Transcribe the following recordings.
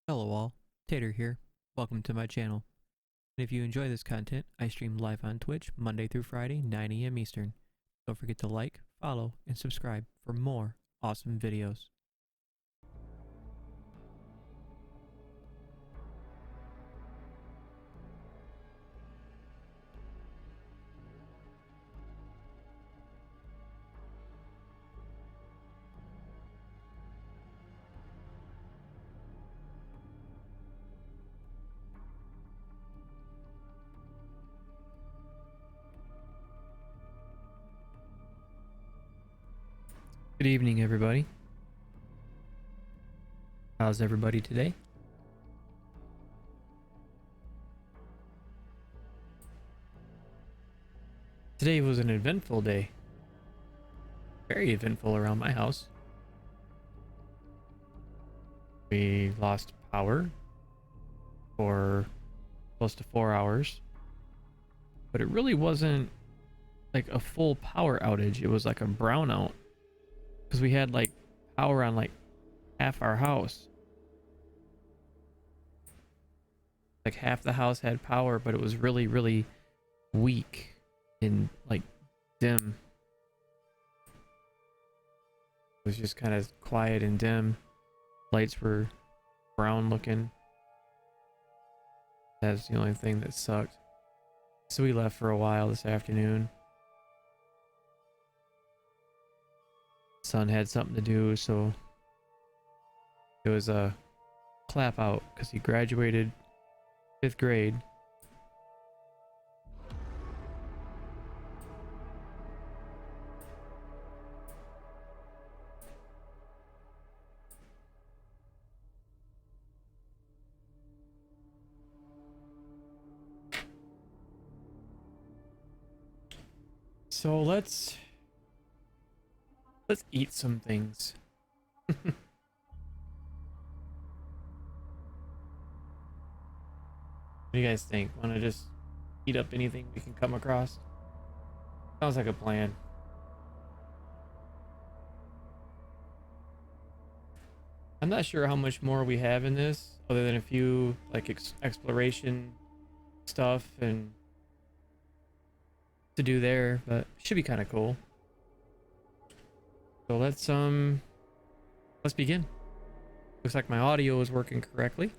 Hello all, Tater here. Welcome to my channel. And if you enjoy this content, I stream live on Twitch Monday through Friday, 9 a.m. Eastern. Don't forget to like, follow, and subscribe for more awesome videos. Good evening, everybody. How's everybody today? Today was an eventful day. Very eventful around my house. We lost power for close to 4 hours. But it really wasn't like a full power outage. It was like a brownout. Because we had like power on like half our house. Like half the house had power, but it was really, really weak and like dim. It was just kind of quiet and dim. Lights were brown looking. That's the only thing that sucked. So we left for a while this afternoon. Son had something to do, so it was a clap out because he graduated 5th grade. So let's eat some things. What do you guys think? Want to just eat up anything we can come across? Sounds like a plan. I'm not sure how much more we have in this, other than a few like exploration stuff and to do there, but should be kind of cool. So let's begin. Looks like my audio is working correctly.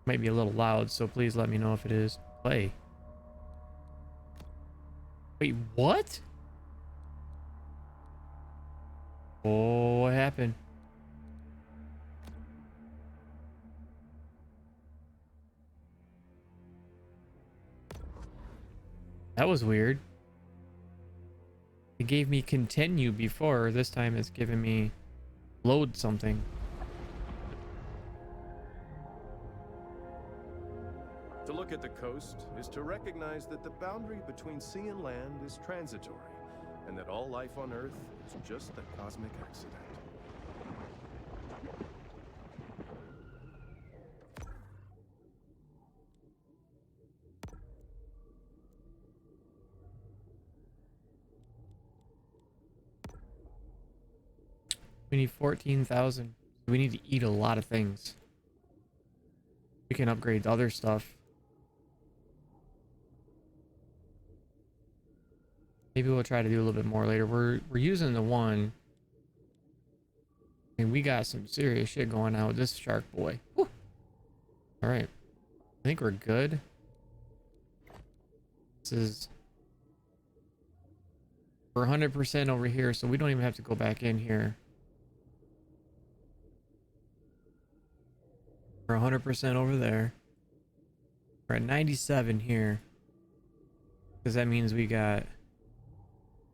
Might be a little loud, so please let me know if it is. Play. Wait, what? Oh, what happened? That was weird. It gave me continue before. This time it's giving me load something. To look at the coast is to recognize that the boundary between sea and land is transitory, and that all life on Earth is just a cosmic accident. We need 14,000. We need to eat a lot of things. We can upgrade other stuff. Maybe we'll try to do a little bit more later. We're using the one. And we got some serious shit going on with this shark boy. Woo. All right. I think we're good. This is... We're 100% over here, so we don't even have to go back in here. We're 100% over there. We're at 97 here. Because that means we got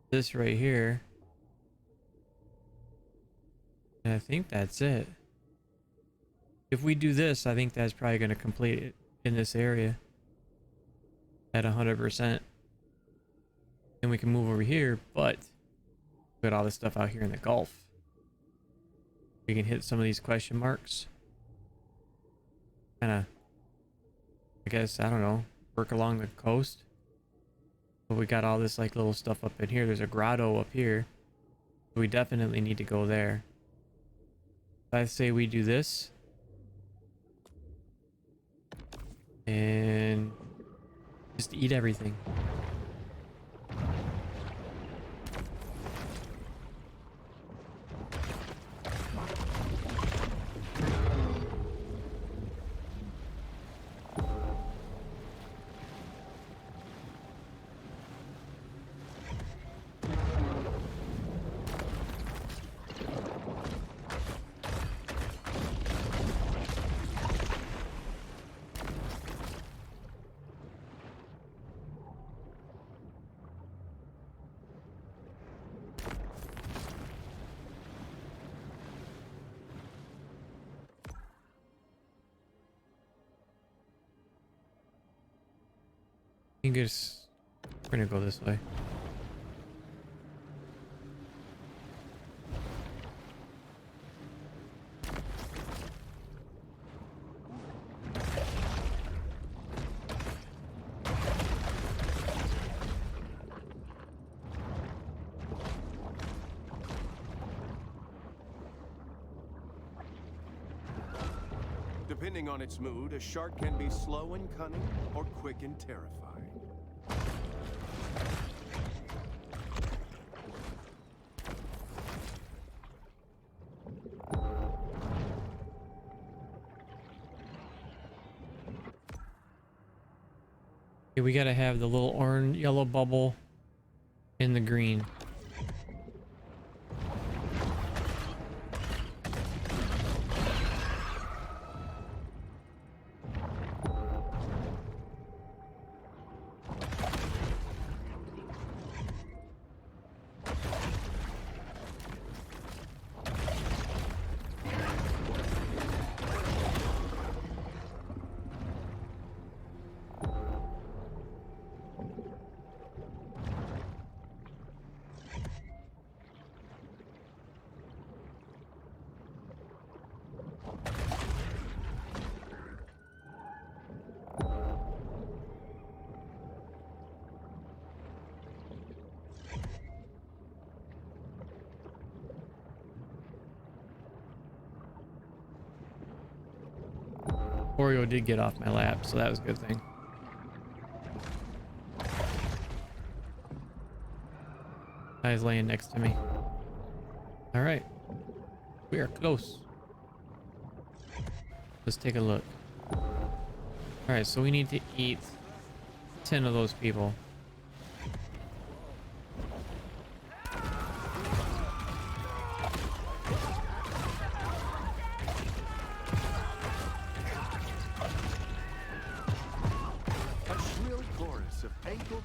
this right here. And I think that's it. If we do this, I think that's probably going to complete it in this area. At 100%. Then we can move over here, but look at all this stuff out here in the Gulf. We can hit some of these question marks. Kind of, I guess, I don't know, work along the coast. But we got all this like little stuff up in here. There's a grotto up here. We definitely need to go there. I say we do this. And just eat everything. I think we're gonna go this way. Depending on its mood, a shark can be slow and cunning or quick and terrifying. Okay, we gotta have the little orange, yellow bubble in the green. Oreo did get off my lap, so that was a good thing. Guy's laying next to me. All right, we are close. Let's take a look. All right, so we need to eat 10 of those people.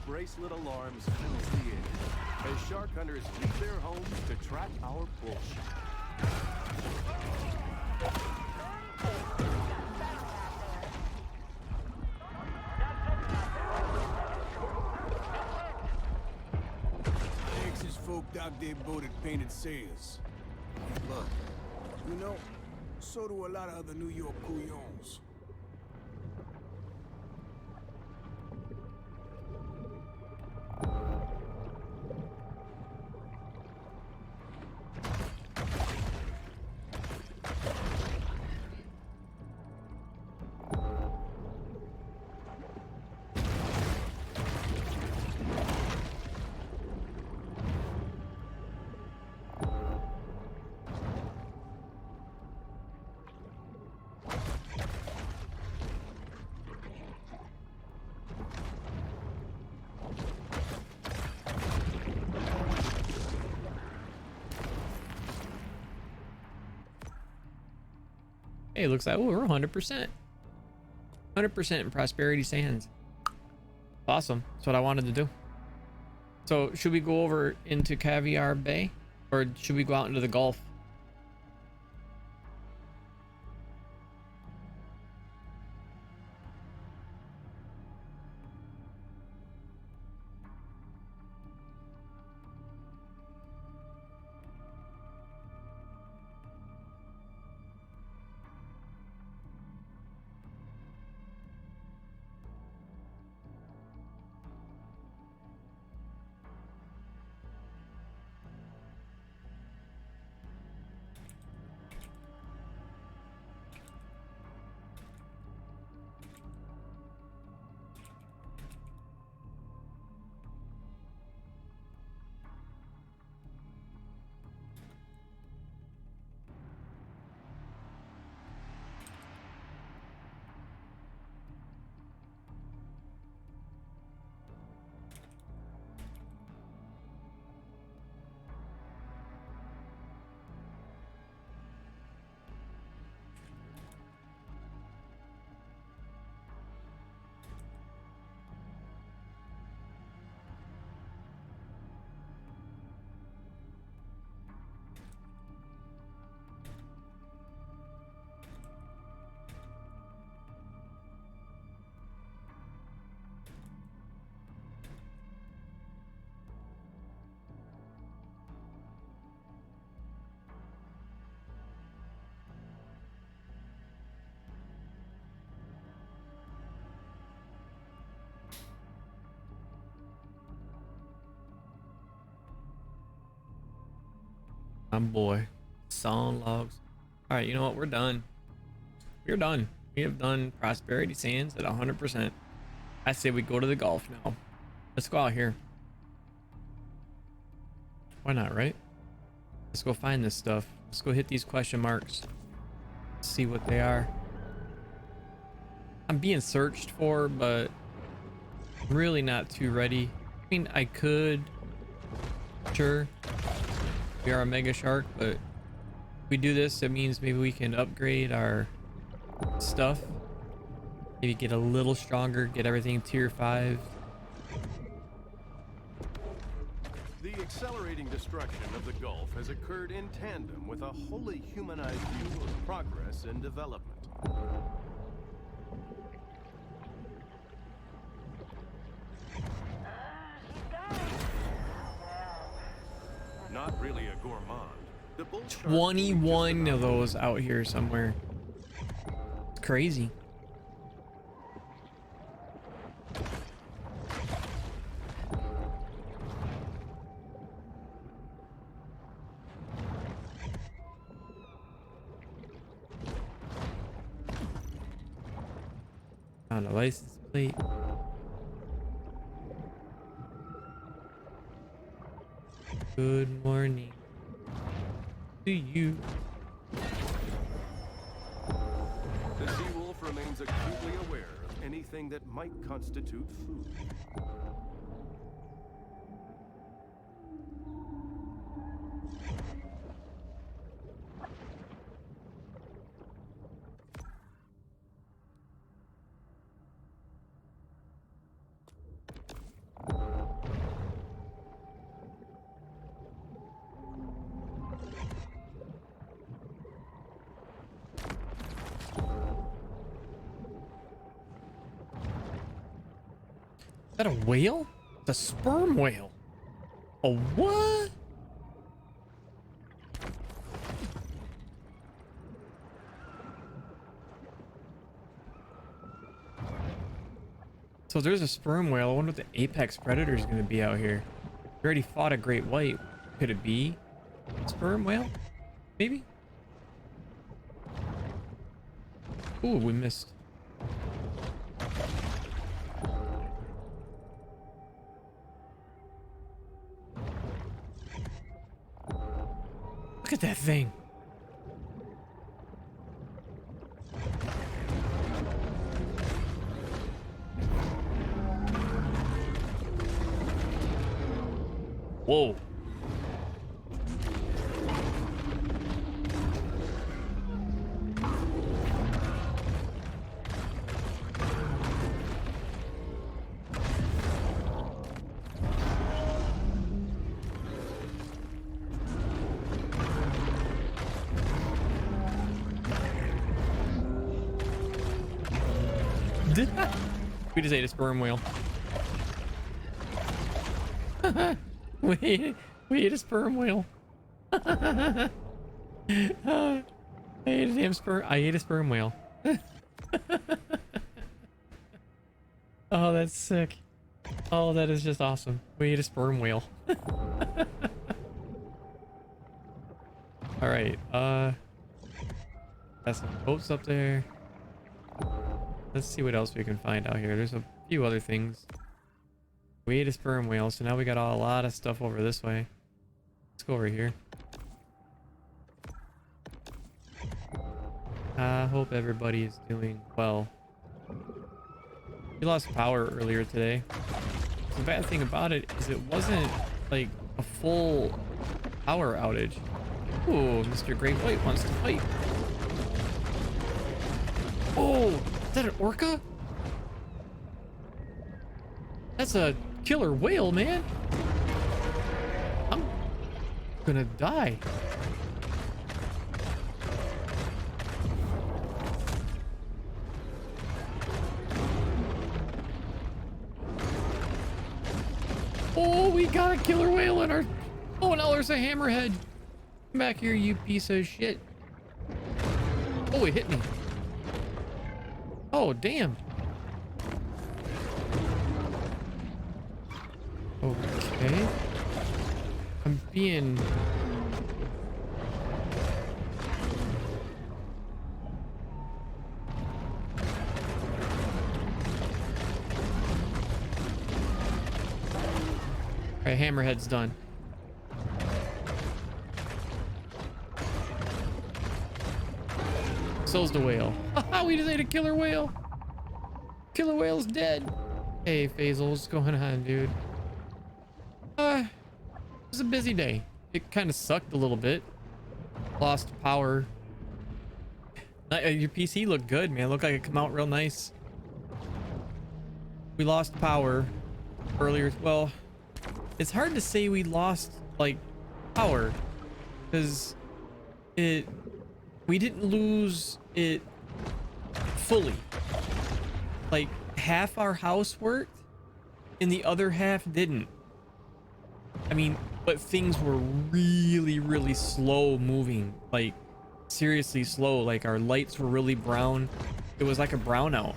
Bracelet alarms fills the air as shark hunters leave their homes to track our bullshit. Texas folk dock their boated painted sails. Look, you know, so do a lot of other New York couillons. Hey, it looks like, oh, we're 100%. 100% in Prosperity Sands. Awesome. That's what I wanted to do. So, should we go over into Caviar Bay? Or should we go out into the Gulf? My boy. Sawn logs. Alright, you know what? We're done. We're done. We have done Prosperity Sands at 100%. I say we go to the Gulf now. Let's go out here. Why not, right? Let's go find this stuff. Let's go hit these question marks. See what they are. I'm being searched for, but I'm really not too ready. I mean, I could. Sure. We are a mega shark, but if we do this, it means maybe we can upgrade our stuff. Maybe get a little stronger, get everything tier 5. The accelerating destruction of the Gulf has occurred in tandem with a wholly humanized view of progress and development. Not really a gourmand. The bull shark 21 of those out here somewhere. It's crazy. Found a license plate. Good morning to you. The sea wolf remains acutely aware of anything that might constitute food. Is that a whale? It's a sperm whale. A what? So there's a sperm whale. I wonder what the apex predator is going to be out here. We already fought a great white. Could it be a sperm whale? Maybe? Ooh, we missed. Look at that thing. Whoa. We just ate a sperm whale. we ate a sperm whale. I ate a damn sperm. I ate a sperm whale. Oh, that's sick. Oh, that is just awesome. We ate a sperm whale. All right. Got some boats up there. Let's see what else we can find out here. There's a few other things. We ate a sperm whale, so now we got a lot of stuff over this way. Let's go over here. I hope everybody is doing well. We lost power earlier today. The bad thing about it is it wasn't like a full power outage. Ooh, Mr. Great White wants to fight. Oh, is that an orca? That's a killer whale, man. I'm gonna die. Oh, we got a killer whale in our... Oh, now there's a hammerhead. Come back here, you piece of shit. Oh, it hit me. Oh, damn. Okay. I'm being hammerhead's done. So's the whale. Haha, we just ate a killer whale. Killer whale's dead. Hey, Faisal, what's going on, dude? It was a busy day. It kind of sucked a little bit. Lost power. Your PC looked good, man. It looked like it come out real nice. We lost power earlier. Well, it's hard to say we lost like power because we didn't lose it fully. Like half our house worked and the other half didn't. I mean, but things were really, really slow moving, like seriously slow. Like our lights were really brown. It was like a brownout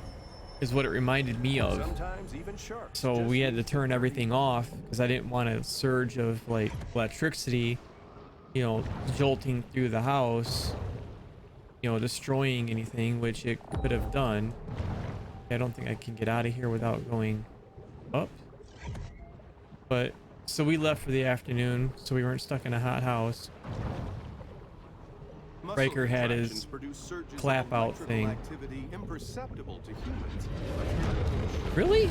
is what it reminded me of. Sometimes even sharks So just we had to use turn everything off because I didn't want a surge of like electricity, you know, jolting through the house, you know, destroying anything, which it could have done. I don't think I can get out of here without going up. But so we left for the afternoon so we weren't stuck in a hot house. Muscle Breaker had contractions his produce surges of clap out electrical thing. activity imperceptible to humans. Really?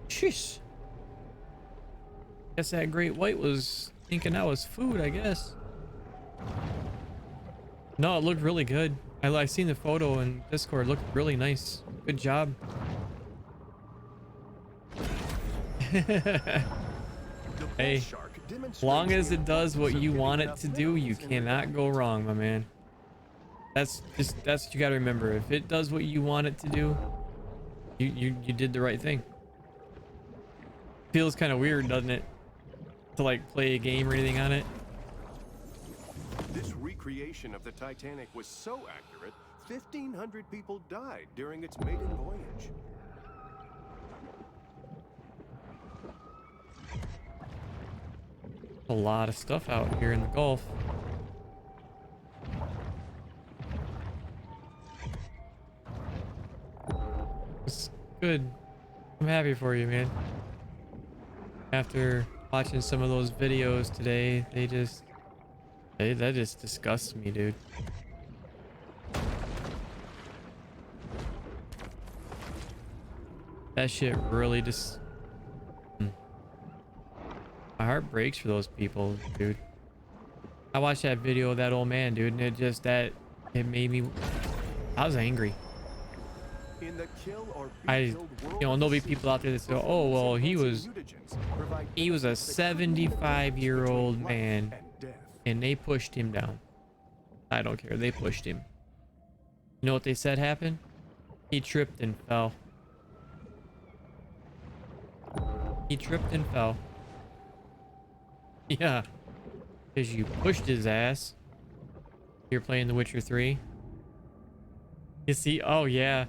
Sheesh. Guess that great white was thinking that was food, I guess. No, it looked really good. I seen the photo in Discord. It looked really nice. Good job. Hey, as long as it does what you want it to do, you cannot go wrong, my man. That's what you got to remember. If it does what you want it to do, you did the right thing. Feels kind of weird, doesn't it, to like play a game or anything on it? This recreation of the Titanic was so accurate, 1,500 people died during its maiden voyage. A lot of stuff out here in the Gulf. It's good. I'm happy for you, man. After watching some of those videos today, that just disgusts me, dude. That shit really just... My heart breaks for those people, dude. I watched that video of that old man, dude, and it made me... I was angry. In the kill or there'll be people out there that say, oh, well, he was a 75-year-old man and they pushed him down. I don't care. They pushed him. You know what they said happened? He tripped and fell. He tripped and fell. Yeah. Because you pushed his ass. You're playing The Witcher 3. You see, oh yeah.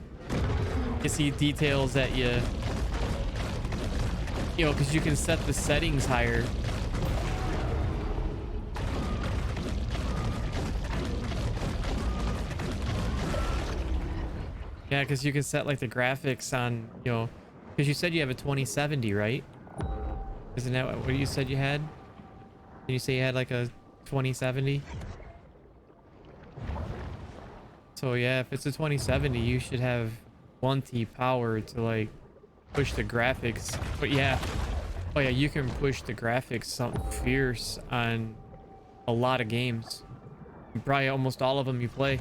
You see details that you know, because you can set the settings higher. Yeah, because you can set like the graphics on, you know, because you said you have a 2070, right? Isn't that what you said you had? Did you say you had like a 2070? So yeah, if it's a 2070, you should have plenty power to like push the graphics. But yeah, oh yeah, you can push the graphics something fierce on a lot of games. Probably almost all of them you play.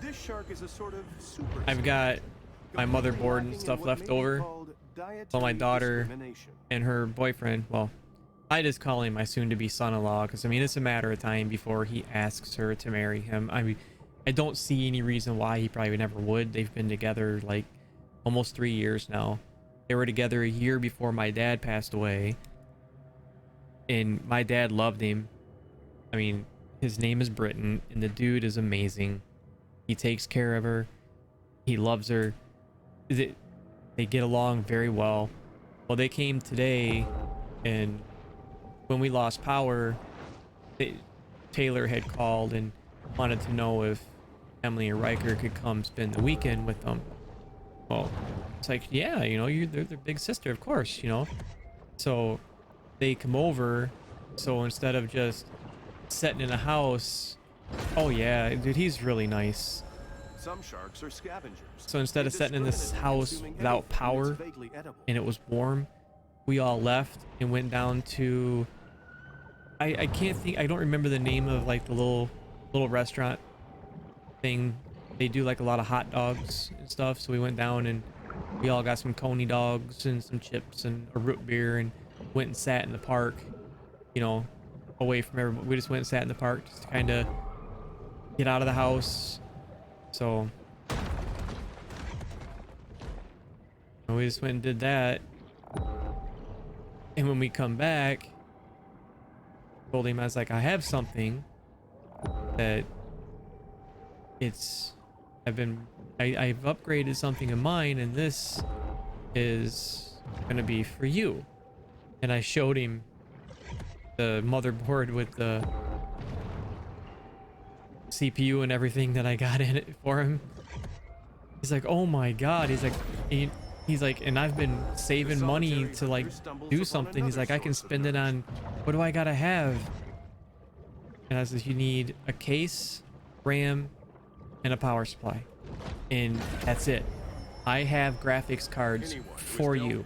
This shark is a sort of super I've got my motherboard and stuff left over. So my daughter and her boyfriend, well, I just call him my soon-to-be son-in-law because I mean it's a matter of time before he asks her to marry him. I mean, I don't see any reason why he probably never would. They've been together like almost 3 years now. They were together a year before my dad passed away, and my dad loved him. I mean, his name is Britton, and the dude is amazing. He takes care of her. He loves her. They get along very well. Well, they came today, and when we lost power, Taylor had called and wanted to know if Emily and Riker could come spend the weekend with them. Well, it's like, yeah, you know, they're their big sister, of course, you know. So they come over. So instead of just sitting in a house, oh yeah, dude, he's really nice. Some sharks are scavengers. So instead of sitting in this house without power and it was warm, we all left and went down to, I can't think, I don't remember the name of like the little restaurant thing. They do like a lot of hot dogs and stuff. So we went down and we all got some coney dogs and some chips and a root beer and went and sat in the park, you know, away from everybody. We just went and sat in the park just to kind of get out of the house. So we just went and did that. And when we come back, told him, I was like, I have something that I've upgraded something of mine, and this is gonna be for you. And I showed him the motherboard with the CPU and everything that I got in it for him. He's like, oh my god. He's like, and I've been saving money to like do something. He's like, I can spend it on, what do I gotta have? And I said, you need a case, RAM, and a power supply, and that's it. I have graphics cards for you.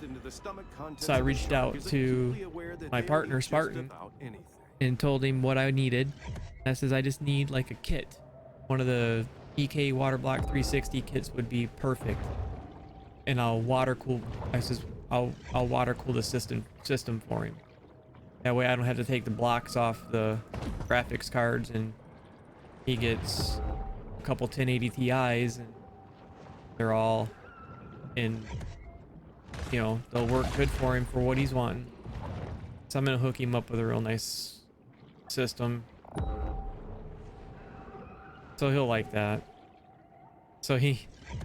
So I reached out to my partner Spartan and told him what I needed. I says, I just need like a kit. One of the EK water block 360 kits would be perfect, and I'll water cool. I says, I'll water cool the system for him. That way I don't have to take the blocks off the graphics cards, and he gets a couple 1080 Ti's, and they're all in, you know, they'll work good for him for what he's wanting. So I'm gonna hook him up with a real nice system, so he'll like that. So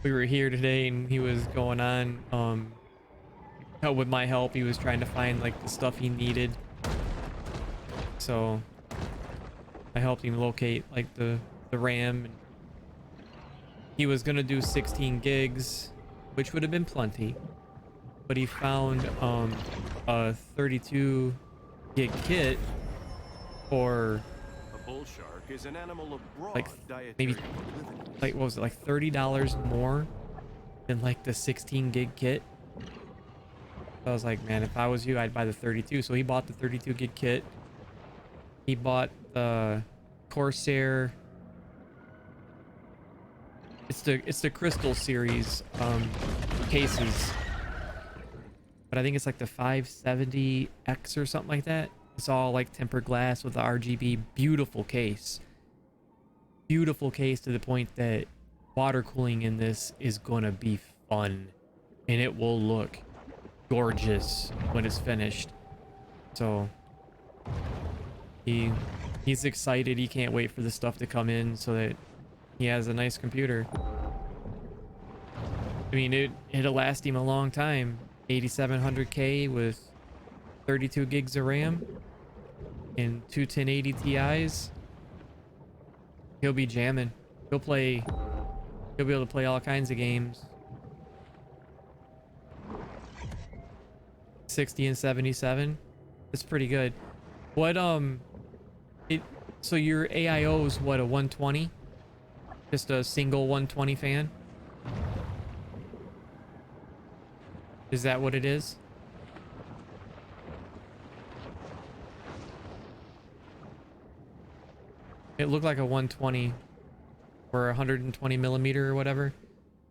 we were here today, and he was going on with my help. He was trying to find like the stuff he needed, so I helped him locate like the RAM, and he was gonna do 16 gigs, which would have been plenty, but he found a 32 gig kit for A bull shark is an animal of broad like dietary maybe proclivities. like, what was it, like $30 more than like the 16 gig kit. So I was like, man, if I was you, I'd buy the 32. So he bought the 32 gig kit. He bought the Corsair. It's the Crystal series cases, but I think it's like the 570X or something like that. It's all like tempered glass with the RGB. Beautiful case to the point that water cooling in this is gonna be fun, and it will look gorgeous when it's finished. So he's excited. He can't wait for the stuff to come in so that he has a nice computer. I mean, it'll last him a long time. 8700K with 32 gigs of RAM and two 1080 Ti's. He'll be jamming. He'll be able to play all kinds of games. 60 and 77. That's pretty good. What so your AIO is what, a 120? Just a single 120 fan? Is that what it is? It looked like a 120 or 120 millimeter or whatever.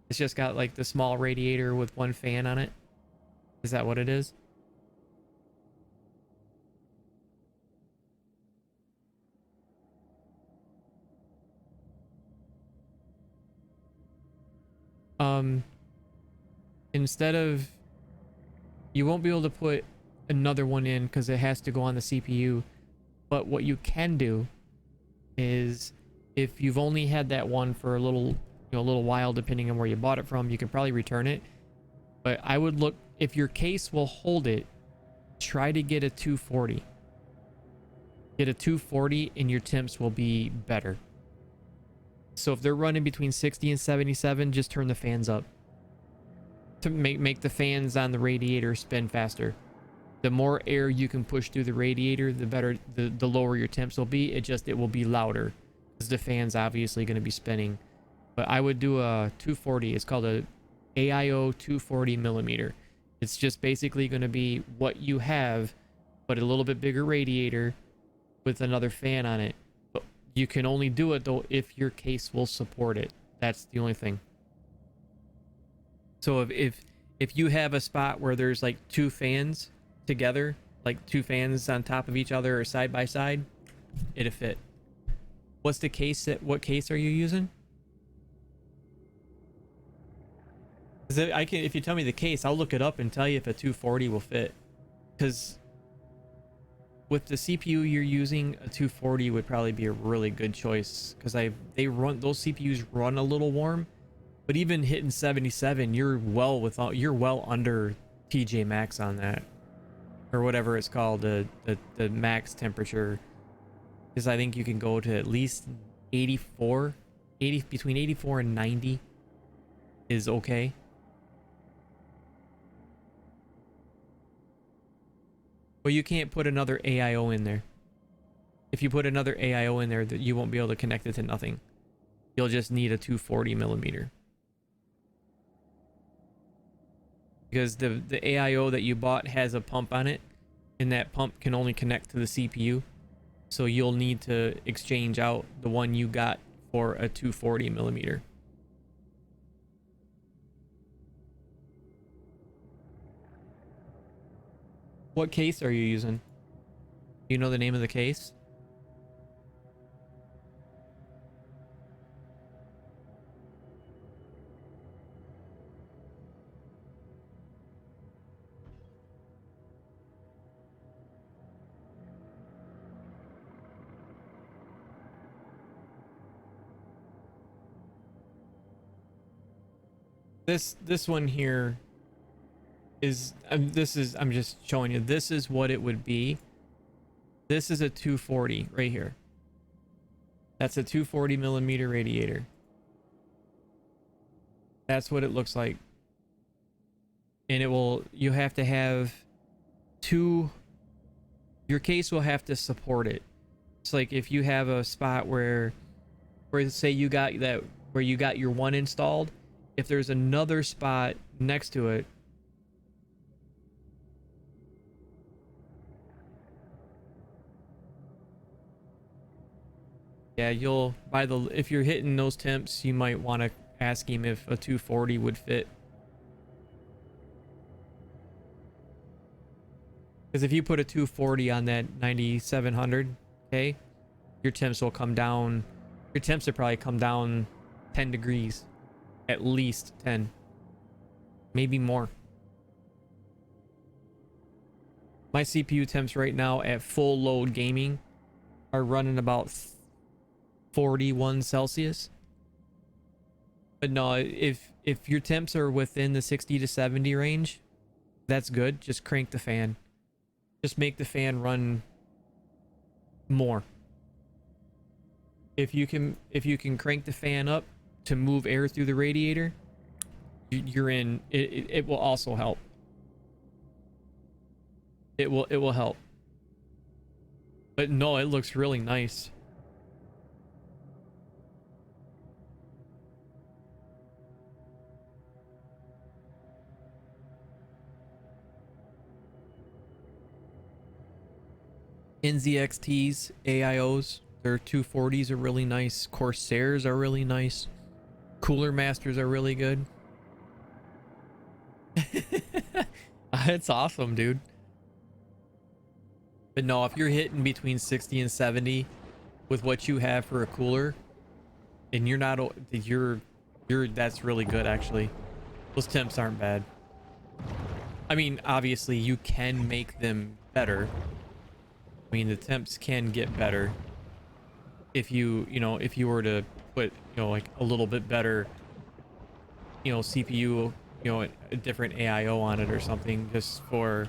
It's just got like the small radiator with one fan on it. Is that what it is? Instead of, you won't be able to put another one in because it has to go on the CPU. But what you can do is, if you've only had that one for a little while, depending on where you bought it from, you can probably return it. But I would look, if your case will hold it, try to get a 240. Get a 240 and your temps will be better. So if they're running between 60 and 77, just turn the fans up to make the fans on the radiator spin faster. The more air you can push through the radiator, the better, the lower your temps will be. It will be louder because the fan's obviously going to be spinning. But I would do a 240. It's called a AIO 240 millimeter. It's just basically going to be what you have, but a little bit bigger radiator with another fan on it. But you can only do it though if your case will support it. That's the only thing. So if you have a spot where there's like two fans together, like two fans on top of each other or side by side, it'll fit. What's the case what case are you using? Because if you tell me the case, I'll look it up and tell you if a 240 will fit. Because with the CPU you're using, a 240 would probably be a really good choice. Because those CPUs run a little warm, but even hitting 77, you're well under TJ max on that, or whatever it's called, the max temperature. Because I think you can go to at least 84, between 84 and 90 is okay. But you can't put another AIO in there. If you put another AIO in there, you won't be able to connect it to nothing. You'll just need a 240 millimeter. Because the AIO that you bought has a pump on it, and that pump can only connect to the CPU. So you'll need to exchange out the one you got for a 240 millimeter. What case are you using? Do you know the name of the case? This one here is I'm just showing you, this is what it would be. This is a 240 right here. That's a 240 millimeter radiator. That's what it looks like. And you have to have your case will have to support it. It's like if you have a spot where say you got where you got your one installed, if there's another spot next to it, yeah, if you're hitting those temps, you might want to ask him if a 240 would fit. Because if you put a 240 on that 9700, okay, your temps will come down. Your temps will probably come down 10 degrees. At least 10. Maybe more. My CPU temps right now at full load gaming are running about 41 Celsius. But no, if your temps are within the 60 to 70 range, that's good. Just crank the fan. Just make the fan run more. If you can crank the fan up to move air through the radiator, you're in. It will also help. It will help. But no, it looks really nice. NZXTs, AIOs, their 240s are really nice. Corsairs are really nice. Cooler Masters are really good. It's awesome, dude. But no, if you're hitting between 60 and 70 with what you have for a cooler, and that's really good, actually. Those temps aren't bad. I mean, obviously you can make them better. I mean, the temps can get better if you were to put, like a little bit better, CPU, a different AIO on it or something, just for,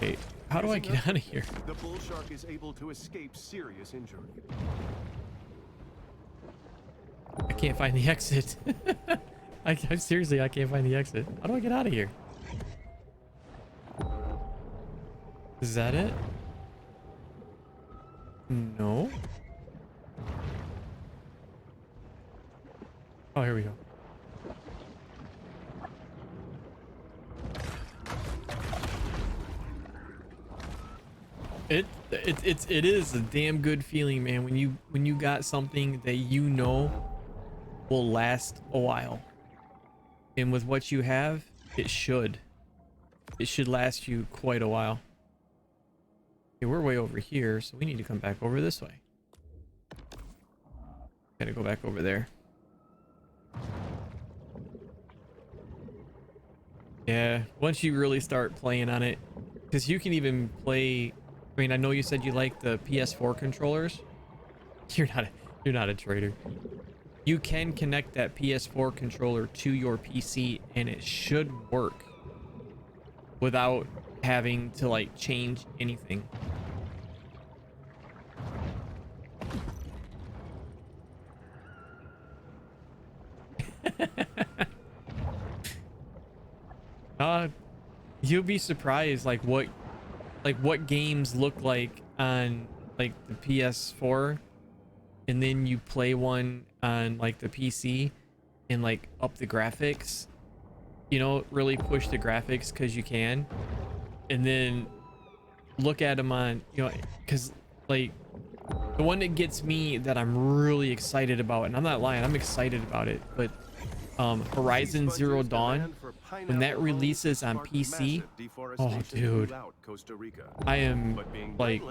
wait, How do I Using get her, out of here? the bull shark is able to escape serious injury. I can't find the exit. Seriously, I can't find the exit. How do I get out of here? Is that it? No. Oh, here we go. It is a damn good feeling, man, when you got something that you know will last a while. And with what you have, it should last you quite a while. Okay, we're way over here, so we need to come back over this way. Gotta go back over there. Yeah, once you really start playing on it, because you can even play. I mean, I know you said you like the PS4 controllers. You're not a traitor. You can connect that PS4 controller to your PC, and it should work without having to like change anything. You'll be surprised like what games look like on like the PS4, and then you play one on like the PC and like up the graphics, you know, really push the graphics because you can, and then look at them on, you know, because like the one that gets me that I'm really excited about, and I'm not lying, I'm excited about it, but Horizon Zero Dawn, when that releases on PC, oh dude, I am like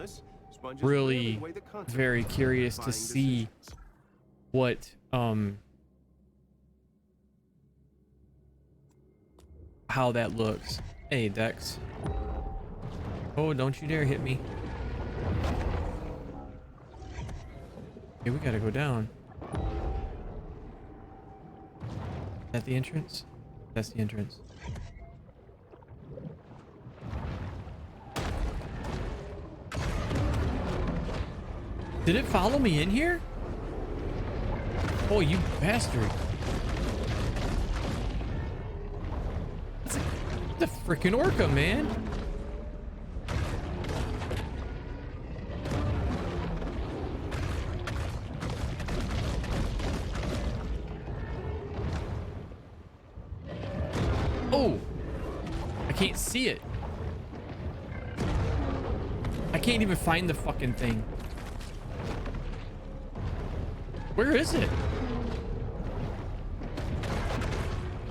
really very curious to see what how that looks. Hey Dex, oh don't you dare hit me. Okay, we gotta go down. Is that the entrance? That's the entrance. Did it follow me in here? Oh, you bastard. It's the freaking orca, man. Oh, I can't see it. I can't even find the fucking thing. Where is it?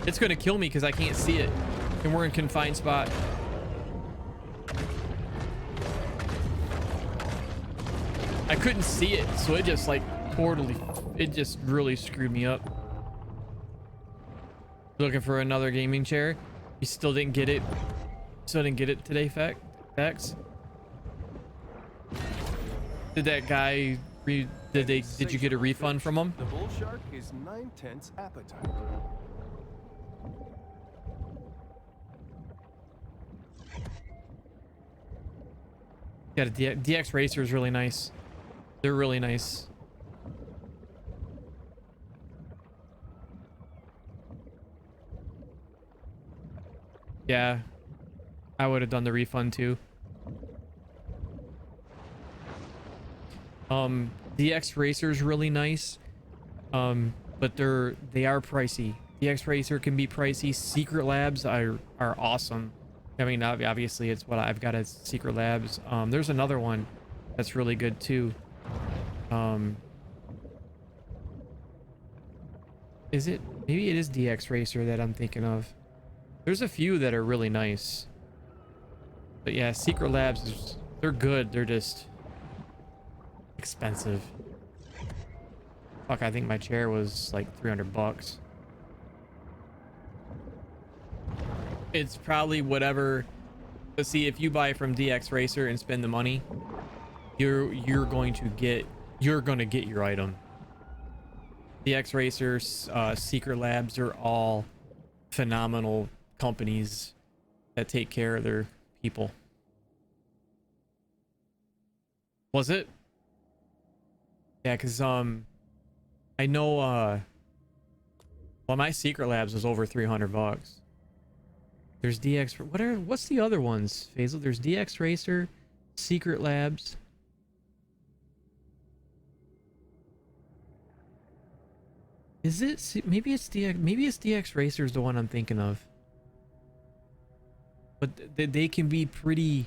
It's gonna kill me because I can't see it, and we're in confined spot. I couldn't see it, so it just like it just really screwed me up. Looking for another gaming chair? You still didn't get it? Still didn't get it today, Fax? Did that guy did you get a refund from him? The bull shark is 9/10 appetite. Yeah, the DX Racer is really nice. They're really nice. Yeah, I would have done the refund too. DX Racer is really nice, but they are pricey. DX Racer can be pricey. Secret Labs are awesome. I mean, obviously it's what I've got as Secret Labs. There's another one that's really good too. Is it? Maybe it is DX Racer that I'm thinking of. There's a few that are really nice. But yeah, Secret Labs, they're good. They're just expensive. Fuck, I think my chair was like 300 bucks. It's probably whatever. But see, if you buy from DX Racer and spend the money, you're going to get your item. DX Racer, Secret Labs are all phenomenal companies that take care of their people. Was it? Yeah, cause I know well, my Secret Labs was over 300 bucks. There's DX. What's the other ones, Faisal? There's DX Racer, Secret Labs. Is it? Maybe it's DX. Maybe it's DX Racer is the one I'm thinking of. But they can be pretty.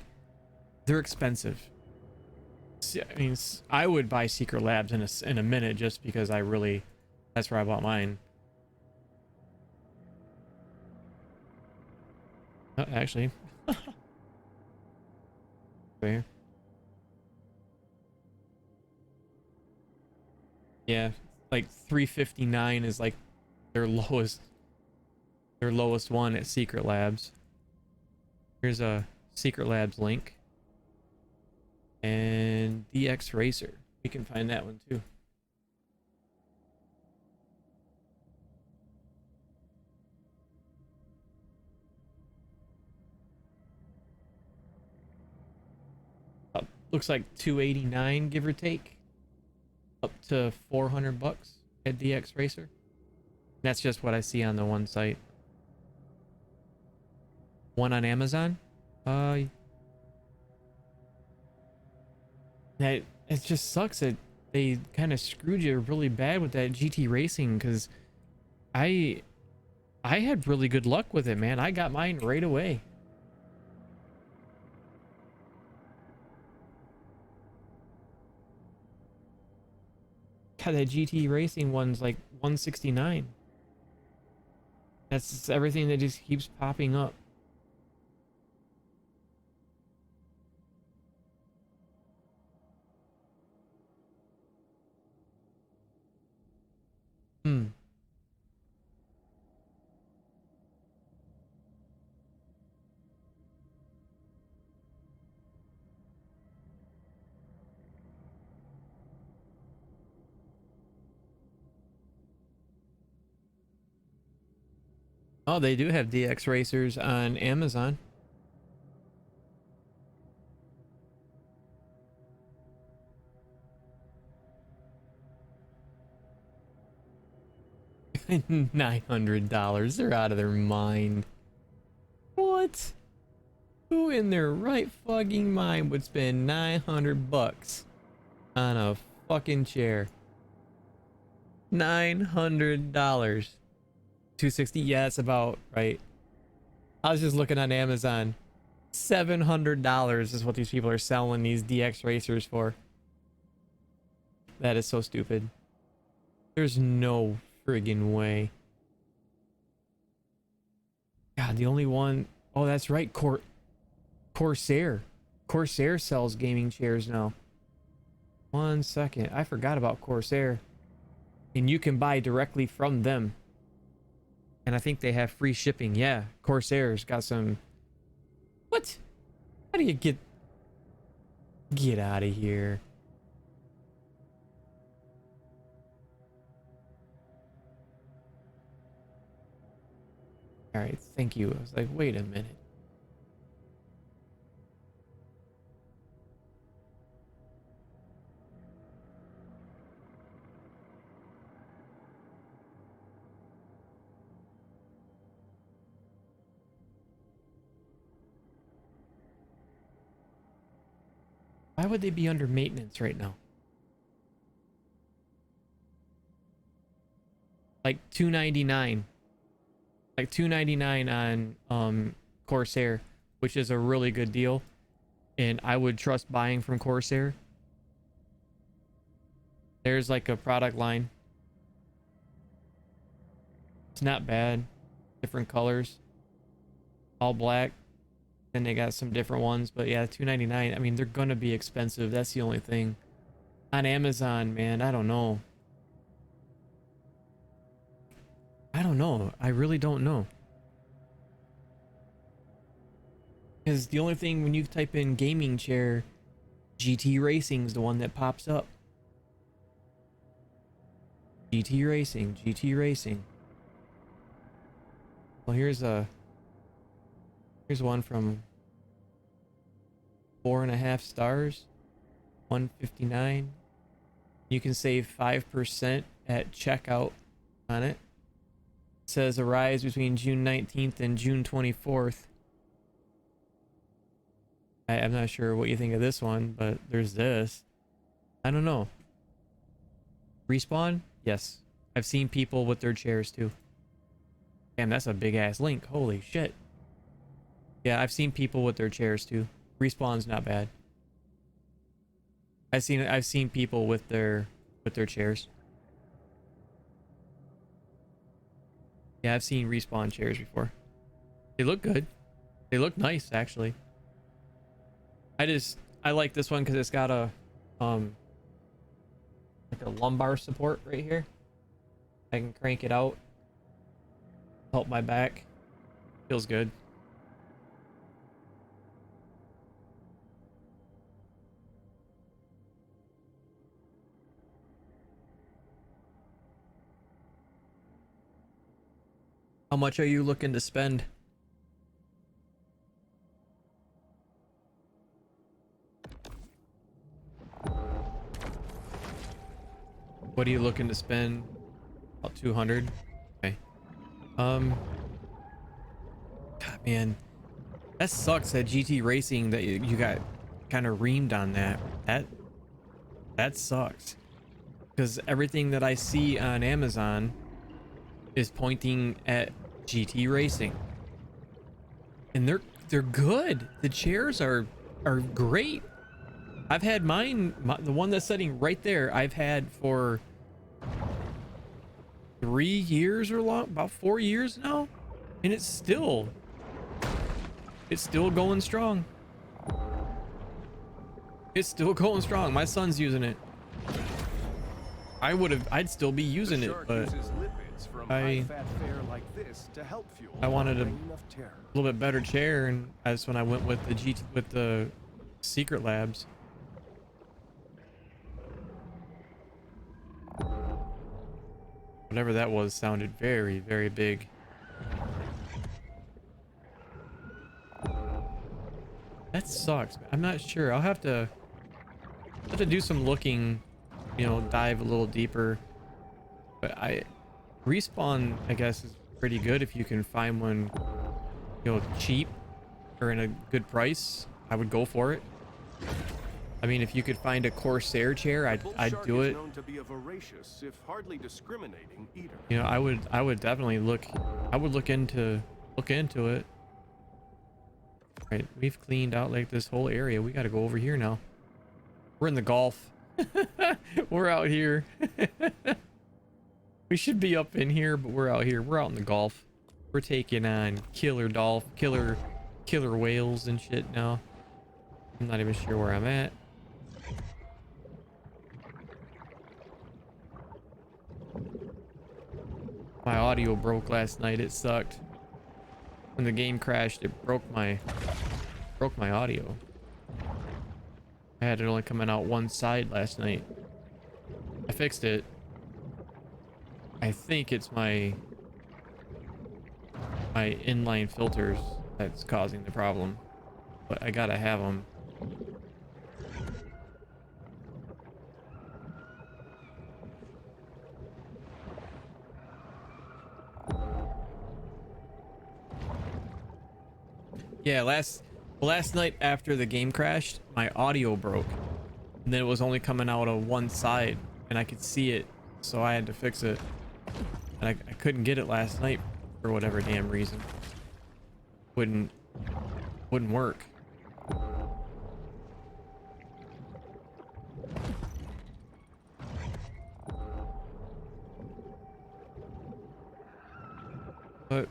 They're expensive. I mean, I would buy Secret Labs in a minute just because I really. That's where I bought mine. Actually. There. Yeah, like 359 is like their lowest one at Secret Labs. Here's a Secret Labs link. And DX Racer. We can find that one too. Looks like 289 give or take. Up to 400 bucks at DX Racer. That's just what I see on the one site. One on Amazon? That it just sucks that they kind of screwed you really bad with that GT Racing, because I had really good luck with it, man. I got mine right away. God, that GT Racing one's like 169. That's just everything that just keeps popping up. Hmm. Oh, they do have DX Racers on Amazon. $900. They're out of their mind. What? Who in their right fucking mind would spend 900 bucks on a fucking chair? $900. 260? Yeah, that's about right. I was just looking on Amazon. $700 is what these people are selling these DX Racers for. That is so stupid. There's no friggin' way. God, the only one... Oh, that's right. Corsair. Corsair sells gaming chairs now. 1 second. I forgot about Corsair. And you can buy directly from them. And I think they have free shipping. Yeah, Corsair's got some... What? How do you get... Get out of here. Alright, thank you. I was like, wait a minute. Why would they be under maintenance right now? Like $299. Like $299 on Corsair, which is a really good deal. And I would trust buying from Corsair. There's like a product line. It's not bad. Different colors. All black. Then they got some different ones, but yeah, $299. I mean, they're gonna be expensive. That's the only thing. On Amazon, man, I don't know. I don't know. I really don't know. Because the only thing when you type in gaming chair, GT Racing's the one that pops up. GT Racing, GT Racing. Well, here's one from 4.5 stars. 159. You can save 5% at checkout on it. It says arrives between June 19th and June 24th. I'm not sure what you think of this one, but there's this. I don't know. Respawn? Yes. I've seen people with their chairs too. Damn, that's a big ass link. Holy shit. Yeah, I've seen people with their chairs too. Respawn's not bad. I've seen people with their chairs. Yeah, I've seen Respawn chairs before. They look good. They look nice actually. I like this one because it's got a like a lumbar support right here. I can crank it out, help my back. Feels good. How much are you looking to spend? What are you looking to spend? About 200. Okay. God, man, that sucks. That GT Racing that you got kind of reamed on that. That sucks. Because everything that I see on Amazon is pointing at GT Racing, and they're good. The chairs are great. I've had mine, the one that's sitting right there, I've had for 3 years or long, about 4 years now, and it's still going strong. It's still going strong. My son's using it. I'd still be using it, but I wanted a little bit better chair, and that's when I went with the Secret Labs. Whatever that was sounded very, very big. That sucks. I'm not sure. I'll have to do some looking, you know, dive a little deeper. But Respawn, I guess, is pretty good if you can find one, you know, cheap or in a good price. I would go for it. I mean, if you could find a Corsair chair, I'd do it. You know, I would definitely look. I would look into it. All right, we've cleaned out like this whole area. We got to go over here now. We're in the Gulf. We're out here. We should be up in here, but we're out here. We're out in the Gulf. We're taking on killer whales and shit now. I'm not even sure where I'm at. My audio broke last night. It sucked. When the game crashed, it broke my audio. I had it only coming out one side last night. I fixed it. I think it's my inline filters that's causing the problem, but I gotta have them. Yeah, last night after the game crashed, my audio broke, and then it was only coming out of one side, and I could see it, so I had to fix it. And I couldn't get it last night for whatever damn reason. Wouldn't work. But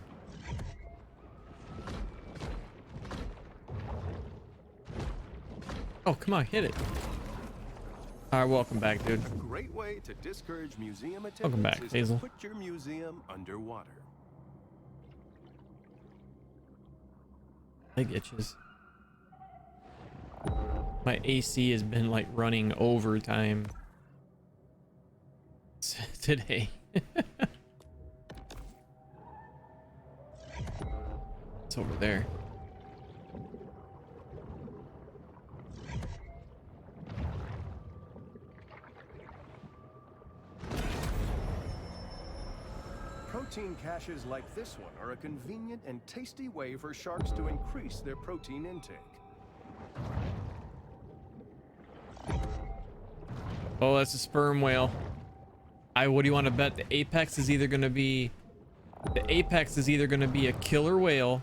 oh, come on, hit it. All right, welcome back, dude. A great way to discourage museum attendance Welcome back, is Hazel. to put your museum underwater. Leg itches. My AC has been like running overtime today. It's over there. Protein caches like this one are a convenient and tasty way for sharks to increase their protein intake. Oh, that's a sperm whale. What do you want to bet? The apex is either going to be a killer whale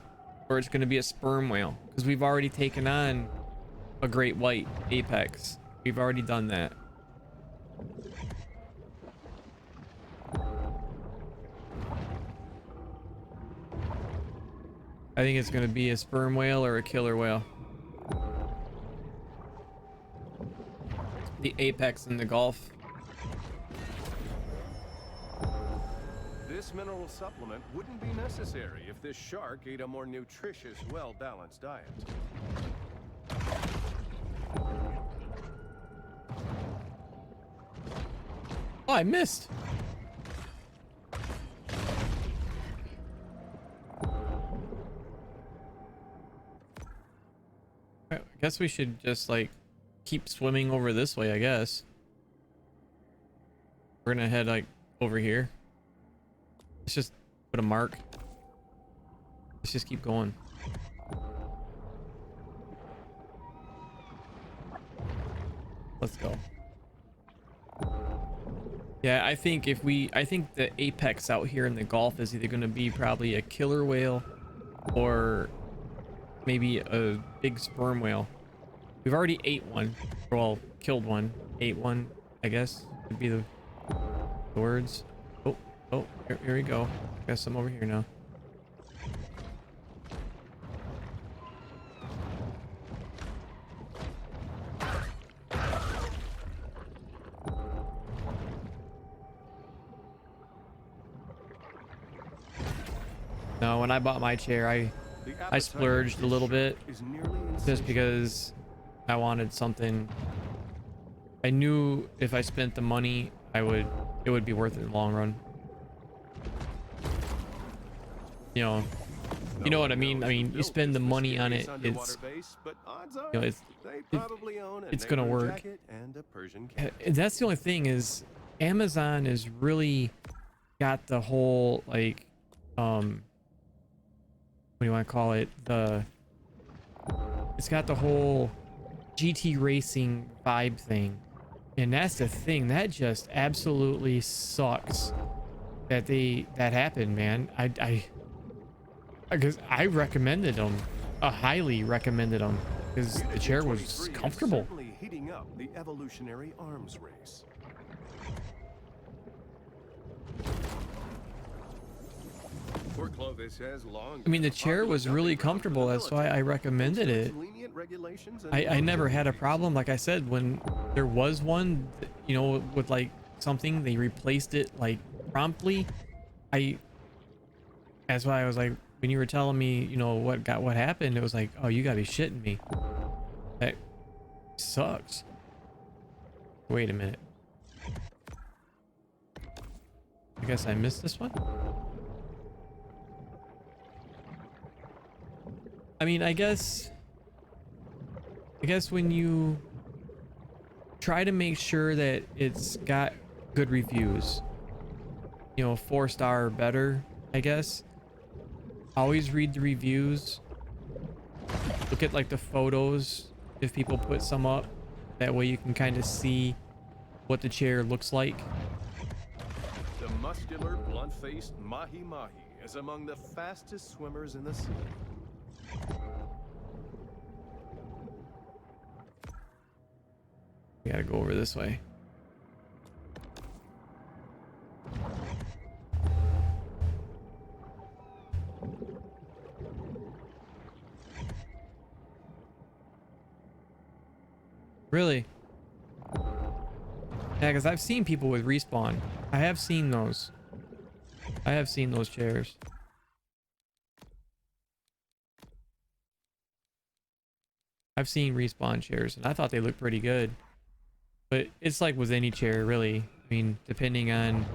or it's going to be a sperm whale, because we've already taken on a great white apex. We've already done that. I think it's going to be a sperm whale or a killer whale. The apex in the Gulf. This mineral supplement wouldn't be necessary if this shark ate a more nutritious, well-balanced diet. Oh, I missed. I guess we should just like keep swimming over this way, I guess. We're gonna head like over here. Let's just put a mark. Let's just keep going. Let's go. Yeah, I think the apex out here in the Gulf is either going to be probably a killer whale or maybe a big sperm whale. We've already ate one. Well, killed one. Ate one, I guess, would be the words. Oh, here we go. Got some over here now. No, when I bought my chair, I splurged a little bit just because I wanted something. I knew if I spent the money, it would be worth it in the long run. You know what I mean? I mean, you spend the money on it, it's gonna work. And that's the only thing is Amazon is really got the whole like what do you want to call it? It's got the whole GT racing vibe thing. And that's the thing that just absolutely sucks that happened, man. Because I recommended them, highly recommended them, because the chair was comfortable. Certainly heating up the evolutionary arms race. I mean, the chair was really comfortable. That's why I recommended it. I never had a problem. Like I said, when there was one, you know, with like something, they replaced it like promptly. That's why I was like, when you were telling me, you know, what happened, it was like, oh, you gotta be shitting me. That sucks. Wait a minute. I guess I missed this one. I mean, I guess when you try to make sure that it's got good reviews, you know, 4-star or better, I guess, always read the reviews. Look at like the photos if people put some up. That way you can kind of see what the chair looks like. The muscular, blunt-faced mahi-mahi is among the fastest swimmers in the sea. We gotta go over this way. Really? Yeah, because I've seen people with respawn. I have seen those. I have seen those chairs. I've seen respawn chairs, and I thought they looked pretty good. But it's like with any chair, really. I mean, depending on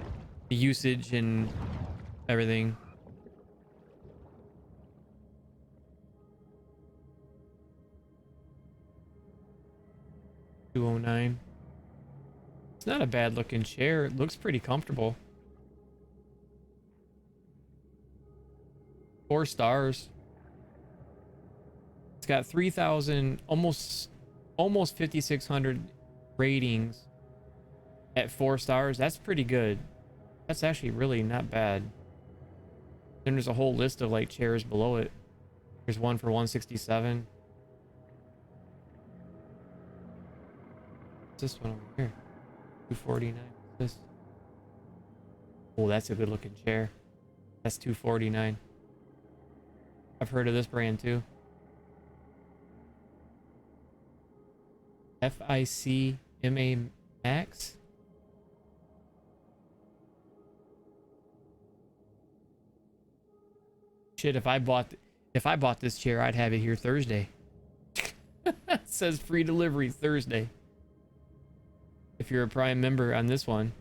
the usage and everything. $209. It's not a bad looking chair. It looks pretty comfortable. 4 stars. It's got 3,000, almost 5,600 ratings at 4 stars. That's pretty good. That's actually really not bad. Then there's a whole list of like chairs below it. There's one for 167. What's this one over here? 249. What's this? Oh, that's a good looking chair. That's 249. I've heard of this brand too. FICMA Max. Shit, if I bought this chair, I'd have it here Thursday. It says free delivery Thursday. If you're a Prime member on this one.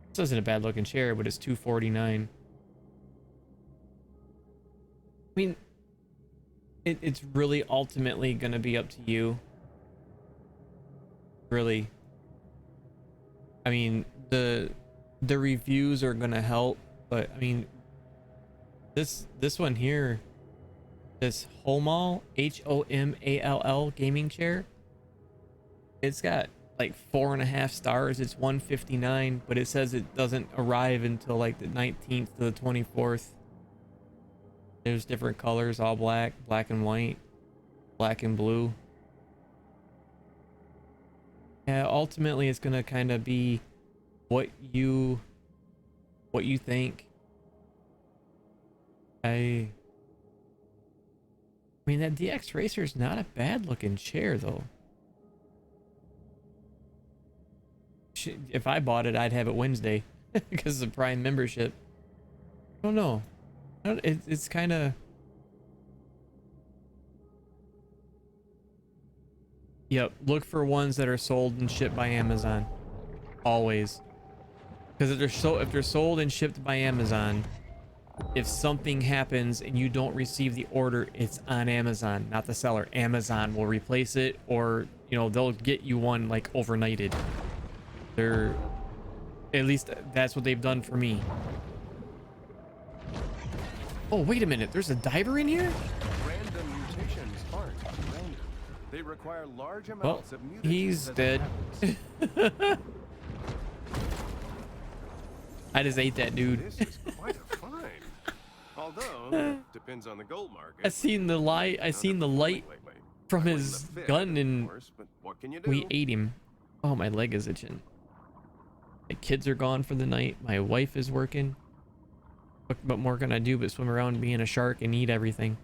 This isn't a bad looking chair, but it's $249. I mean, it's really ultimately gonna be up to you. Really. I mean, the reviews are gonna help, but I mean, this one here, this Homall, HOMALL gaming chair, it's got like 4.5 stars. It's 159, but it says it doesn't arrive until like the 19th to the 24th. There's different colors, all black, black and white, black and blue. Yeah, ultimately it's gonna kind of be what you think. I mean, that DX Racer is not a bad looking chair though. If I bought it, I'd have it Wednesday because of Prime membership. I don't know. It's kind of... Yep, look for ones that are sold and shipped by Amazon. Always. Because if they're sold and shipped by Amazon, if something happens and you don't receive the order, it's on Amazon, not the seller. Amazon will replace it, or, you know, they'll get you one like overnighted. They're... At least that's what they've done for me. Oh, wait a minute. There's a diver in here? Random mutations aren't random. They require large amounts of mutations. He's dead. I just ate that dude. This is quite a find. Although, depends on the gold market. I seen the light. I seen the light from his gun, and we ate him. Oh, my leg is itching. My kids are gone for the night. My wife is working. What more can I do but swim around being a shark and eat everything?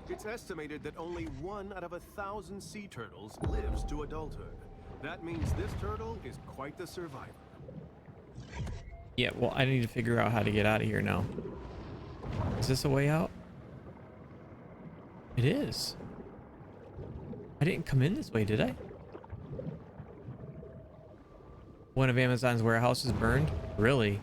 It's estimated that only 1 out of 1,000 sea turtles lives to adulthood. That means this turtle is quite the survivor. Yeah, well, I need to figure out how to get out of here now. Is this a way out? It is. I didn't come in this way, did I? One of Amazon's warehouses burned? Really?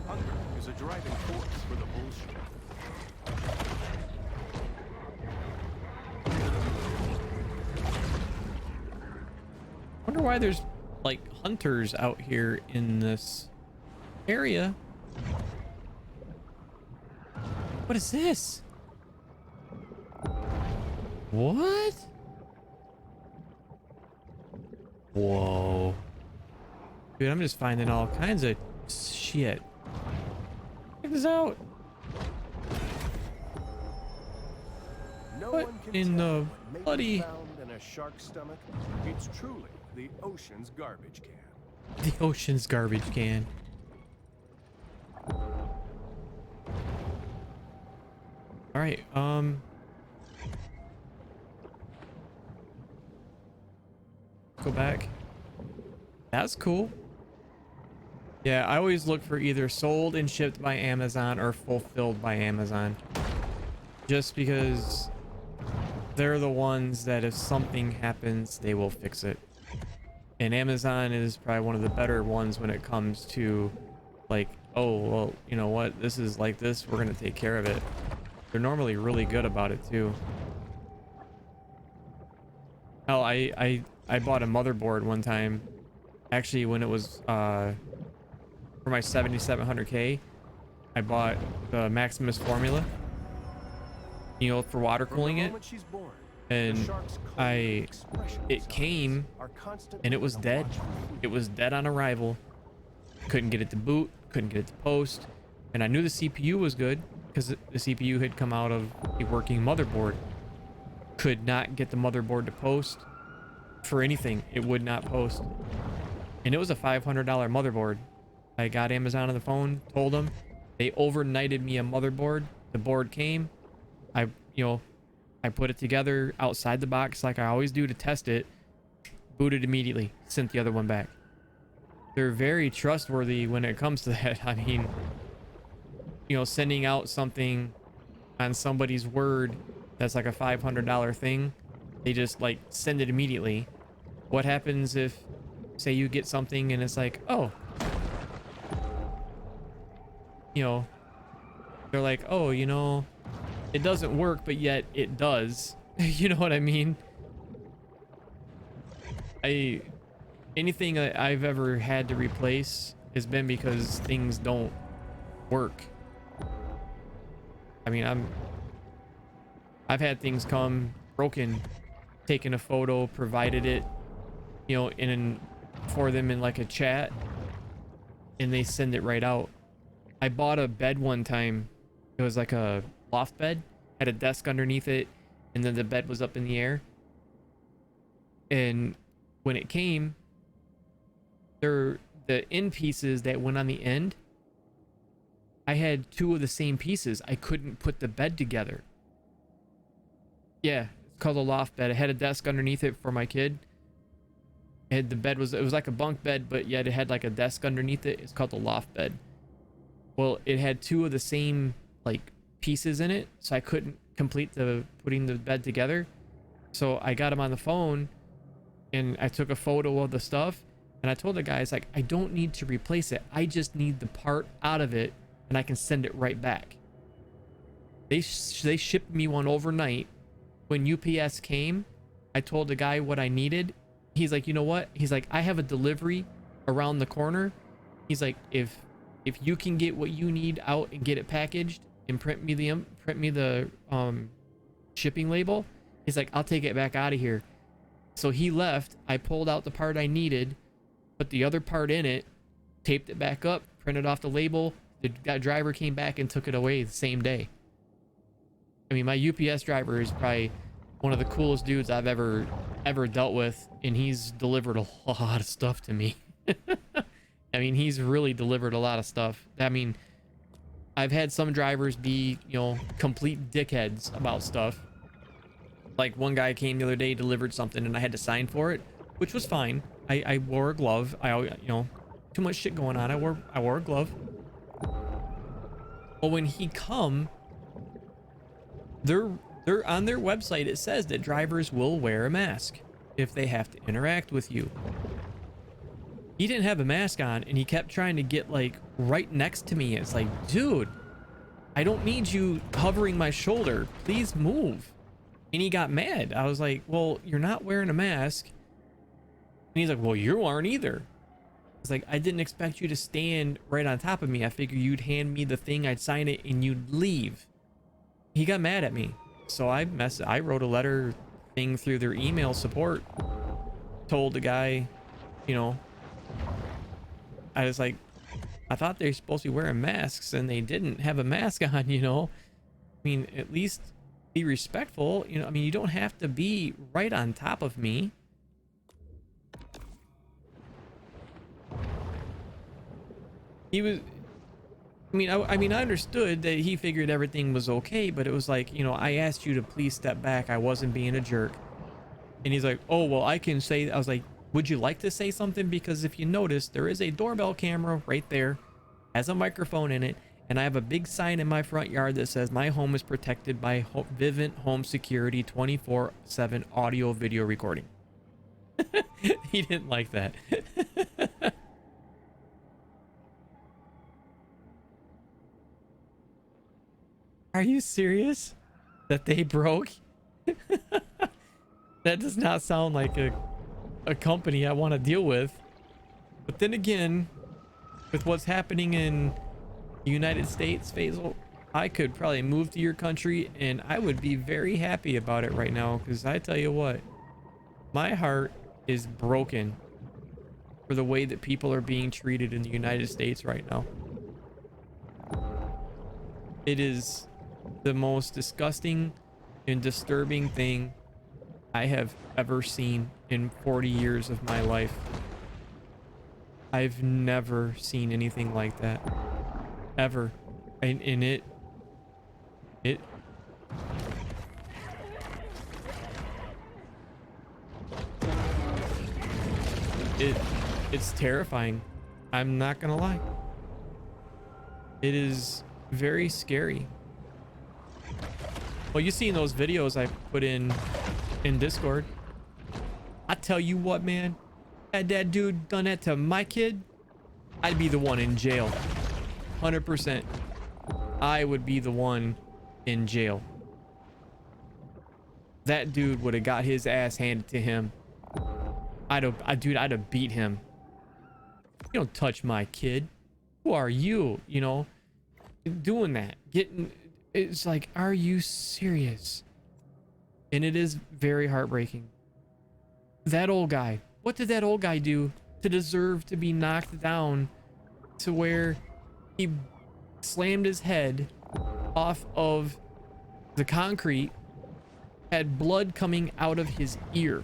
Hunger is a driving force for the bullshit. Wonder why there's like hunters out here in this area. What is this? What? Whoa. Dude, I'm just finding all kinds of shit. Check this out. No What one can in tell the what may be bloody... found in a shark's stomach. It's truly the ocean's garbage can. The ocean's garbage can. All right, go back. That's cool. Yeah, I always look for either sold and shipped by Amazon or fulfilled by Amazon. Just because they're the ones that if something happens, they will fix it. And Amazon is probably one of the better ones when it comes to like, oh, well, you know what? This is like this. We're going to take care of it. They're normally really good about it too. Hell, I bought a motherboard one time. Actually, when it was for my 7700K, I bought the Maximus formula, you know, for water cooling it. And it came and it was dead. It was dead on arrival. Couldn't get it to boot, couldn't get it to post. And I knew the CPU was good because the CPU had come out of a working motherboard. Could not get the motherboard to post for anything. It would not post. And it was a $500 motherboard. I got Amazon on the phone, told them. They overnighted me a motherboard. The board came. I put it together outside the box like I always do to test it. Booted immediately. Sent the other one back. They're very trustworthy when it comes to that. I mean, you know, sending out something on somebody's word that's like a $500 thing, they just like send it immediately. What happens if, say, you get something and it's like, oh, you know, they're like, oh, you know, it doesn't work, but yet it does. You know what I mean? Anything that I've ever had to replace has been because things don't work. I mean, I've had things come broken, taken a photo, provided it, you know, for them in like a chat, and they send it right out. I bought a bed one time. It was like a loft bed, had a desk underneath it, and then the bed was up in the air. And when it came, the end pieces that went on the end, I had two of the same pieces. I couldn't put the bed together. Yeah, it's called a loft bed. I had a desk underneath it for my kid. It was like a bunk bed, but yet it had like a desk underneath it. It's called a loft bed. Well, it had two of the same like pieces in it, so I couldn't complete putting the bed together. So I got him on the phone and I took a photo of the stuff, and I told the guys, like, I don't need to replace it. I just need the part out of it and I can send it right back. They shipped me one overnight. When UPS came, I told the guy what I needed. He's like, you know what? He's like, I have a delivery around the corner. He's like, if you can get what you need out and get it packaged and print me the shipping label, he's like, I'll take it back out of here. So he left. I pulled out the part I needed, put the other part in it, taped it back up, printed off the label. That driver came back and took it away the same day. I mean, my UPS driver is probably one of the coolest dudes I've ever dealt with, and he's delivered a lot of stuff to me. I mean, he's really delivered a lot of stuff. I mean, I've had some drivers be, you know, complete dickheads about stuff. Like one guy came the other day, delivered something, and I had to sign for it, which was fine. I wore a glove. You know, too much shit going on. I wore a glove. Well, when he come, they're on their website. It says that drivers will wear a mask if they have to interact with you. He didn't have a mask on, and he kept trying to get like right next to me. It's like, dude, I don't need you hovering my shoulder. Please move. And he got mad. I was like, well, you're not wearing a mask. And he's like, well, you aren't either. It's like, I didn't expect you to stand right on top of me. I figured you'd hand me the thing, I'd sign it, and you'd leave. He got mad at me. So I wrote a letter thing through their email support. Told the guy, you know, I was like, I thought they were supposed to be wearing masks and they didn't have a mask on, you know. I mean, at least be respectful, you know. I mean, you don't have to be right on top of me. He was, I mean, I understood that he figured everything was okay, but it was like, you know, I asked you to please step back. I wasn't being a jerk. And he's like, oh, well, I can say, I was like, would you like to say something? Because if you notice, there is a doorbell camera right there, has a microphone in it, and I have a big sign in my front yard that says my home is protected by Vivint Home Security 24/7 audio video recording. He didn't like that. Are you serious? That they broke? That does not sound like a company I want to deal with. But then again, with what's happening in the United States, Faisal, I could probably move to your country and I would be very happy about it right now. Because I tell you what, my heart is broken for the way that people are being treated in the United States right now. It is the most disgusting and disturbing thing I have ever seen in 40 years of my life. I've never seen anything like that. Ever. And it's terrifying. I'm not gonna lie. It is very scary. Well, you seen those videos I put in Discord. I tell you what, man, had that dude done that to my kid, I'd be the one in jail. 100%. I would be the one in jail. That dude would have got his ass handed to him. I'd have beat him. You don't touch my kid. Who are you? You know, doing that, it's like, are you serious? And it is very heartbreaking. That old guy, what did that old guy do to deserve to be knocked down to where he slammed his head off of the concrete, had blood coming out of his ear?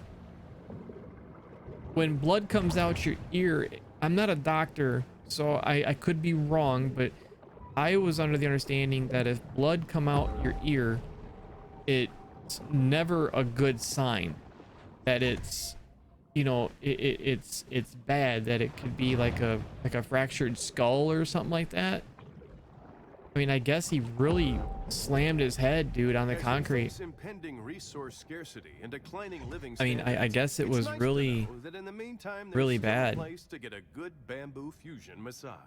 When blood comes out your ear, I'm not a doctor, so I could be wrong, but I was under the understanding that if blood come out your ear, it's never a good sign. That it's, you know, it's bad. That it could be like a fractured skull or something like that. I mean, I guess he really slammed his head, dude, on the concrete. I mean, I guess it was really, really bad. To get a good bamboo fusion massage.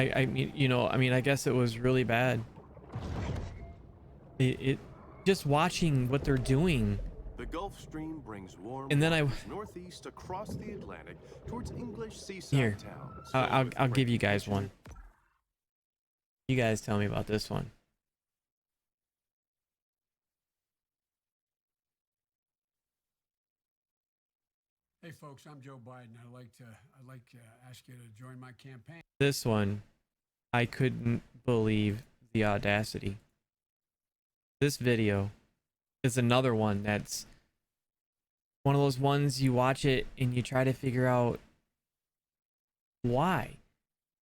I mean, you know, I mean, I guess it was really bad. It just watching what they're doing. The Gulf Stream brings warm And then northeast across the Atlantic towards English seaside here, towns. I'll give you guys one. You guys tell me about this one. Hey folks, I'm Joe Biden. I'd like to ask you to join my campaign. This one, I couldn't believe the audacity. This video is another one that's one of those ones you watch it and you try to figure out why.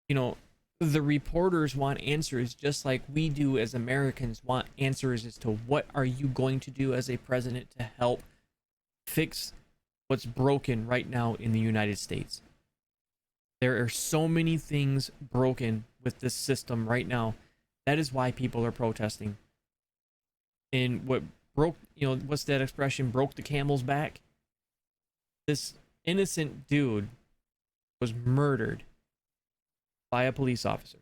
You know, the reporters want answers just like we do as Americans want answers as to what are you going to do as a president to help fix what's broken right now in the United States. There are so many things broken with this system right now. That is why people are protesting. And what broke, you know, what's that expression, broke the camel's back? This innocent dude was murdered by a police officer.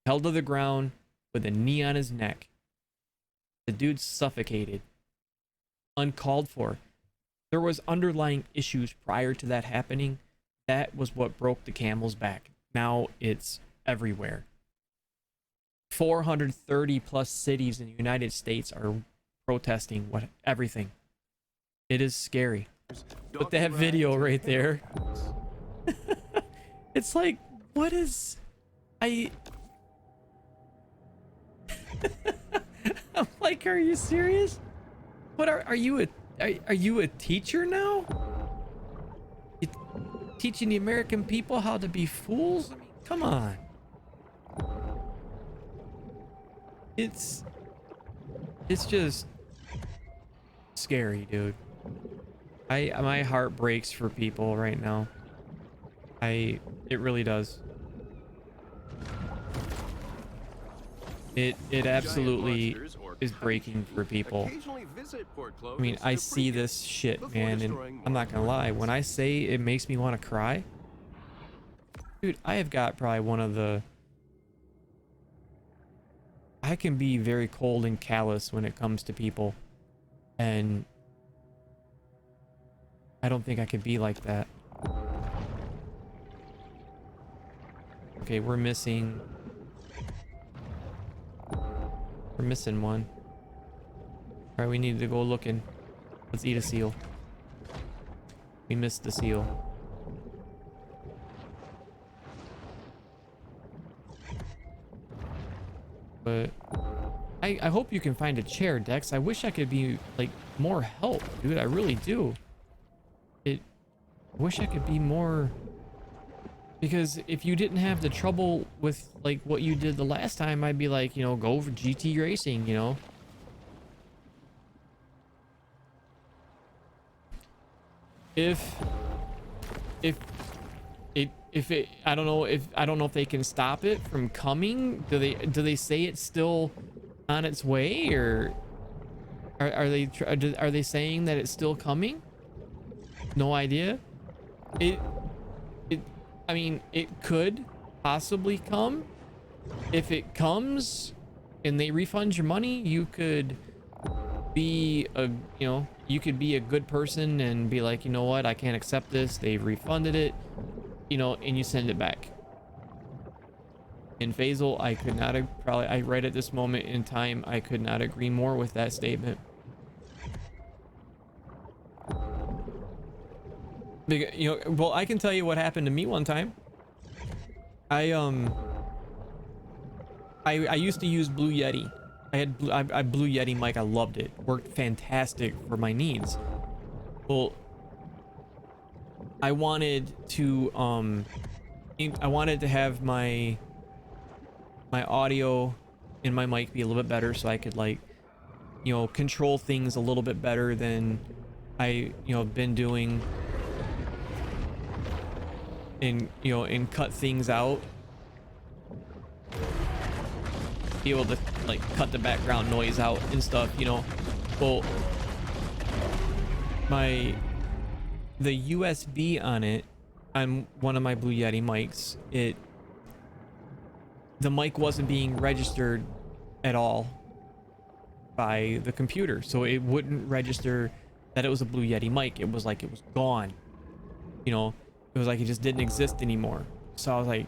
Held to the ground with a knee on his neck. The dude suffocated. Uncalled for. There was underlying issues prior to that happening. That was what broke the camel's back. Now it's everywhere. 430 plus cities in the United States are protesting everything. It is scary. But that video right there, it's like, what is, I'm like, are you serious? What are you a teacher now? You teaching the American people how to be fools? I mean, come on. It's just scary, dude. My heart breaks for people right now. It really does. It absolutely is breaking for people. I mean, I see this shit, man, and I'm not gonna lie. When I say it makes me want to cry, Dude, I have got probably one of the... I can be very cold and callous when it comes to people. And I don't think I could be like that. Okay, we're missing... We're missing one. Alright, we need to go looking. Let's eat a seal. We missed the seal. But I hope you can find a chair, Dex. I wish I could be like more help, dude. I really do. I wish I could be more, because if you didn't have the trouble with like what you did the last time, I'd be like, you know, go for GT racing, you know. If it, I don't know if they can stop it from coming. Do they say it's still on its way, or are they saying that it's still coming? No idea. I mean, it could possibly come. If it comes and they refund your money, you could be a, you know, you could be a good person and be like, you know what, I can't accept this. They've refunded it, you know, and you send it back. In Faisal, I could not probably, I right at this moment in time, I could not agree more with that statement. You know, well, I can tell you what happened to me one time. I used to use Blue Yeti. I had Blue Yeti mic. I loved it. Worked fantastic for my needs. Well, I wanted to have my audio and my mic be a little bit better, so I could, like, you know, control things a little bit better than I, you know, been doing, and, you know, and cut things out. Be able to like cut the background noise out and stuff, you know. Well, the USB on it, on one of my Blue Yeti mics, the mic wasn't being registered at all by the computer, so it wouldn't register that it was a Blue Yeti mic. It was like it was gone, you know. It was like it just didn't exist anymore. So I was like,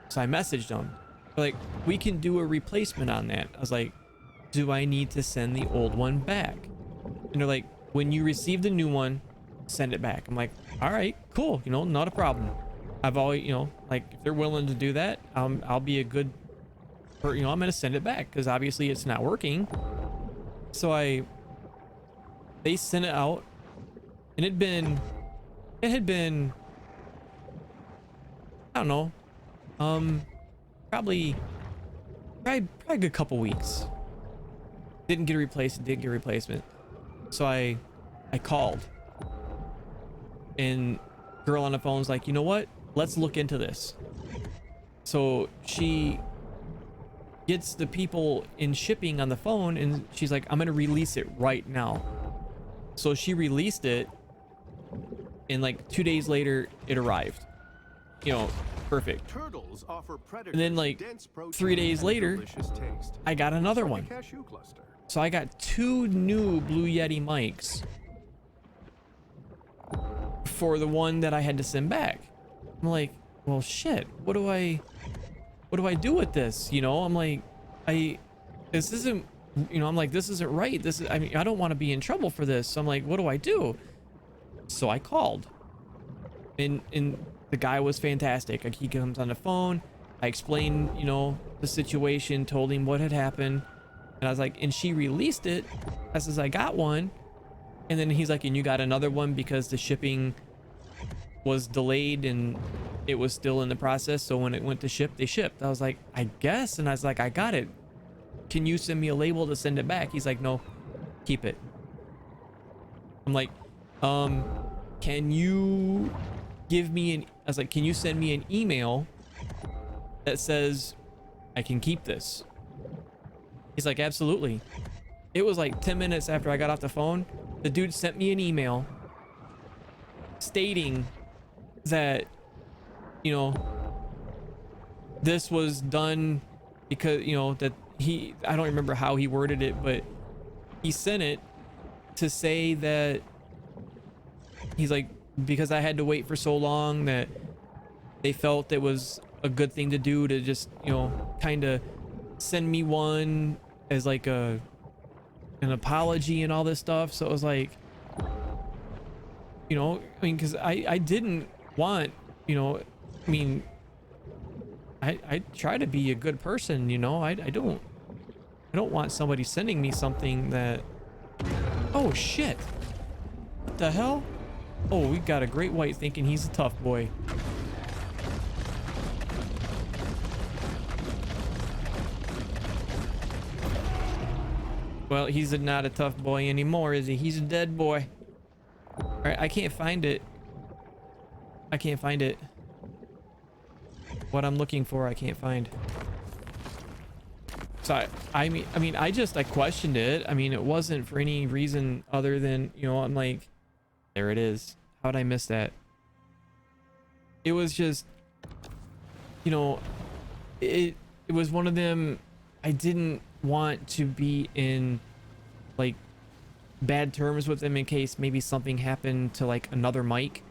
so I messaged them. They're like, we can do a replacement on that. I was like, do I need to send the old one back? And they're like, when you receive the new one, send it back. I'm like, all right, cool, you know, not a problem. I've always, you know, like, if they're willing to do that, I'll be a good, or, you know, I'm gonna send it back because obviously it's not working. So they sent it out, and it had been I don't know, probably a good couple weeks. Didn't get a replacement. So I called, and girl on the phone's like, you know what? Let's look into this. So she gets the people in shipping on the phone, and she's like, I'm gonna release it right now. So she released it, and like 2 days later, it arrived. You know, perfect. Turtles offer predators And then like dense protein 3 days and later, delicious taste. I got another Like a one. cashew cluster. So I got 2 new Blue Yeti mics for the one that I had to send back. I'm like, well, shit, what do I do with this? You know, I'm like, this isn't, you know, I'm like, this isn't right. I mean, I don't want to be in trouble for this. So I'm like, what do I do? So I called, and the guy was fantastic. Like, he comes on the phone. I explained, you know, the situation, told him what had happened. And I was like, and she released it. I says, I got one. And then he's like, and you got another one because the shipping was delayed and it was still in the process. So when it went to ship, they shipped. I was like, I guess. And I was like, I got it. Can you send me a label to send it back? He's like, no, keep it. I'm like, can you give me I was like, can you send me an email that says I can keep this? He's like, absolutely. It was like 10 minutes after I got off the phone, the dude sent me an email stating that, you know, this was done because, you know, that I don't remember how he worded it, but he sent it to say that he's like, because I had to wait for so long that they felt it was a good thing to do to just, you know, kind of send me one as like an apology and all this stuff. So it was like, you know, I mean, because I didn't want, you know, I mean, I try to be a good person, you know. I don't want somebody sending me something that, oh shit, what the hell? Oh, we got a great white thinking he's a tough boy. Well, he's not a tough boy anymore, is he? He's a dead boy. All right, I can't find it. I can't find it. What I'm looking for, I can't find. So I mean, I questioned it. I mean, it wasn't for any reason other than, you know, I'm like, there it is. How'd I miss that? It was just, you know, it was one of them. I didn't want to be in like bad terms with them in case maybe something happened to like another mic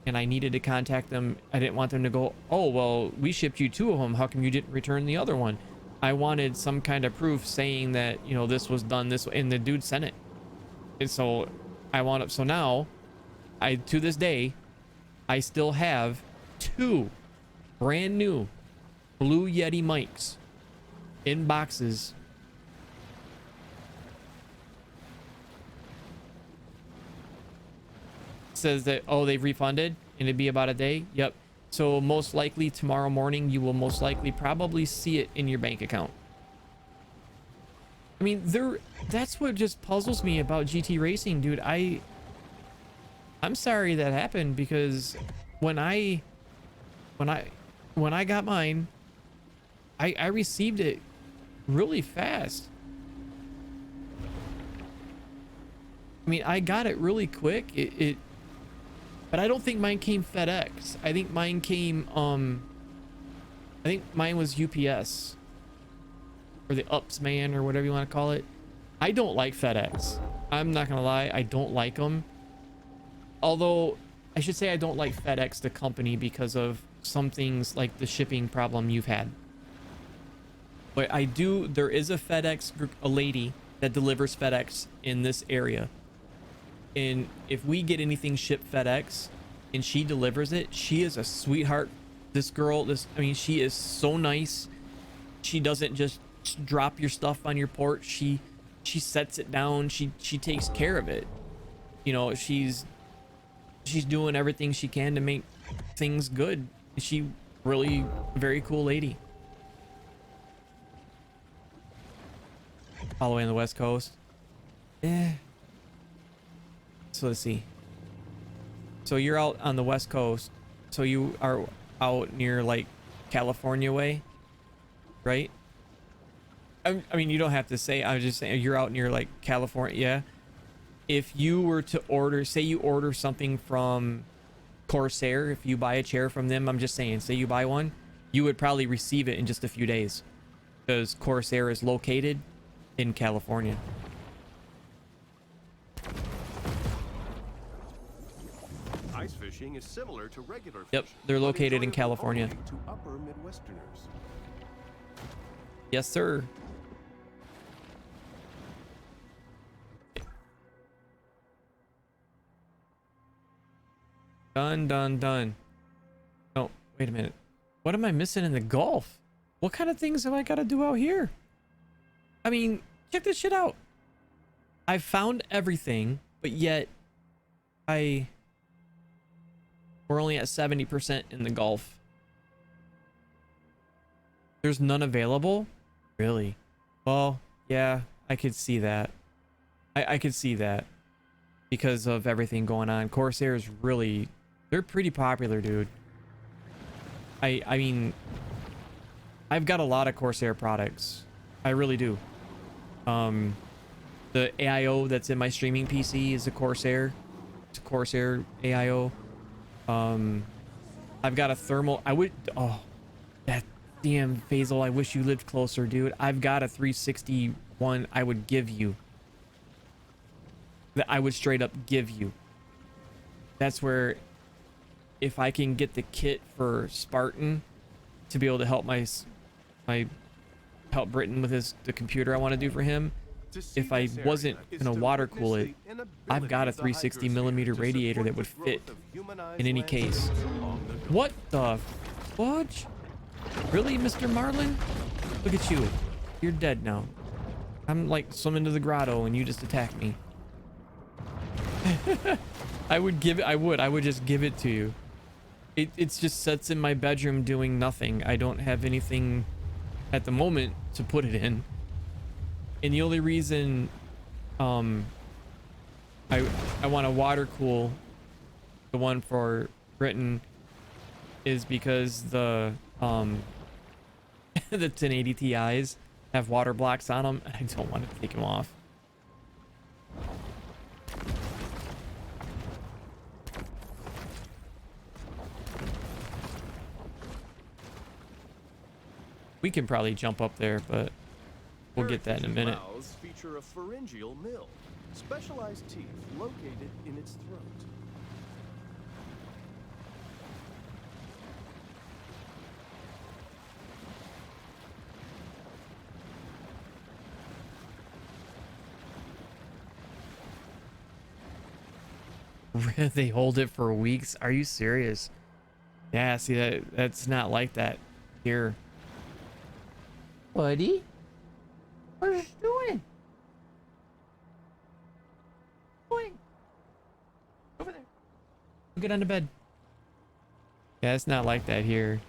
and I needed to contact them. I didn't want them to go, oh, well, we shipped you 2 of them. How come you didn't return the other one? I wanted some kind of proof saying that, you know, this was done this way, and the dude sent it. And so so now to this day, I still have 2 brand new Blue Yeti mics in boxes. Says that, oh, they've refunded and it'd be about a day. Yep. So most likely tomorrow morning you will most likely probably see it in your bank account. I mean, that's what just puzzles me about GT racing, dude. I'm sorry that happened, because when I got mine, I received it really fast. I mean, I got it really quick. But I don't think mine came FedEx. I think mine came, I think mine was UPS. Or the Ups man, or whatever you want to call it. I don't like FedEx. I'm not gonna lie, I don't like them. Although, I should say I don't like FedEx, the company, because of some things like the shipping problem you've had. But there is a FedEx group, a lady that delivers FedEx in this area. And if we get anything shipped FedEx and she delivers it, she is a sweetheart. This girl, I mean, she is so nice. She doesn't just drop your stuff on your porch. She sets it down. She takes care of it. You know, she's doing everything she can to make things good. She really very cool lady. All the way on the West Coast. So let's see. So you're out on the West Coast. So you are out near like California way, right? I mean, you don't have to say. I was just saying you're out near like California. Yeah. If you were to order, say you order something from Corsair, if you buy a chair from them, I'm just saying, say you buy one, you would probably receive it in just a few days, because Corsair is located in California. Ice fishing is similar to regular fishing. Yep, they're but located in enjoyable California. only to upper Midwesterners. Yes, sir. Done. Oh, wait a minute. What am I missing in the Gulf? What kind of things have I got to do out here? I mean, check this shit out. I found everything, but yet we're only at 70% in the Gulf. There's none available? Really? Well, yeah, I could see that. I could see that because of everything going on. Corsair is really, they're pretty popular, dude. I mean, I've got a lot of Corsair products. I really do. The AIO that's in my streaming PC is a Corsair. It's a Corsair AIO. I've got a thermal. Damn, Faisal, I wish you lived closer, dude. I've got a 361 I would give you. That I would straight up give you. That's where, if I can get the kit for Spartan to be able to help my help Britton with the computer I want to do for him, if I wasn't gonna water cool it, I've got a 360 millimeter radiator that would fit in any case. What the fudge? Really, Mr. Marlin? Look at you. You're dead now. I'm like swimming to the grotto and you just attack me. I would just give it to you. It's just sits in my bedroom doing nothing. I don't have anything at the moment to put it in. And the only reason I want to water cool the one for Britain is because the the 1080 Ti's have water blocks on them. I don't want to take them off. We can probably jump up there, but we'll get that in a minute. Mouths feature a pharyngeal mill, specialized teeth located in its throat. They hold it for weeks? Are you serious? Yeah, see, that's not like that here. Buddy? What are you doing? Over there. Get on the bed. Yeah, it's not like that here.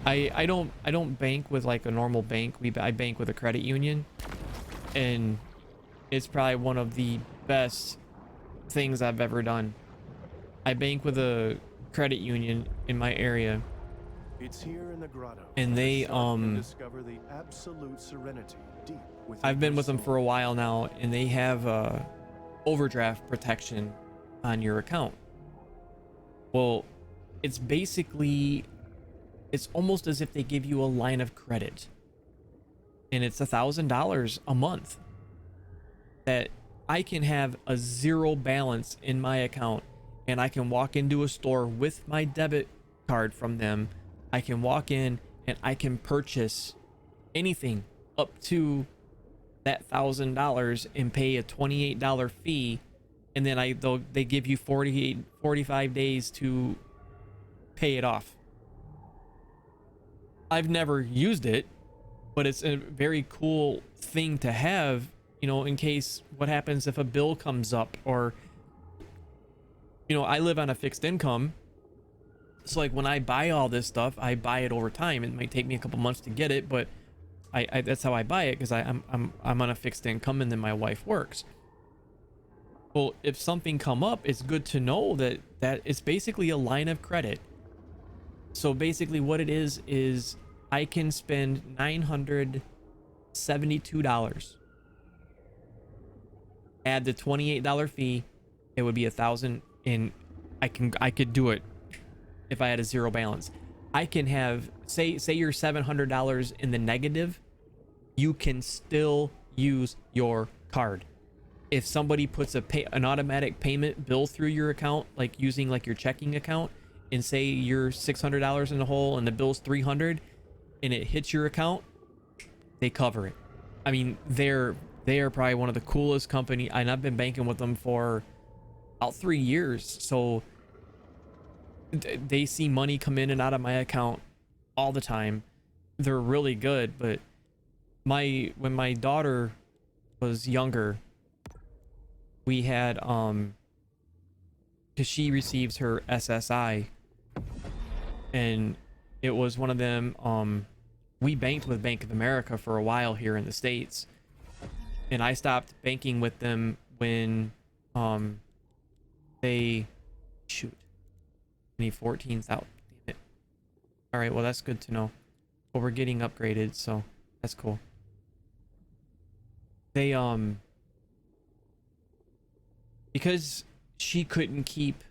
I don't bank with like a normal bank. I bank with a credit union, and it's probably one of the best things I've ever done. I bank with a credit union in my area. It's here in the grotto. And they discover the absolute serenity deep within I've been your with them soul. for a while now, and they have overdraft protection on your account. Well, it's almost as if they give you a line of credit, and it's $1,000 a month that I can have a zero balance in my account, and I can walk into a store with my debit card from them. I can walk in and I can purchase anything up to that $1,000 and pay a $28 fee, and then they give you 45 days to pay it off. I've never used it, but it's a very cool thing to have, you know, in case what happens if a bill comes up, or, you know, I live on a fixed income. So like when I buy all this stuff, I buy it over time. It might take me a couple months to get it, but I that's how I buy it, because I'm on a fixed income, and then my wife works. Well, if something come up, it's good to know that it's basically a line of credit. So basically what it is I can spend $972. Add the $28 fee, it would be $1,000, and I could do it if I had a zero balance. I can have, say you're $700 in the negative, you can still use your card. If somebody puts an automatic payment bill through your account, like using like your checking account, and say you're $600 in the hole and the bill's $300, and it hits your account, they cover it. I mean, they are probably one of the coolest company, and I've been banking with them for about 3 years. So they see money come in and out of my account all the time. They're really good. But when my daughter was younger, we had because she receives her SSI, and it was one of them. We banked with Bank of America for a while here in the States, and I stopped banking with them when they 2014's out. Damn it. All right, well, that's good to know. But we're getting upgraded, so that's cool. They because we couldn't keep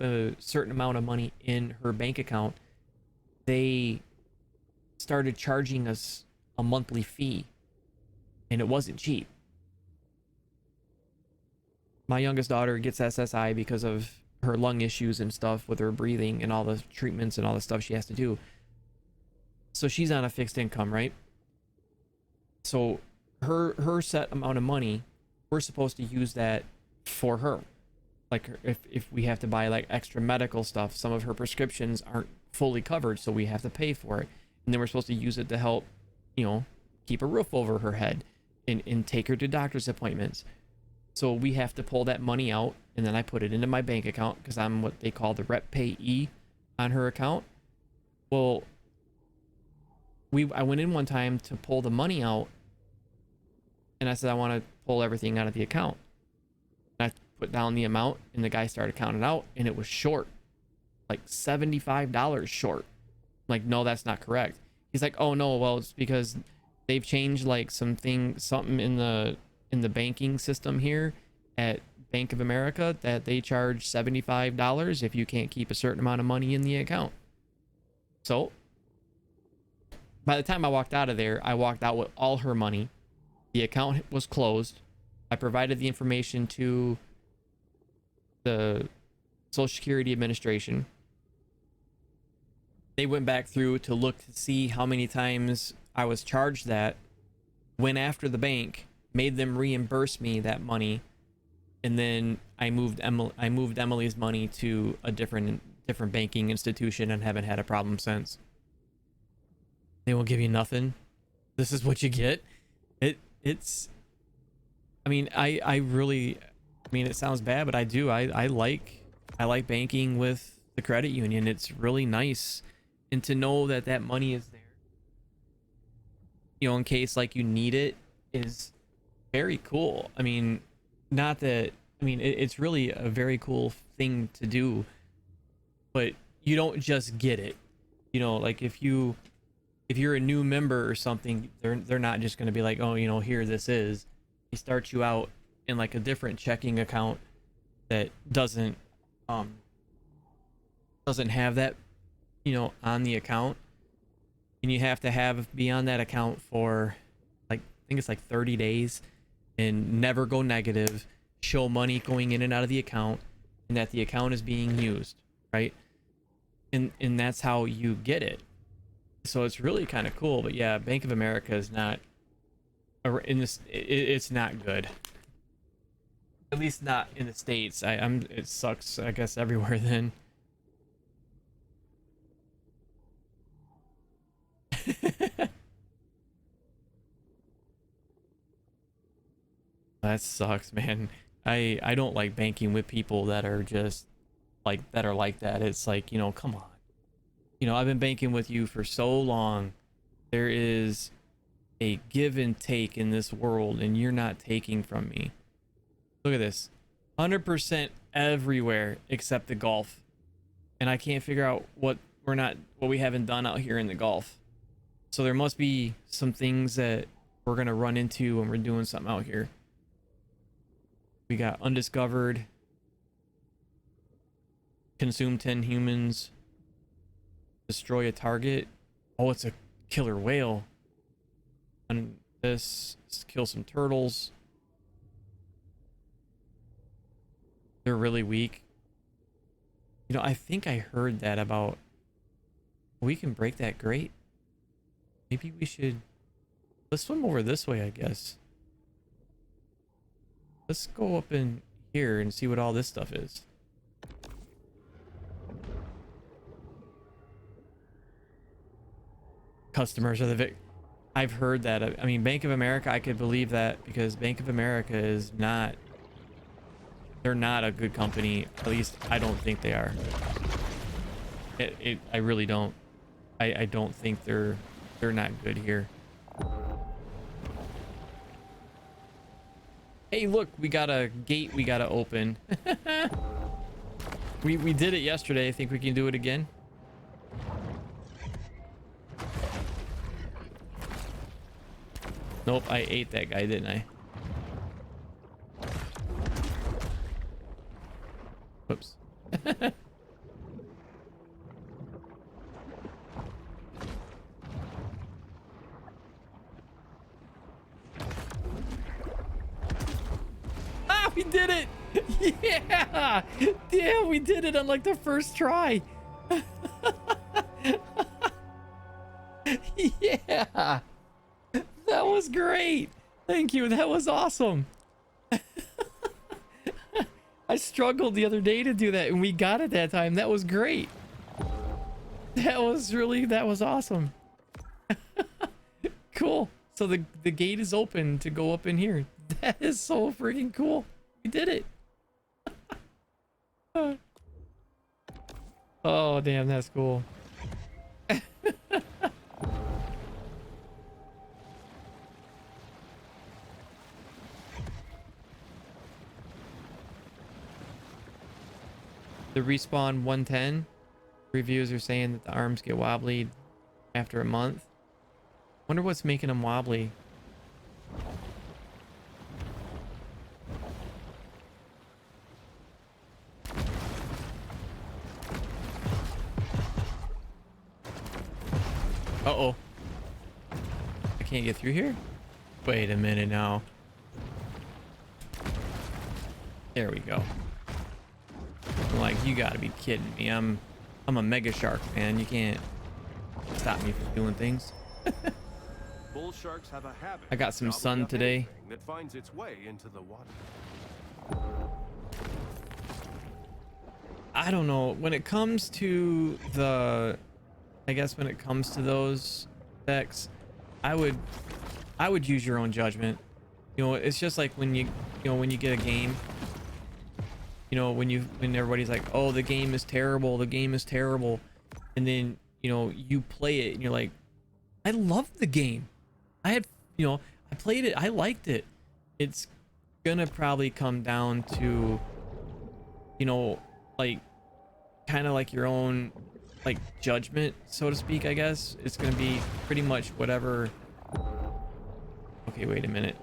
a certain amount of money in her bank account, they started charging us a monthly fee, and it wasn't cheap. My youngest daughter gets SSI because of her lung issues and stuff with her breathing and all the treatments and all the stuff she has to do. So she's on a fixed income, right? So her set amount of money, we're supposed to use that for her. Like if we have to buy like extra medical stuff, some of her prescriptions aren't fully covered, so we have to pay for it. And then we're supposed to use it to help, you know, keep a roof over her head and take her to doctor's appointments. So we have to pull that money out, and then I put it into my bank account because I'm what they call the rep payee on her account. Well, I went in one time to pull the money out, and I said I want to pull everything out of the account. And I put down the amount, and the guy started counting out, and it was short, like $75 short. I'm like, no, that's not correct. He's like, oh no, well, it's because they've changed like something in the banking system here at Bank of America that they charge $75 if you can't keep a certain amount of money in the account. So by the time I walked out of there, I walked out with all her money. The account was closed. I provided the information to the Social Security Administration. They went back through to look to see how many times I was charged that, went after the bank, made them reimburse me that money, and then I moved Emily's money to a different banking institution and haven't had a problem since. They won't give you nothing. This is what you get. It's I mean, I really, I mean, it sounds bad, but I do. I like banking with the credit union. It's really nice, and to know that that money is there, you know, in case like you need it, is very cool. I mean, not that, I mean, it's really a very cool thing to do, but you don't just get it. You know, like if you're a new member or something, they're not just going to be like, oh, you know, here this is. They start you out in like a different checking account that doesn't have that, you know, on the account, and you have to be on that account for like, I think it's like 30 days and never go negative, show money going in and out of the account, and that the account is being used, right? And that's how you get it. So it's really kind of cool. But yeah, Bank of America is not in this, it's not good, at least not in the States. It sucks, I guess, everywhere then. That sucks, man. I don't like banking with people that are just like that. It's like, you know, come on. You know, I've been banking with you for so long. There is a give and take in this world, and you're not taking from me. Look at this. 100% everywhere except the Gulf. And I can't figure out what we haven't done out here in the Gulf. So there must be some things that we're going to run into when we're doing something out here. We got undiscovered, consume 10 humans, destroy a target. Oh, it's a killer whale. And this, kill some turtles. They're really weak. You know, I think I heard that about, we can break that grate. Maybe we should, let's swim over this way, I guess. Let's go up in here and see what all this stuff is. Customers are the I've heard that. I mean, Bank of America, I could believe that because Bank of America is not, they're not a good company. At least I don't think they are. I really don't. I don't think they're not good here. Hey, look, we got a gate we gotta open. we did it yesterday. I think we can do it again. Nope, I ate that guy, didn't I? Whoops. did it. Yeah. Damn, we did it on like the first try. Yeah. That was great. Thank you. That was awesome. I struggled the other day to do that and we got it that time. That was great. That was awesome. Cool. So the gate is open to go up in here. That is so freaking cool. We did it. Oh, damn, that's cool. The respawn 110 reviews are saying that the arms get wobbly after a month. Wonder what's making them wobbly. Uh-oh. I can't get through here? Wait a minute now. There we go. I'm like, you gotta be kidding me. I'm a mega shark, man. You can't stop me from doing things. Bull sharks have a habit. I got some of sun gobbling up today. anything that finds its way into the water. I don't know. When it comes to the, I guess when it comes to those decks, I would use your own judgment. You know, it's just like when you get a game. You know, when everybody's like, oh, the game is terrible, and then you play it and you're like, I love the game. I played it, I liked it. It's gonna probably come down to, like, kind of like your own, like, judgment, so to speak. I guess it's gonna be pretty much whatever. Okay, wait a minute.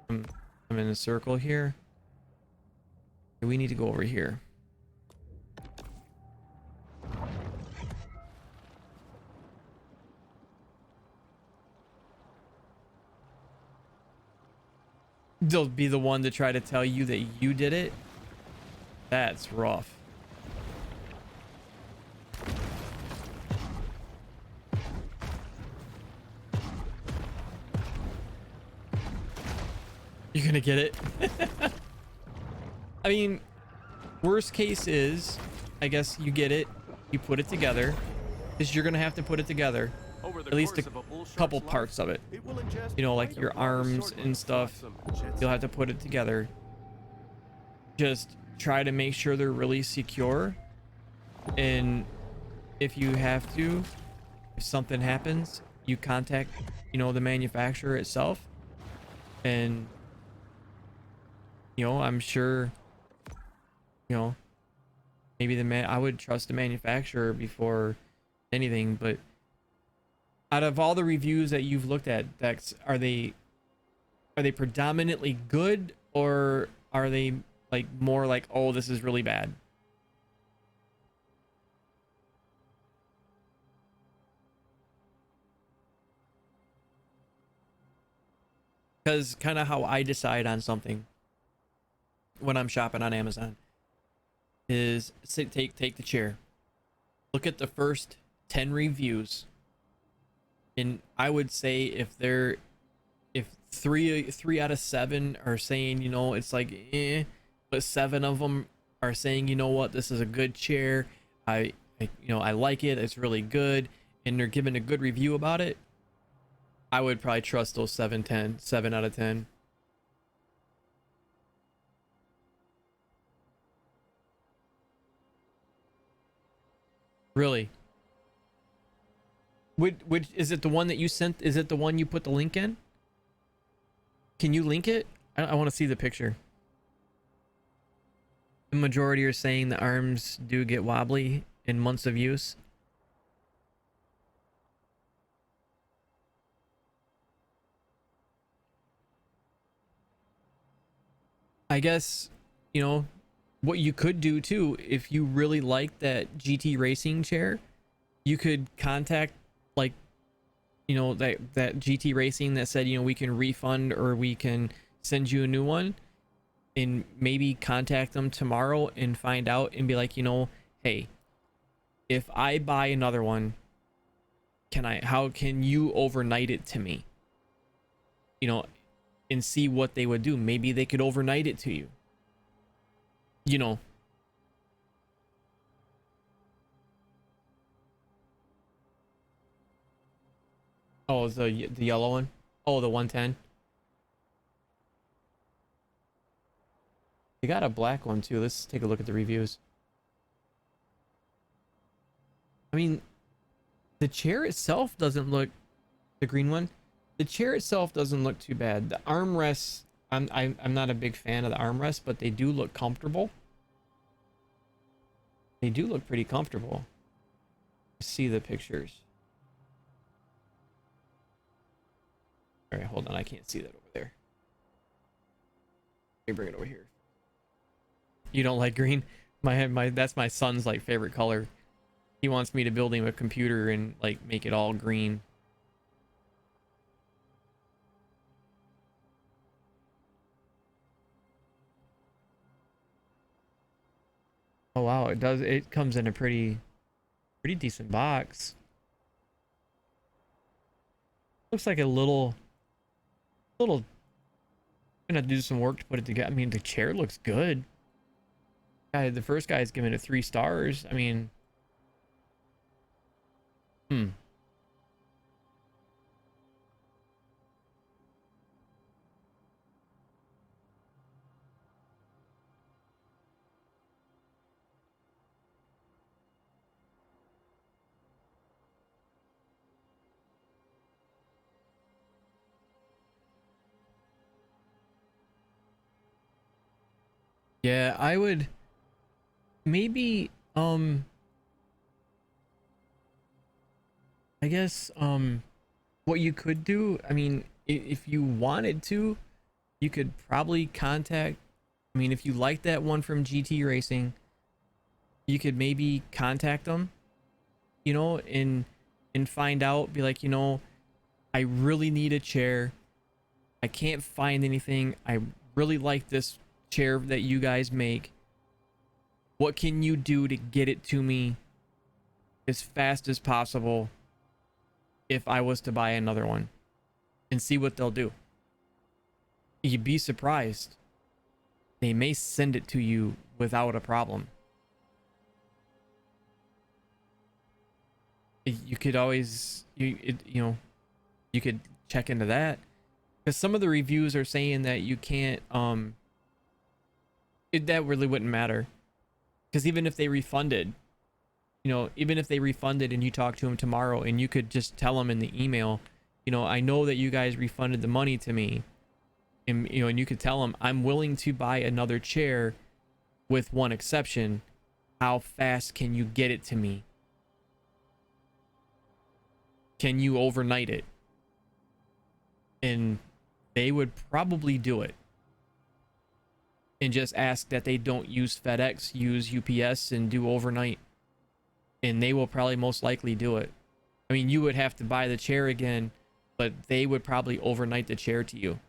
I'm in a circle here. We need to go over here. They'll be the one to try to tell you that you did it. That's rough. You're gonna get it. I mean, worst case is, I guess you get it, you put it together, because you're gonna have to put it together, at least a couple parts of it. Like your arms and stuff, you'll have to put it together. Just try to make sure they're really secure, and if you have to, if something happens, you contact, the manufacturer itself, and I'm sure. Maybe I would trust the manufacturer before anything, but out of all the reviews that you've looked at, Dex, are they predominantly good, or are they like more like, oh, this is really bad? Because kind of how I decide on something when I'm shopping on Amazon is take the chair, look at the first 10 reviews, and I would say if three out of 7 are saying it's like but 7 of them are saying, what, this is a good chair, I like it, it's really good, and they're giving a good review about it, I would probably trust those 7 out of 10. Really? Which is it, the one that you sent? Is it the one you put the link in? Can you link it? I want to see the picture. The majority are saying the arms do get wobbly in months of use. I guess, what you could do too, if you really like that GT racing chair, you could contact, like, that GT racing that said, we can refund or we can send you a new one, and maybe contact them tomorrow and find out and be like, you know, hey, if I buy another one, how can you overnight it to me? You know, and see what they would do. Maybe they could overnight it to you. You know. Oh, the yellow one. Oh, the 110. They got a black one too. Let's take a look at the reviews. I mean, the chair itself doesn't look, the green one, the chair itself doesn't look too bad. The armrests, I'm not a big fan of the armrests, but they do look comfortable. They do look pretty comfortable. See the pictures. All right, hold on. I can't see that over there. Let me bring it over here. You don't like green? That's my son's like favorite color. He wants me to build him a computer and like make it all green. Oh wow, it does. It comes in a pretty decent box. Looks like a little. Gonna do some work to put it together. I mean, the chair looks good. Guy, the first guy's giving it 3 stars. I mean, yeah, I would maybe I guess what you could do, I mean, if you wanted to, you could probably contact, I mean, if you like that one from GT Racing, you could maybe contact them, you know, and find out, be like, you know, I really need a chair. I can't find anything. I really like this chair that you guys make. What can you do to get it to me as fast as possible if I was to buy another one? And see what they'll do. You'd be surprised. They may send it to you without a problem. You could always, you know, you could check into that, because some of the reviews are saying that you can't, that really wouldn't matter, because even if they refunded, you know, even if they refunded and you talk to them tomorrow and you could just tell them in the email, you know, I know that you guys refunded the money to me, and you know, and you could tell them, I'm willing to buy another chair with one exception. How fast can you get it to me? Can you overnight it? And they would probably do it. And just ask that they don't use FedEx, use UPS and do overnight. And they will probably most likely do it. I mean, you would have to buy the chair again, but they would probably overnight the chair to you.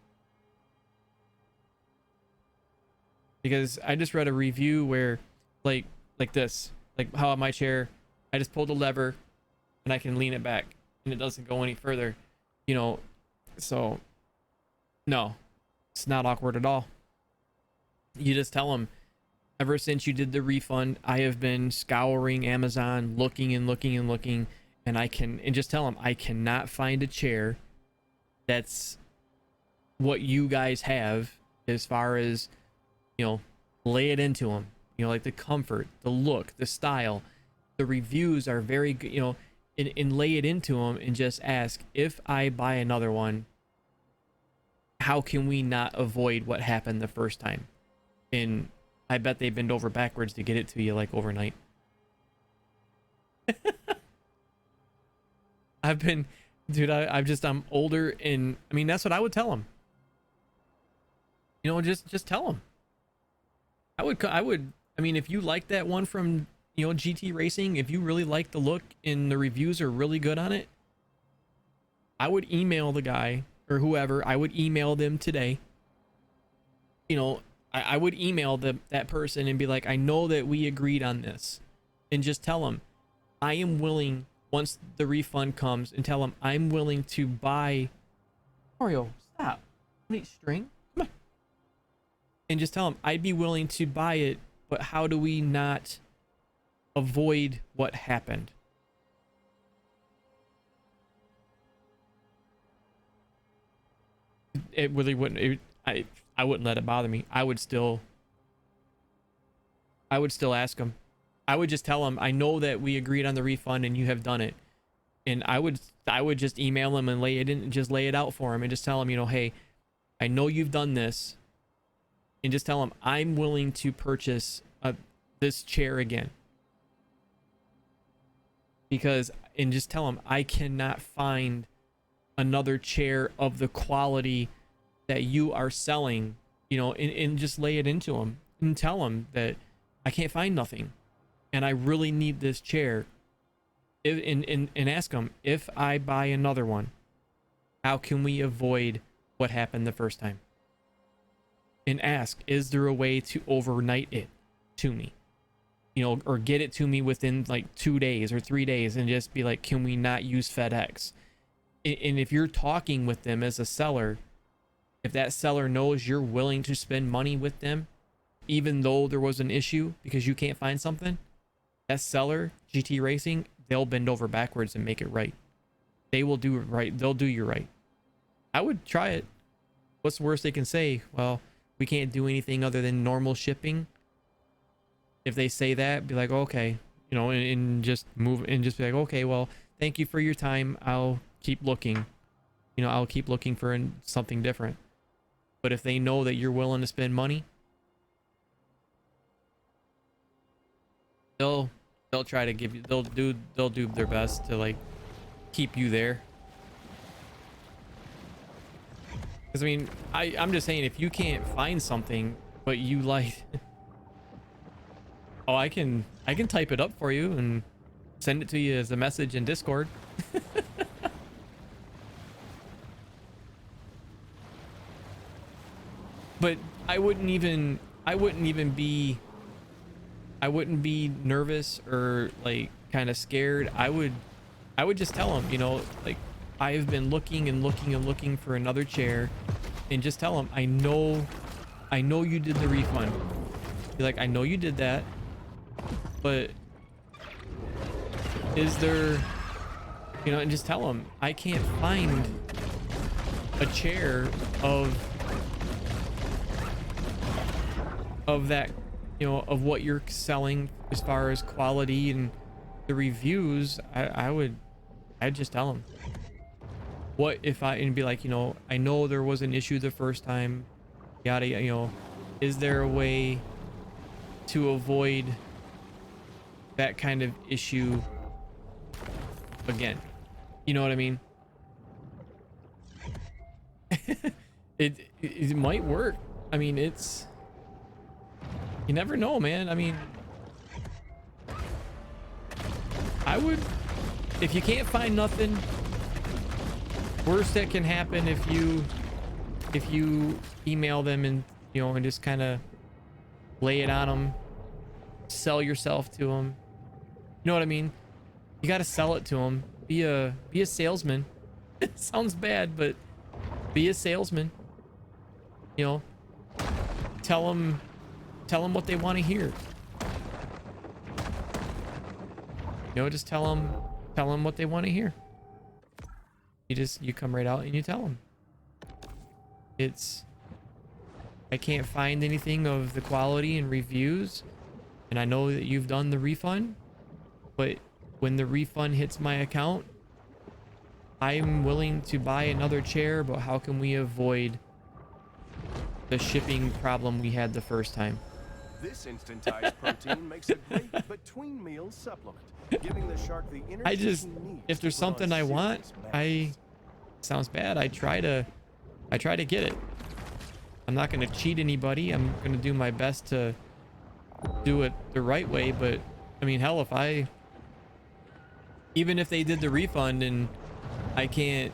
Because I just read a review where like this, like how my chair, I just pulled the lever and I can lean it back and it doesn't go any further, you know. So no, it's not awkward at all. You just tell them, ever since you did the refund, I have been scouring Amazon, looking and looking and looking, and just tell them, I cannot find a chair that's what you guys have, as far as, you know, lay it into them, you know, like the comfort, the look, the style. The reviews are very good, you know, and lay it into them and just ask, if I buy another one, how can we not avoid what happened the first time? And I bet they bend over backwards to get it to you like overnight. I'm older, and I mean, that's what I would tell them. You know, just tell them. I mean, if you like that one from, you know, GT Racing, if you really like the look and the reviews are really good on it, I would email the guy or whoever, I would email them today, you know, I would email that person and be like, I know that we agreed on this, and just tell them I am willing, once the refund comes, and tell them I'm willing to buy. Mario, stop. Wait, string. Come on. And just tell them I'd be willing to buy it, but how do we not avoid what happened? It really wouldn't. I wouldn't let it bother me. I would still ask them. I would just tell them I know that we agreed on the refund and you have done it, and I would just email them and lay it out for them and just tell them, you know, hey, I know you've done this, and just tell them I'm willing to purchase this chair again, because, and just tell them I cannot find another chair of the quality that you are selling, you know, and just lay it into them and tell them that I can't find nothing and I really need this chair. And ask them, if I buy another one, how can we avoid what happened the first time? And ask, is there a way to overnight it to me, you know, or get it to me within like 2 days or 3 days, and just be like, can we not use FedEx? And if you're talking with them as a seller, if that seller knows you're willing to spend money with them, even though there was an issue because you can't find something, that seller, GT Racing, they'll bend over backwards and make it right. They will do it right. They'll do you right. I would try it. What's the worst they can say? Well, we can't do anything other than normal shipping. If they say that, be like, okay, you know, and just move and just be like, okay, well, thank you for your time. I'll keep looking. You know, I'll keep looking for something different. But if they know that you're willing to spend money, they'll try to give you, they'll do their best to like keep you there. Because I mean, I'm just saying, if you can't find something but you like oh, I can type it up for you and send it to you as a message in Discord. But I wouldn't be nervous or like kind of scared. I would just tell them, you know, like, I've been looking and looking and looking for another chair, and just tell them, I know you did the refund. Be like, I know you did that, but is there, you know, and just tell them I can't find a chair of that, you know, of what you're selling as far as quality and the reviews. I'd just tell them, what if and be like, you know, I know there was an issue the first time, yada, you know, is there a way to avoid that kind of issue again? You know what I mean? It might work. I mean, you never know, man. I mean, if you can't find nothing, worst that can happen if you email them and, you know, and just kind of lay it on them, sell yourself to them. You know what I mean? You got to sell it to them. Be a salesman. It sounds bad, but be a salesman. You know, tell them what they want to hear. You know, just tell them what they want to hear. You come right out and you tell them, I can't find anything of the quality and reviews, and I know that you've done the refund, but when the refund hits my account, I'm willing to buy another chair, but how can we avoid the shipping problem we had the first time? This instantized protein makes a great between meals supplement, giving the shark the energy he needs if there's to put on something I want, serious sounds bad, I try to get it. I'm not going to cheat anybody. I'm going to do my best to do it the right way. But I mean, hell, even if they did the refund and I can't,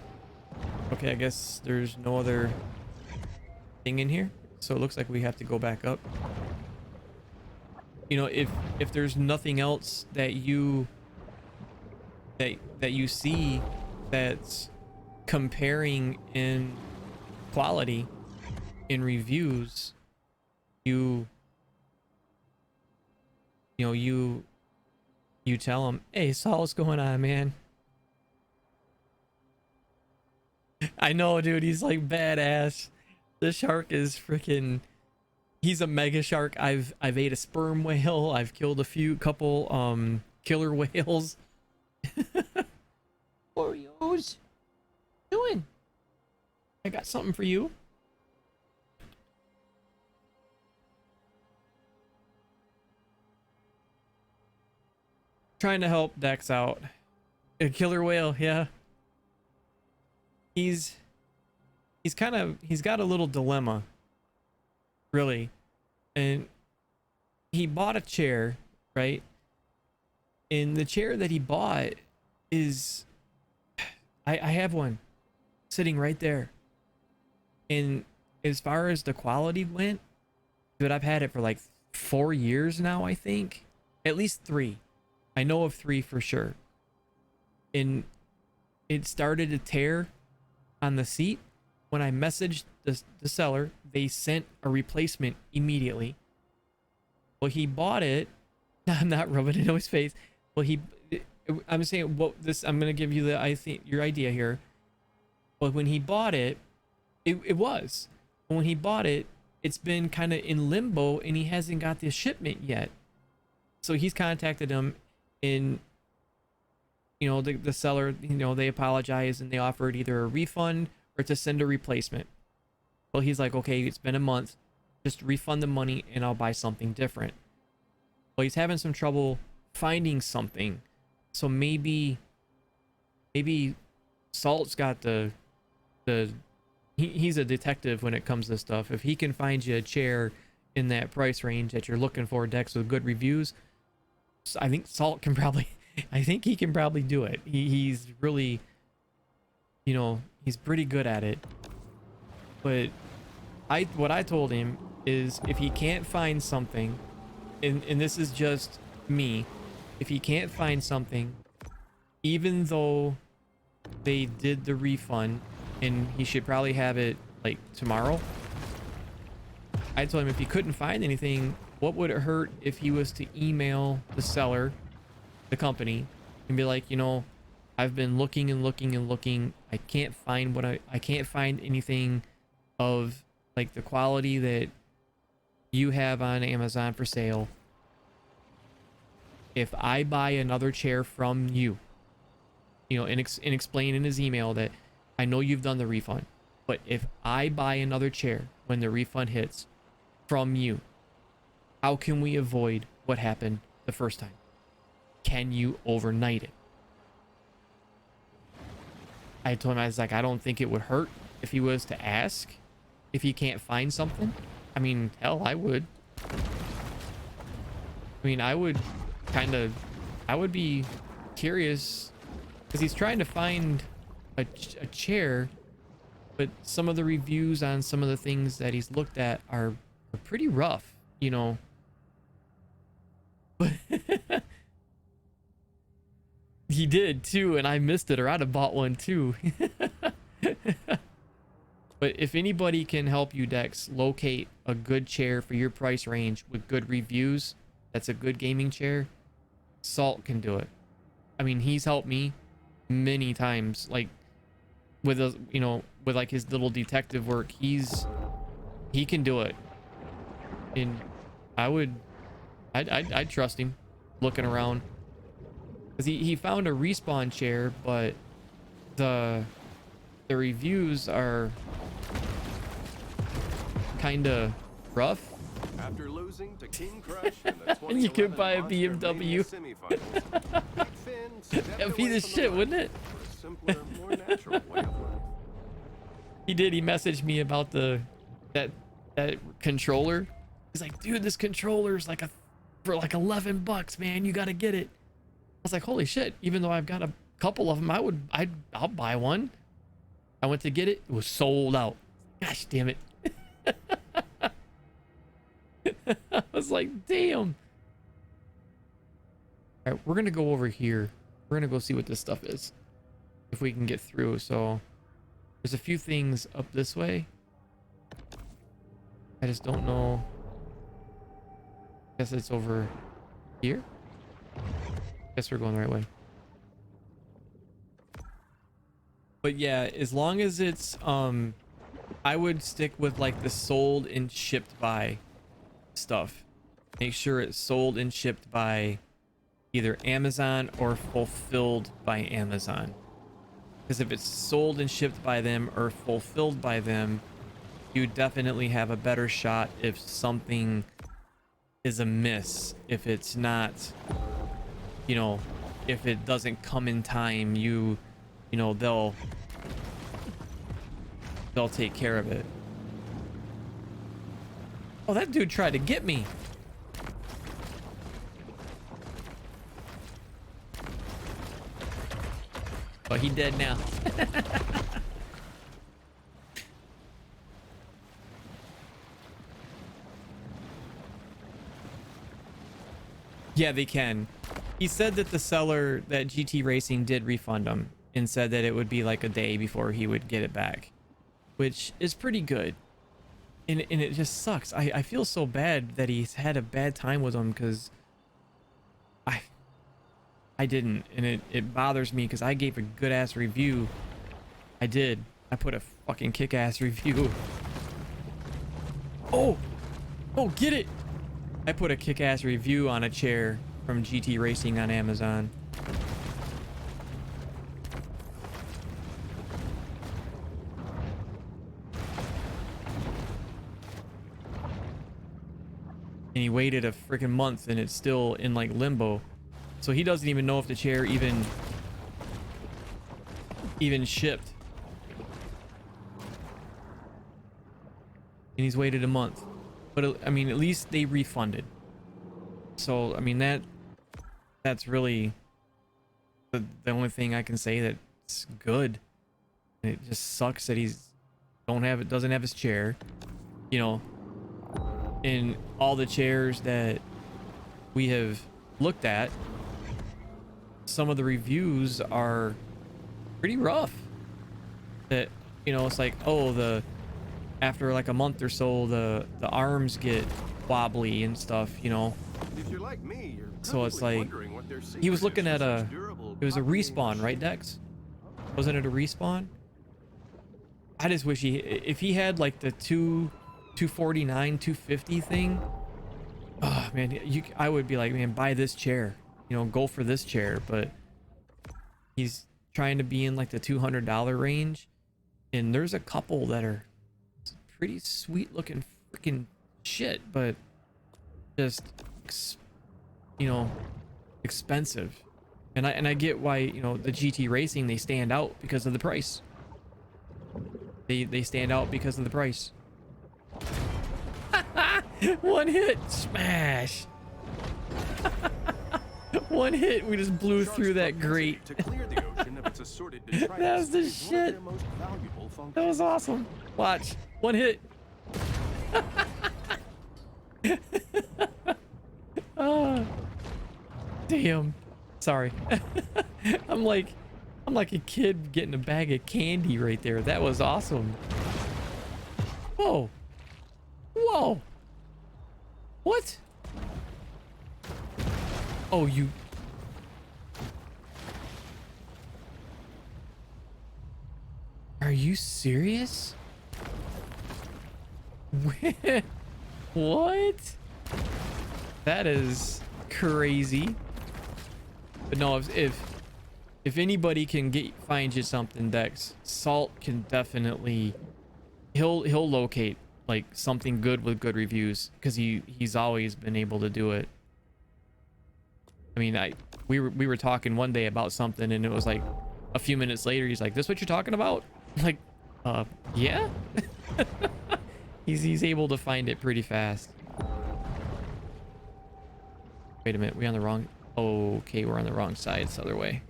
okay, I guess there's no other thing in here. so it looks like we have to go back up. You know, if there's nothing else that you see that's comparing in quality in reviews, you tell them, hey Saul, what's going on, man? I know, dude, he's like badass. The shark is freaking, he's a mega shark. I've ate a sperm whale. I've killed a couple killer whales. Oreos, doing? I got something for you. Trying to help Dex out. A killer whale, yeah. He's got a little dilemma, really. And he bought a chair, right? And the chair that he bought is, I have one sitting right there. And as far as the quality went, dude, I've had it for like 4 years now, I think. At least 3. I know of 3 for sure. And it started to tear on the seat. When I messaged the seller, they sent a replacement immediately. Well, he bought it. I'm not rubbing it on his face. Well, I'm saying, well, I'm gonna give you your idea here. But when he bought it, it was. When he bought it, it's been kind of in limbo, and he hasn't got the shipment yet. So he's contacted him, and the seller, they apologize and they offered either a refund or to send a replacement. Well, he's like, okay, it's been a month, just refund the money and I'll buy something different. Well, he's having some trouble finding something, so maybe Salt's got he's a detective when it comes to stuff. If he can find you a chair in that price range that you're looking for, Dex, with good reviews, I think Salt can probably, I think he can probably do it. He's really, he's pretty good at it. But what I told him is, if he can't find something, and this is just me, if he can't find something, even though they did the refund and he should probably have it like tomorrow, I told him if he couldn't find anything, what would it hurt if he was to email the seller, the company, and be like, I've been looking and looking and looking. I can't find I can't find anything of like the quality that you have on Amazon for sale. If I buy another chair from you, and explain in his email that I know you've done the refund, but if I buy another chair when the refund hits from you, how can we avoid what happened the first time? Can you overnight it? I told him, I was like, I don't think it would hurt if he was to ask if he can't find something. I mean, hell, I would. I would be curious, because he's trying to find a chair, but some of the reviews on some of the things that he's looked at are pretty rough, But he did too, and I missed it, or I'd have bought one too. But if anybody can help you, Dex, locate a good chair for your price range with good reviews, that's a good gaming chair, Salt can do it. I mean, he's helped me many times, like with with like his little detective work. He can do it, and I'd trust him looking around, because he found a Respawn chair, but the reviews are kind of rough. After losing to King Crush in the And you could 2011 buy a Monster Mania BMW. semifinals, Big Finn stepped That'd be away the from shit, the wouldn't it? for a simpler, more natural way of life. He did. He messaged me about that controller. He's like, dude, this controller's like for like $11, man. You gotta get it. I was like, holy shit. Even though I've got a couple of them, I'll buy one. I went to get it. It was sold out. Gosh damn it. I was like, damn. All right, we're gonna go over here. We're gonna go see what this stuff is, if we can get through. So there's a few things up this way. I just don't know. Guess it's over here. Guess we're going the right way. But yeah, as long as it's I would stick with like the sold and shipped by stuff. Make sure it's sold and shipped by either Amazon or fulfilled by Amazon. Because if it's sold and shipped by them or fulfilled by them, you definitely have a better shot if something is amiss. If it's not, you know, if it doesn't come in time, you know, they'll take care of it. Oh, that dude tried to get me. Oh, he dead now. Yeah, they can. He said that the seller, that GT Racing, did refund him and said that it would be like a day before he would get it back, which is pretty good. And it just sucks. I feel so bad that he's had a bad time with them, because I didn't, and it bothers me because I gave a good ass review. I did. I put a fucking kick-ass review. Oh, get it. I put a kick-ass review on a chair from GT Racing on Amazon. And he waited a freaking month and it's still in like limbo. So he doesn't even know if the chair even shipped. And he's waited a month. But I mean, at least they refunded. So I mean, that's really the only thing I can say that's good. And it just sucks that doesn't have his chair, you know. In all the chairs that we have looked at, some of the reviews are pretty rough. That, you know, it's like, oh, after like a month or so, the arms get wobbly and stuff, you know. If you're like me, you're So it's like, he was looking at it was a respawn, right, Dex? Wasn't it a respawn? I just wish if he had like the 249, 250 thing, oh man, I would be like, man, buy this chair, you know, go for this chair. But he's trying to be in like the $200 range, and there's a couple that are pretty sweet looking freaking shit, but just, you know, expensive. And I get why, you know, the GT Racing, they stand out because of the price. They stand out because of the price. One hit, smash. One hit, we just blew through that grate. That was the shit. That was awesome. Watch, one hit. Oh, damn. Sorry. I'm like a kid getting a bag of candy right there. That was awesome. Whoa. Whoa. What? Oh, you... Are you serious? What? That is crazy. But no, if anybody can find you something, Dex, Salt can definitely... He'll locate like something good with good reviews, because he's always been able to do it. I mean, we were talking one day about something, and it was like a few minutes later he's like, "This what you're talking about?" I'm like, yeah. he's able to find it pretty fast. Wait a minute, we on the wrong... Okay, we're on the wrong side. It's the other way.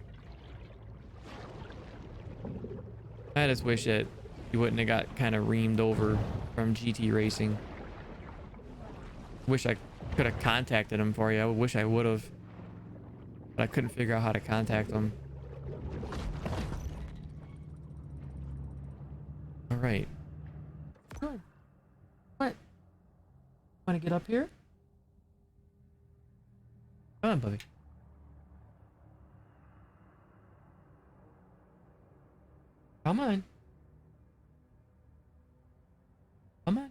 I just wish that you wouldn't have got kind of reamed over from GT Racing. Wish I could have contacted him for you. I wish I would have. But I couldn't figure out how to contact him. All right. Good. What? Want to get up here? Come on, buddy. Come on. Come on.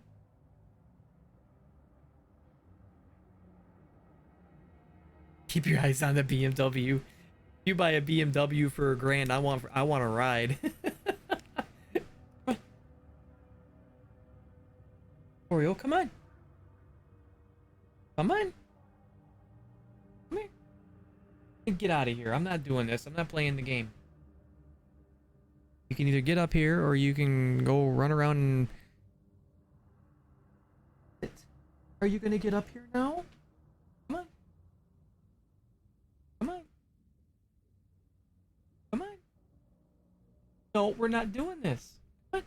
Keep your eyes on the BMW. If you buy a BMW for $1,000, I want a ride. Oreo, come on. Come on. Come here. Get out of here. I'm not doing this. I'm not playing the game. You can either get up here or you can go run around and... Are you gonna get up here now? Come on. Come on. Come on. No, we're not doing this. Come on.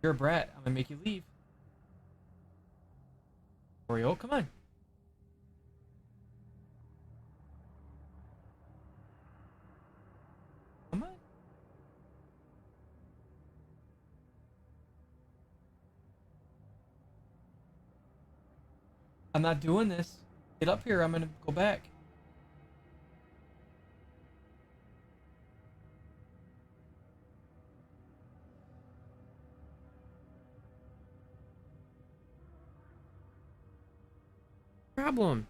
You're a brat. I'm gonna make you leave. Oreo, come on. Come on. I'm not doing this. Get up here. I'm gonna go back. Problem.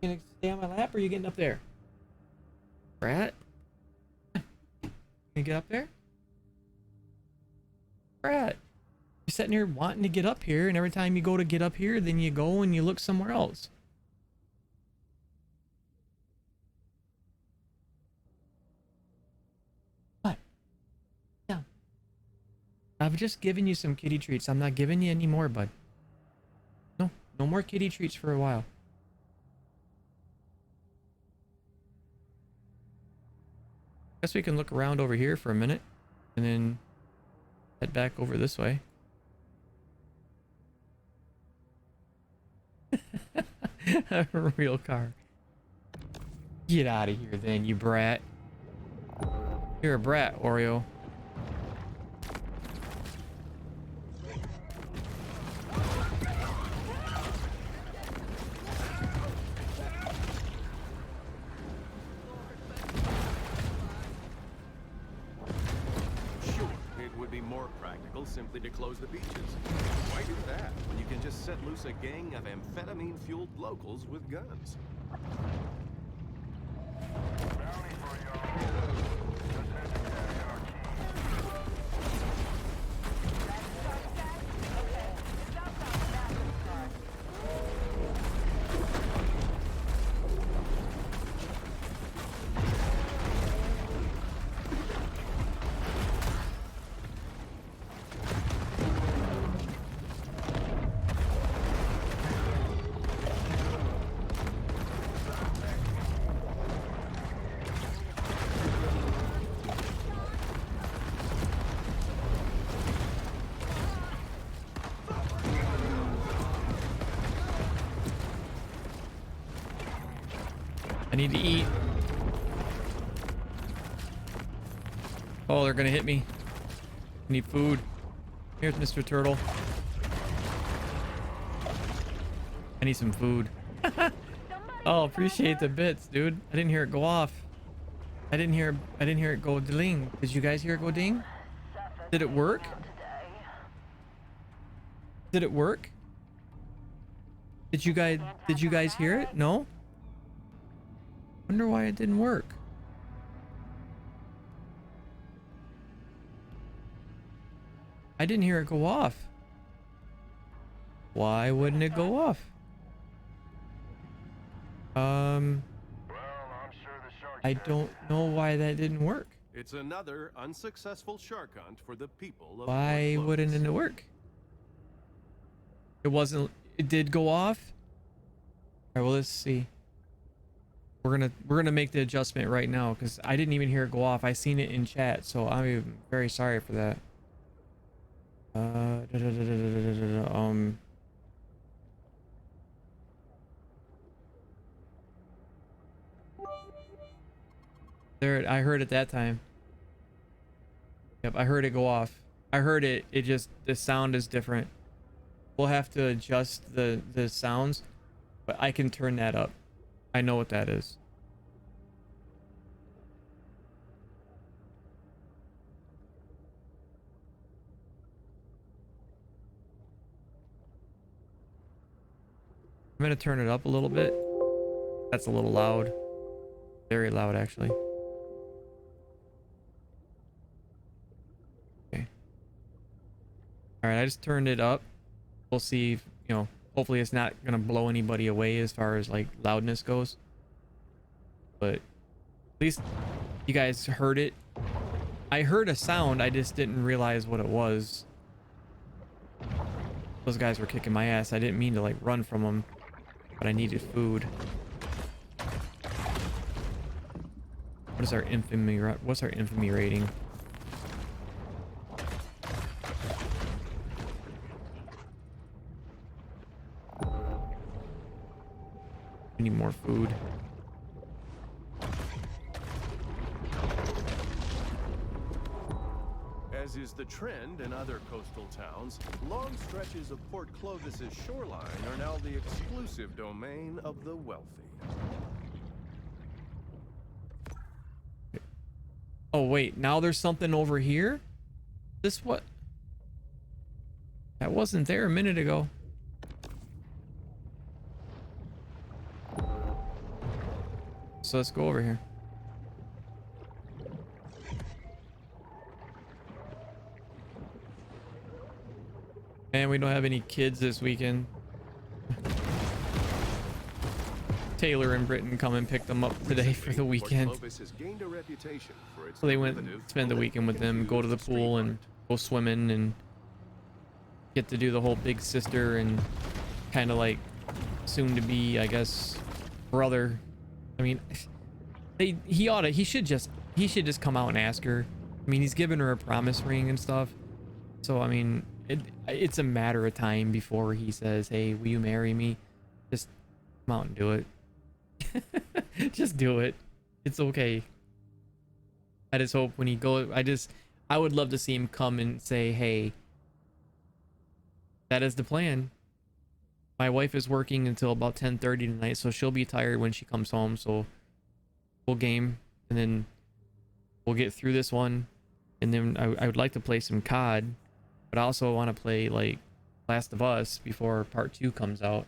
You gonna stay on my lap or are you getting up there? Brat? Can you get up there? Brat. You're sitting here wanting to get up here, and every time you go to get up here, then you go and you look somewhere else. What? Yeah. I've just given you some kitty treats. I'm not giving you any more, bud. No, no more kitty treats for a while. Guess we can look around over here for a minute, and then head back over this way. A real car. Get out of here then, you brat. You're a brat, Oreo. Sure, it would be more practical simply to close the beaches. Why do that when you can just set loose a gang of amphetamine-fueled locals with guns? I need to eat. Oh, they're gonna hit me. I need food. Here's Mr. Turtle. I need some food. Oh, appreciate the bits, dude. I didn't hear it go off. I didn't hear it go ding. Did you guys hear it go ding? Did it work? Did it work? Did you guys hear it? No? Wonder why it didn't work. I didn't hear it go off. Why wouldn't it go off? I don't know why that didn't work. It's another unsuccessful shark hunt for the people of Why Fort wouldn't Lewis. it work? It did go off? Alright, well, let's see. We're gonna make the adjustment right now because I didn't even hear it go off. I seen it in chat, so I'm very sorry for that. There, I heard it that time. Yep, I heard it go off. I heard it. It just, the sound is different. We'll have to adjust the sounds, but I can turn that up. I know what that is. I'm gonna turn it up a little bit. That's a little loud. Very loud, actually. Okay. All right, I just turned it up. We'll see if, you know, hopefully it's not gonna blow anybody away as far as like loudness goes. But at least you guys heard it. I heard a sound, I just didn't realize what it was. Those guys were kicking my ass. I didn't mean to like run from them, but I needed food. What is our infamy? What's our infamy rating? We need more food. As is the trend in other coastal towns, long stretches of Port Clovis's shoreline are now the exclusive domain of the wealthy. Oh wait, now there's something over here? This what? That wasn't there a minute ago. So let's go over here. And we don't have any kids this weekend. Taylor and Britton come and pick them up today for the weekend. So they went and spend the weekend with them, go to the pool and go swimming and get to do the whole big sister and kind of like soon to be, I guess, brother. I mean, he should just come out and ask her. I mean, he's given her a promise ring and stuff. So I mean, it's a matter of time before he says, "Hey, will you marry me?" Just come out and do it. Just do it. It's okay. I just hope when he goes, I would love to see him come and say, "Hey, that is the plan. My wife is working until about 10:30 tonight, so she'll be tired when she comes home. So we'll game, and then we'll get through this one, and then I would like to play some COD, but I also want to play like Last of Us before part 2 comes out."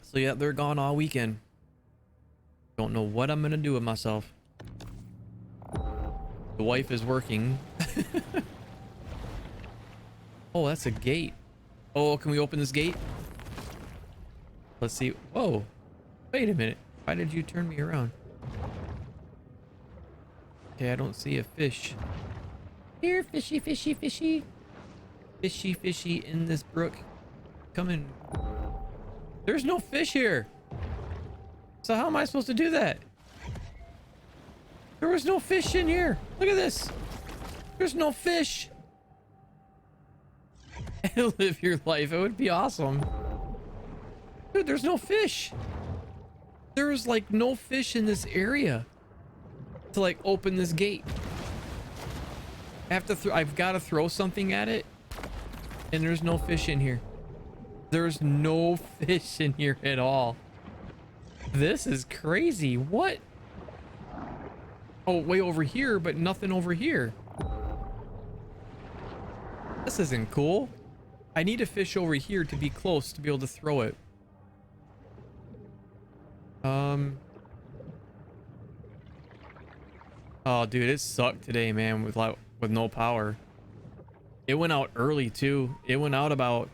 So yeah, they're gone all weekend. Don't know what I'm gonna do with myself. The wife is working. Oh, that's a gate. Oh, can we open this gate? Let's see. Whoa. Wait a minute. Why did you turn me around? Okay, I don't see a fish. Here, fishy, fishy, fishy. Fishy, fishy in this brook. Come in. There's no fish here. So how am I supposed to do that? There was no fish in here. Look at this. There's no fish. Live your life. It would be awesome. Dude, there's no fish. There's like no fish in this area to like open this gate. I've got to throw something at it, and there's no fish in here. There's no fish in here at all. This is crazy. What? Oh, way over here, but nothing over here. This isn't cool. I need a fish over here to be close to be able to throw it. Oh, dude, it sucked today, man, with no power. It went out early too. It went out about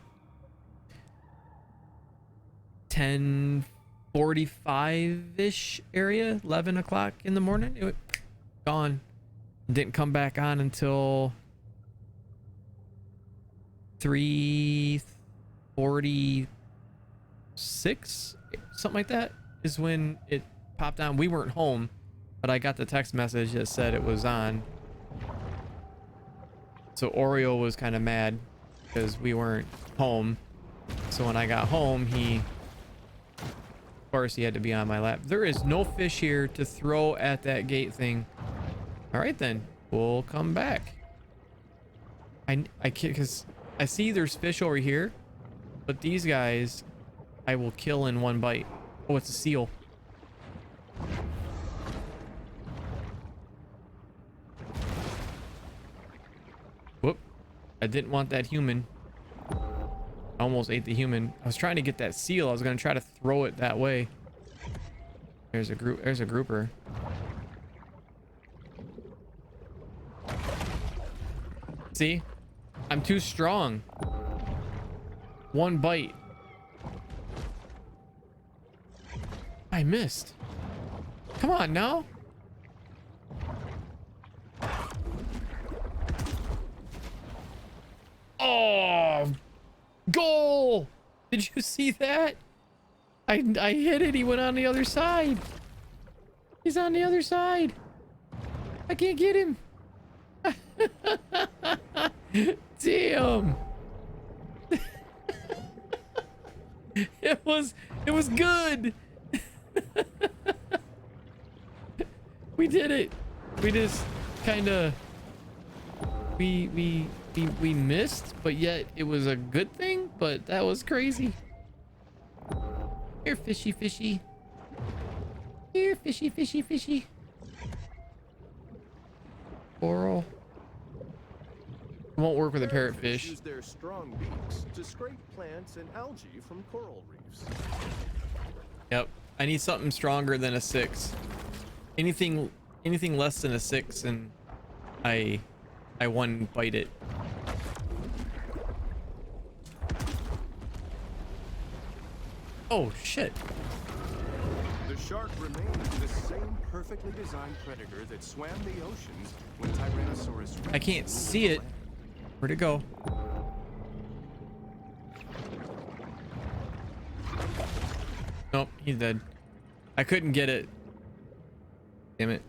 10:45-ish area, 11 o'clock in the morning. It was gone. Didn't come back on until 3:46, something like that, is when it popped on. We weren't home, but I got the text message that said it was on. So Oreo was kind of mad because we weren't home. So when I got home, of course, he had to be on my lap. There is no fish here to throw at that gate thing. All right, then we'll come back. I can't, because I see there's fish over here, but these guys I will kill in one bite. Oh, it's a seal. Whoop. I didn't want that human. I almost ate the human. I was trying to get that seal. I was going to try to throw it that way. There's a grouper. See? I'm too strong. One bite. I missed. Come on now. Oh, goal. Did you see that? I hit it. He went on the other side. He's on the other side. I can't get him. Damn. It was good. We did it. We just kind of we missed, but yet it was a good thing. But that was crazy. Here, fishy, fishy. Here, fishy, fishy, fishy. Coral. Won't work with a parrotfish. Use their strong beaks to scrape plants and algae from coral reefs. Yep. I need something stronger than a 6. Anything less than a 6 and I one bite it. Oh shit. The shark remains the same perfectly designed predator that swam the oceans when Tyrannosaurus Rex I can't see it. Where'd it go? Nope, he's dead. I couldn't get it. Damn it.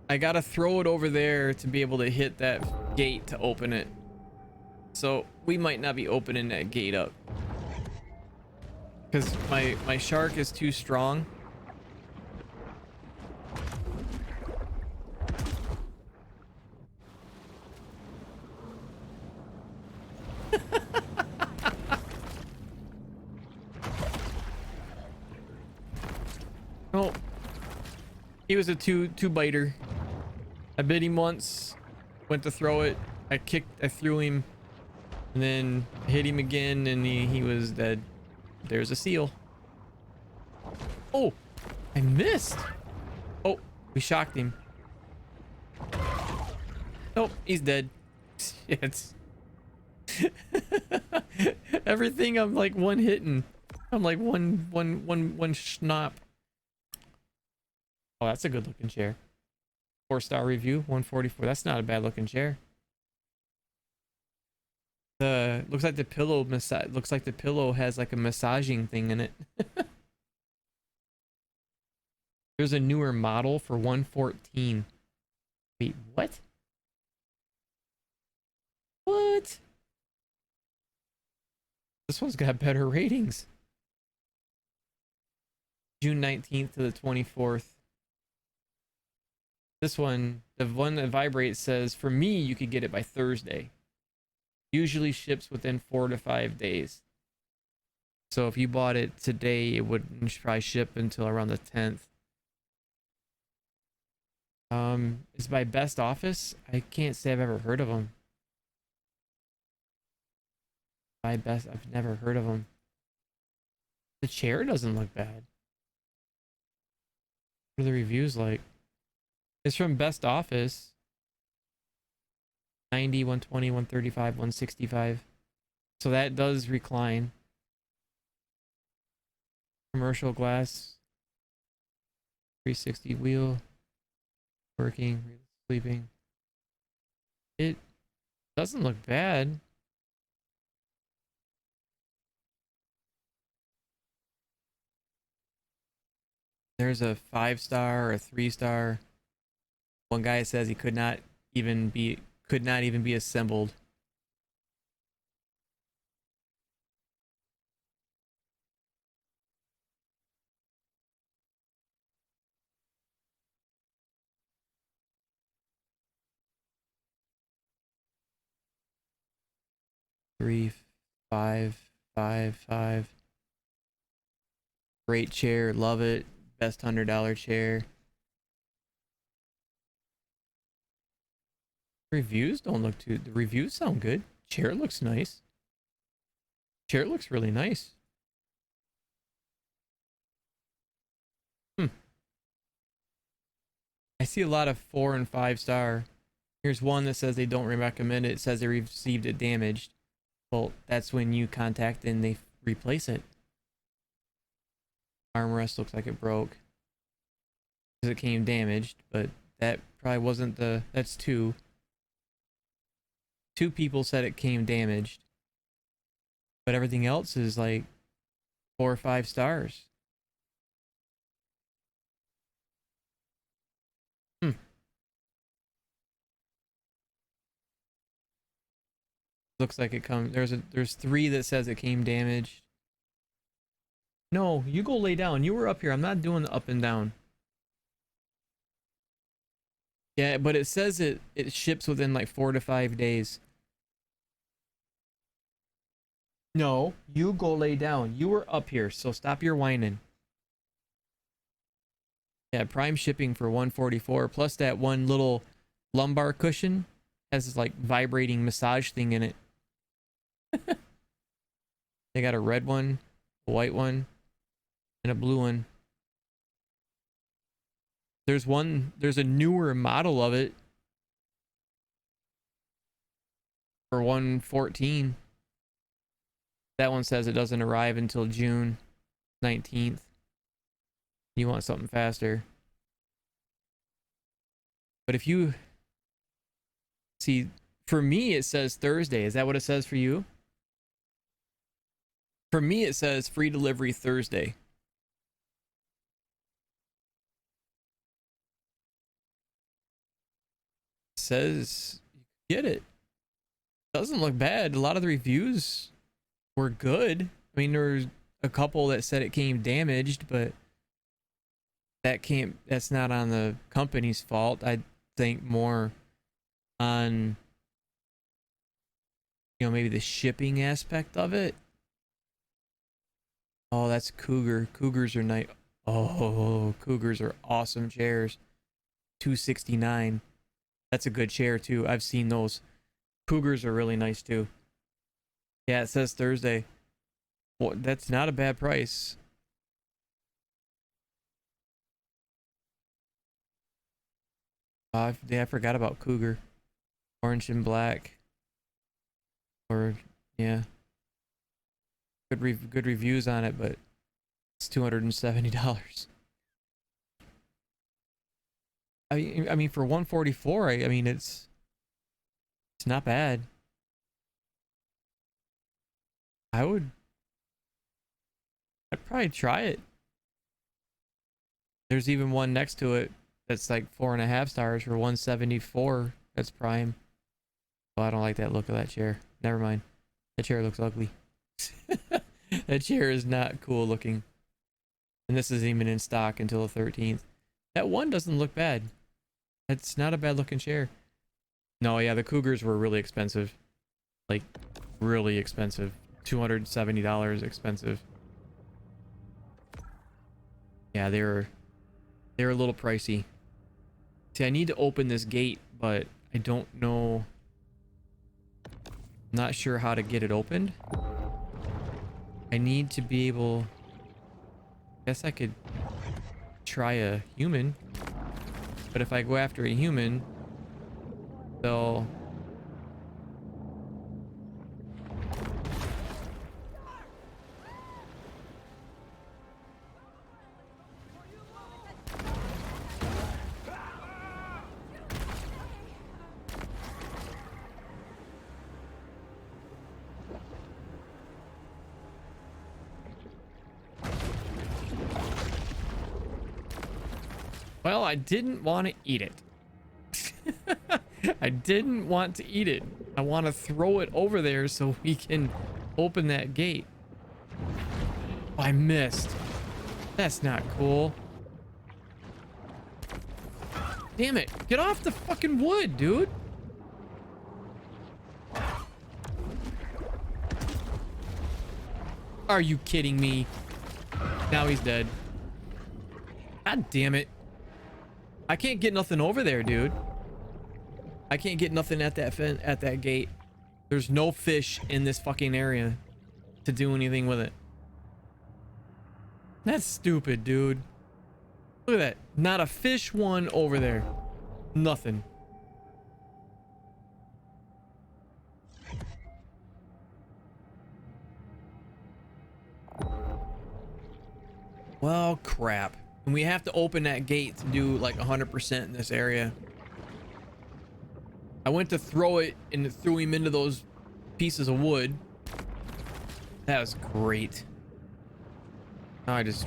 I gotta throw it over there to be able to hit that gate to open it. So we might not be opening that gate up. Because my shark is too strong. Oh, he was a two biter. I bit him once, went to throw it. I threw him, and then hit him again, and he was dead. There's a seal. Oh, I missed. Oh, we shocked him. Nope, he's dead. Shit. Everything I'm like one hitting. I'm like one schnapp. Oh, that's a good looking chair. 4-star review, 144. That's not a bad looking chair. Looks like the pillow has like a massaging thing in it. There's a newer model for 114. Wait, what? What? This one's got better ratings. June 19th to the 24th. This one, the one that vibrates, says, for me, you could get it by Thursday. Usually ships within 4 to 5 days. So if you bought it today, it wouldn't probably ship until around the 10th. It's by Best Office. I can't say I've ever heard of them. By Best, I've never heard of them. The chair doesn't look bad. What are the reviews like? It's from Best Office. 90, 120, 135, 165. So that does recline. Commercial glass. 360 wheel. Working. Sleeping. It doesn't look bad. There's a 5-star or a 3-star. One guy says he could not even be assembled. Three, 5, 5, 5. Great chair, love it. Best $100 chair. Reviews don't look too. The reviews sound good. Chair looks nice. Chair looks really nice. I see a lot of 4 and 5-star. Here's one that says they don't recommend it. It says they received it damaged. Well, that's when you contact and they replace it. Armrest looks like it broke because it came damaged, but that probably wasn't the. That's 2. 2 people said it came damaged, but everything else is like 4 or 5 stars. Looks like it comes. There's 3 that says it came damaged. No, you go lay down. You were up here. I'm not doing the up and down. Yeah, but it says it ships within like 4 to 5 days. No, you go lay down. You were up here, so stop your whining. Yeah, prime shipping for 144 plus that one little lumbar cushion has this like vibrating massage thing in it. They got a red one, a white one, and a blue one. There's a newer model of it for 114. That one says it doesn't arrive until June 19th. You want something faster. But if you see, for me it says Thursday. Is that what it says for you? For me it says free delivery Thursday. It says you get it. Doesn't look bad. A lot of the reviews were good. I mean, there's a couple that said it came damaged, but that's not on the company's fault. I think more on, maybe the shipping aspect of it. Oh, that's Cougar. Cougars are nice. Oh, Cougars are awesome chairs. $269. That's a good chair too. I've seen those. Cougars are really nice too. Yeah, it says Thursday. Well, that's not a bad price. I forgot about Cougar. Orange and black. Or, yeah. Good reviews on it, but it's $270. I mean for 144, I mean it's not bad. I'd probably try it. There's even one next to it that's like 4.5 stars for 174. That's prime. Oh, I don't like that look of that chair. Never mind. That chair looks ugly. That chair is not cool looking. And this isn't even in stock until the 13th. That one doesn't look bad. It's not a bad looking chair. No, yeah, the Cougars were really expensive. Like, really expensive. $270 expensive. Yeah, they were a little pricey. See, I need to open this gate, but I don't know. I'm not sure how to get it opened. I need to be able. I guess I could try a human. But if I go after a human, they'll. Well, I didn't want to eat it. I didn't want to eat it. I want to throw it over there so we can open that gate. Oh, I missed. That's not cool. Damn it. Get off the fucking wood, dude. Are you kidding me? Now he's dead. God damn it. I can't get nothing over there, dude. I can't get nothing at that gate. There's no fish in this fucking area to do anything with it. That's stupid, dude. Look at that. Not a fish one over there. Nothing. Well, crap. And we have to open that gate to do like 100% in this area. I went to throw it and it threw him into those pieces of wood. That was great. Now I just...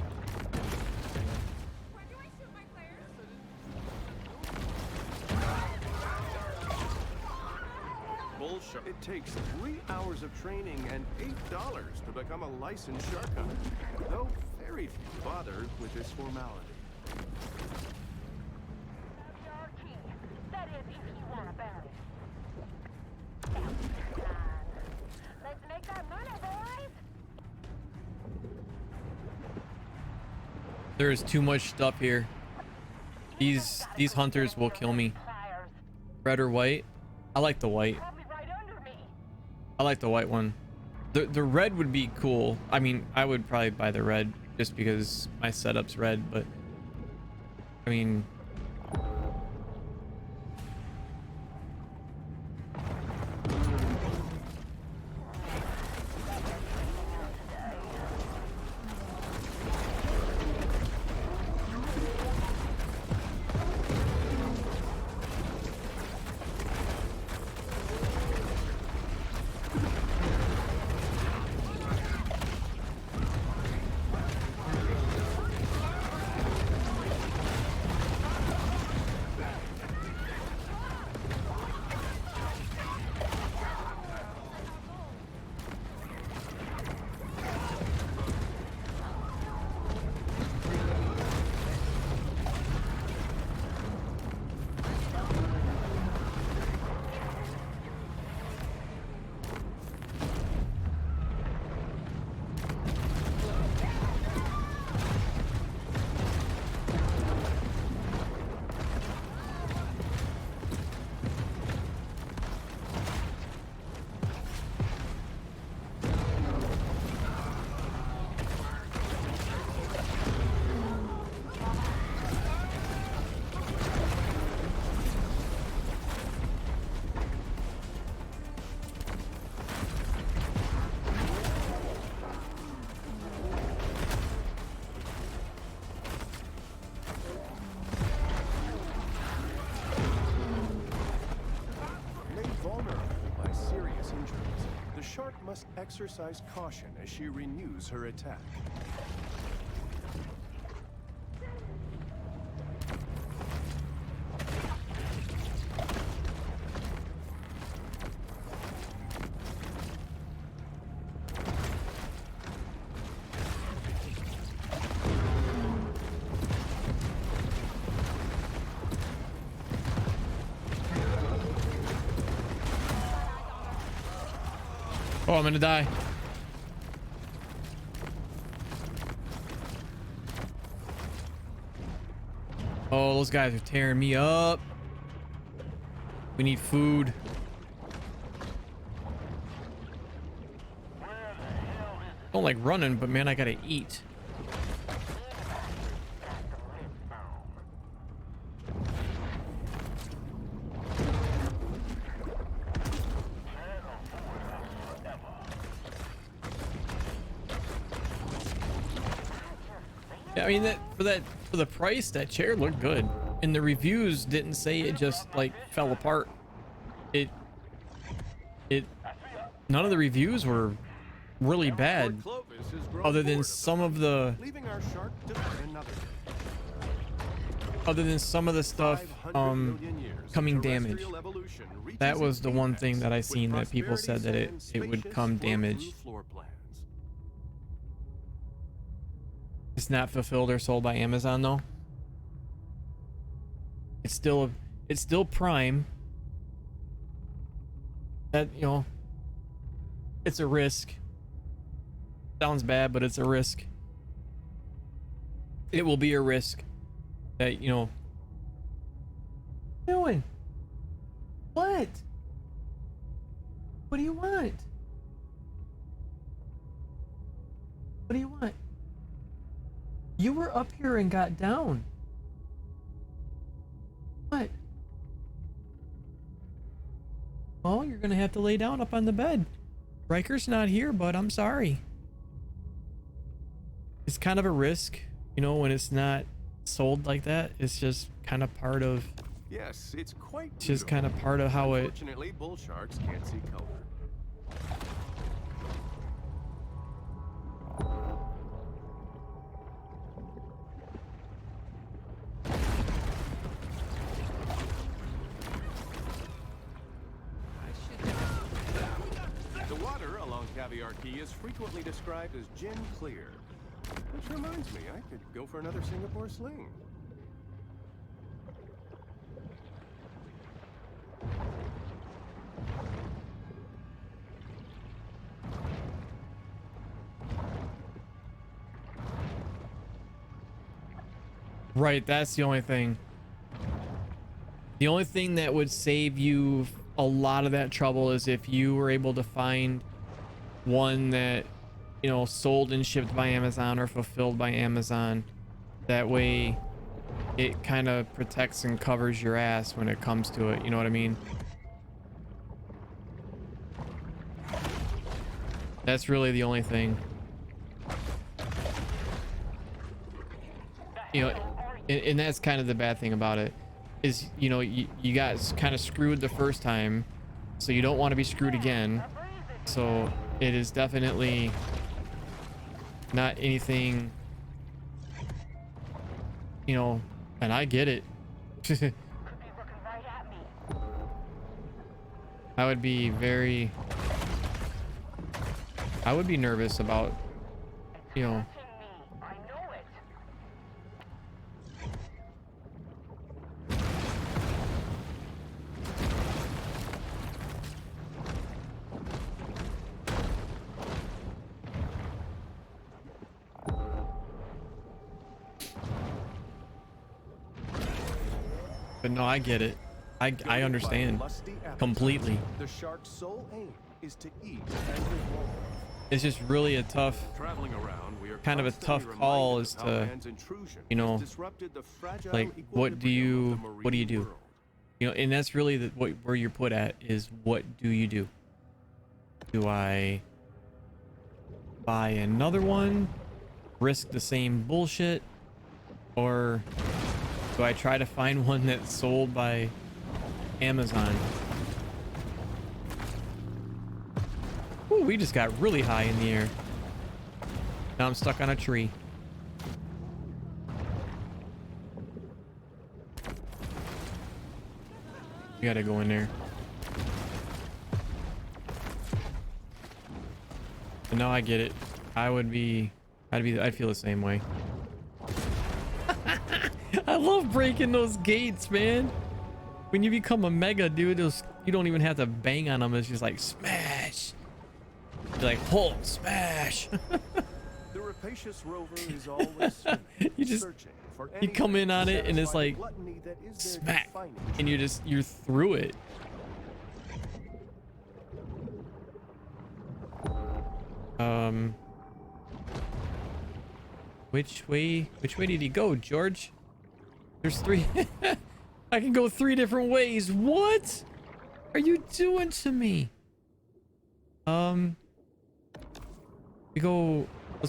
Bullshit. It takes 3 hours of training and $8 to become a licensed shark hunter, though very few bother with this formality. That is, if you want to bury it. Let's make that money, boys. There is too much stuff here. These hunters will kill me. Red or white? I like the white. I like the white one. The red would be cool. I mean, I would probably buy the red just because my setup's red, but I mean, Shark must exercise caution as she renews her attack. oh, I'm gonna die. Oh, those guys are tearing me up. We need food. Don't like running, but man, I gotta eat. Yeah, I mean for the price, that chair looked good, and the reviews didn't say it just like fell apart. It none of the reviews were really bad, other than some of the Leaving our shark to fight another day. other than some of the stuff 500 million years of coming damage. terrestrial evolution reaches That was its the one apex thing that I with seen that people said that prosperity it would spacious come flow-through damaged. floor plans. It's not fulfilled or sold by Amazon though. It's still Prime. That, you know, it's a risk. Sounds bad, but it's a risk. It will be a risk that, you know. What are you doing? What? What do you want? What do you want? You were up here and got down. What? Oh, you're gonna have to lay down up on the bed. Riker's not here, but I'm sorry. It's kind of a risk, you know, when it's not sold like that. It's just kind of part of. Yes, it's quite. It's just kind of part of how it. Unfortunately, bull sharks can't see color. The water along Caviar Key is frequently described as gin clear. Which reminds me, I could go for another Singapore sling. Right, that's the only thing. The only thing that would save you a lot of that trouble is if you were able to find one that, you know, sold and shipped by Amazon or fulfilled by Amazon. That way it kind of protects and covers your ass when it comes to it, you know what I mean? That's really the only thing. You know, and that's kind of the bad thing about it is, you know, you got kind of screwed the first time, so you don't want to be screwed again. So it is definitely not anything, you know, and I get it. I would be nervous about, you know. But no, I get it. I understand completely. The shark's sole aim is to eat and devour. It's just really a tough, Traveling around, we are kind of a tough call as to, you know, like what do you do? You know, and that's really where you're put at is what do you do? Do I buy another one, risk the same bullshit, or do I try to find one that's sold by Amazon? Ooh, we just got really high in the air. Now I'm stuck on a tree. You gotta go in there. But no, I get it. I'd feel the same way. I love breaking those gates, man. When you become a mega dude, you don't even have to bang on them. It's just like smash. You're like Hulk smash. The rapacious rover is always You just you come in on it and it's like smack, and you're through it. Which way did he go, George? There's three. I can go 3 different ways. What are you doing to me? Let's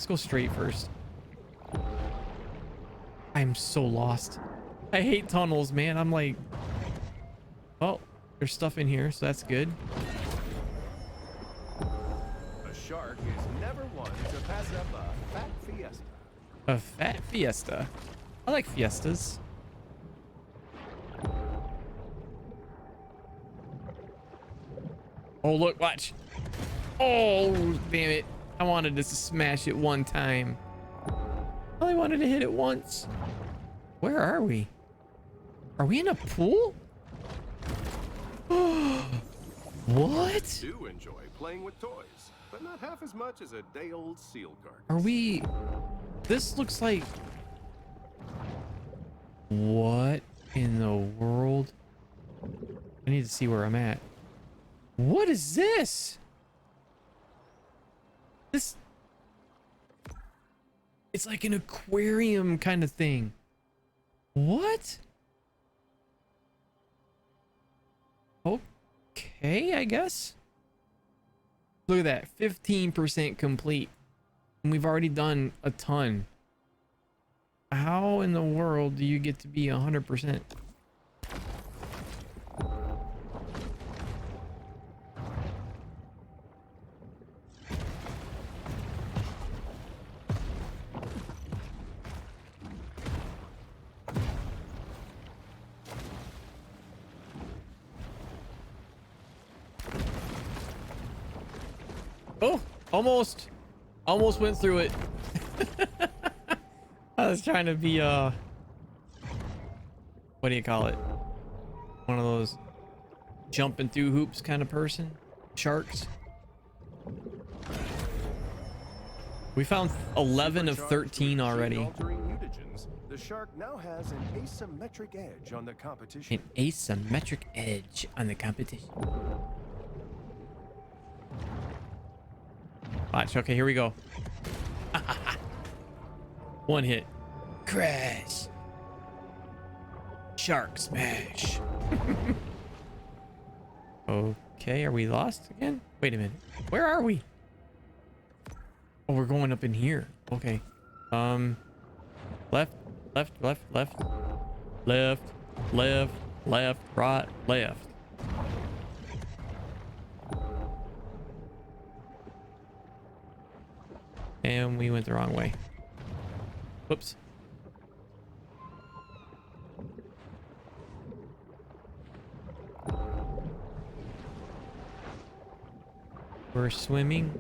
go straight first. I'm so lost. I hate tunnels, man. I'm like, oh, there's stuff in here, so that's good. A shark is never one to pass up a fat fiesta. A fat fiesta. I like fiestas. Oh, look, watch. Oh, damn it. I wanted to smash it one time. I only wanted to hit it once. Where are we? Are we in a pool? What? Do enjoy playing with toys, but not half as much as a day-old seal carcass. Are we... This looks like... What in the world? I need to see where I'm at. What is this? This... It's like an aquarium kind of thing. What? Okay, I guess. Look at that, 15% complete. And we've already done a ton. How in the world do you get to be 100%? Oh, almost went through it. I was trying to be what do you call it? One of those jumping through hoops kind of person. Sharks. We found 11 of 13 already. Altering mutagens, the shark now has an asymmetric edge on the competition. An asymmetric edge on the competition. Watch, okay, here we go. One hit. Crash. Shark smash. Okay, are we lost again? Wait a minute. Where are we? Oh, we're going up in here. Okay. Left, left, left, left. Left, left, left, right, left. And we went the wrong way. Whoops. We're swimming.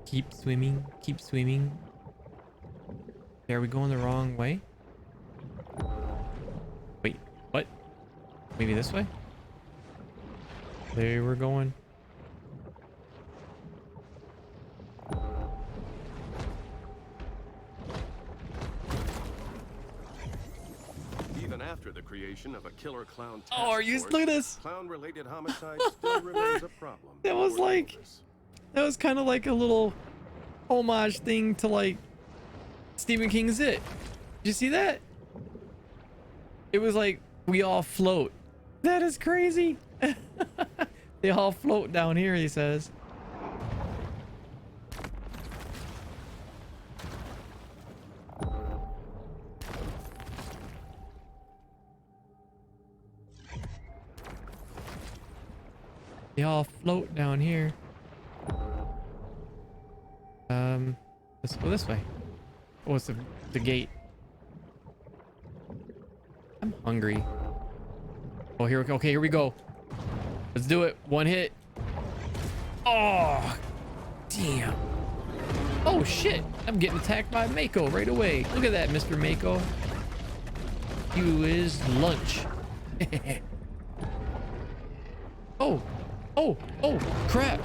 Keep swimming. Keep swimming. Are we going the wrong way? Wait, what? Maybe this way? There we're going. After the creation of a killer clown task Oh, are you force, look at this? clown-related homicide still remains a problem. That was for like Congress. that was kind of like a little homage thing to like Stephen King's It. Did you see that? It was like we all float. That is crazy. They all float down here, he says. They all float down here. Let's go this way. Oh, it's the gate. I'm hungry. Oh, here we go. Okay, here we go. Let's do it. One hit. Oh, damn. Oh, shit. I'm getting attacked by Mako right away. Look at that, Mr. Mako. You is lunch. Oh. Oh, oh, crap.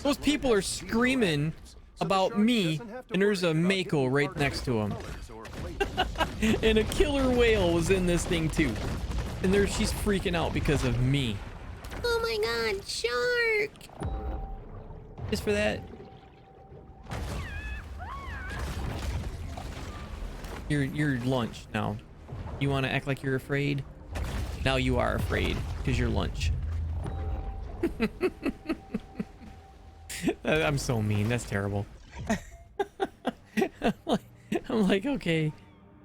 Those people are screaming about me, and there's a Mako right next to him. And a killer whale was in this thing too. And there she's freaking out because of me. Oh my god, shark! Just for that. You're lunch now. You want to act like you're afraid? Now you are afraid because you're lunch. I'm so mean. That's terrible. I'm like, okay,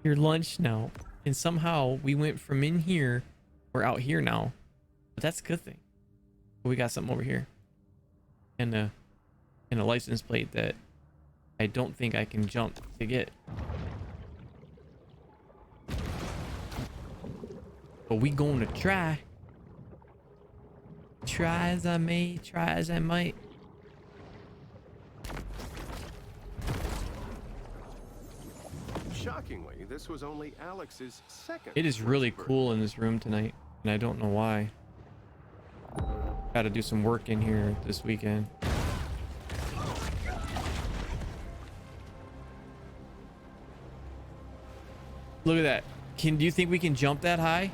you're lunch now. And somehow we went from in here, we're out here now. But that's a good thing. We got something over here. And a license plate that I don't think I can jump to get. But we gonna try. Try as I may, try as I might. Shockingly, this was only Alex's second. It is really birthday. cool in this room tonight, and I don't know why. Gotta do some work in here this weekend. Look at that. Do you think we can jump that high?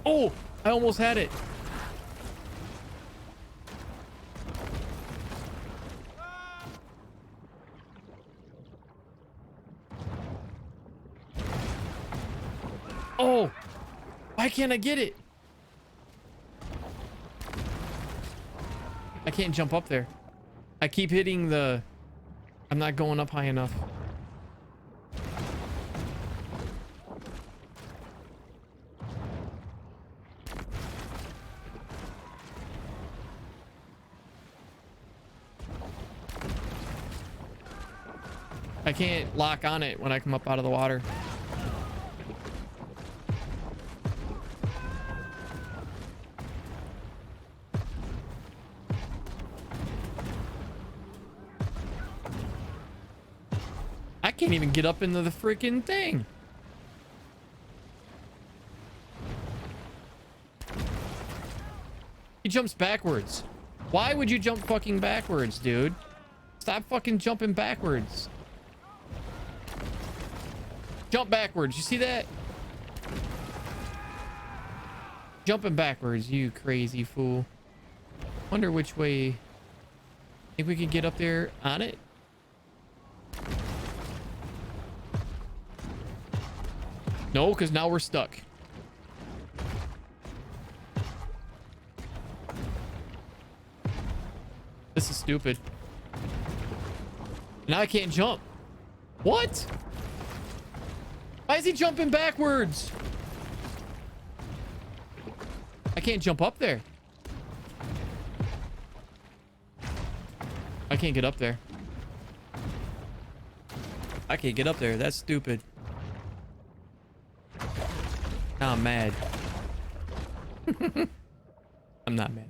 Oh, I almost had it. Oh, why can't I get it? I can't jump up there. I keep hitting the... I'm not going up high enough. I can't lock on it when I come up out of the water. I can't even get up into the freaking thing. He jumps backwards. Why would you jump fucking backwards, dude? Stop fucking jumping backwards. Jump backwards. You see that? Jumping backwards, you crazy fool. Wonder which way. Think we could get up there on it? No, because now we're stuck. This is stupid. Now I can't jump. What? Why is he jumping backwards? I can't jump up there. I can't get up there. I can't get up there. That's stupid. Now I'm mad. I'm not mad.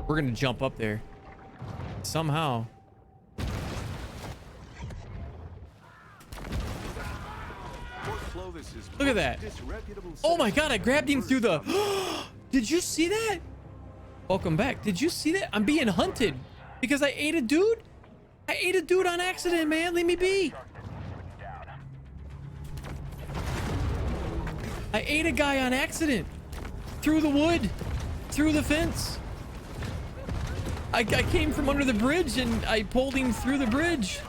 We're gonna jump up there. Somehow. Look at that. Oh my god, I grabbed him through the... Did you see that? Welcome back. Did you see that? I'm being hunted because I ate a dude? I ate a dude on accident, man. Leave me be. I ate a guy on accident. Through the wood. Through the fence. I came from under the bridge and I pulled him through the bridge.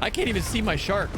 I can't even see my shark.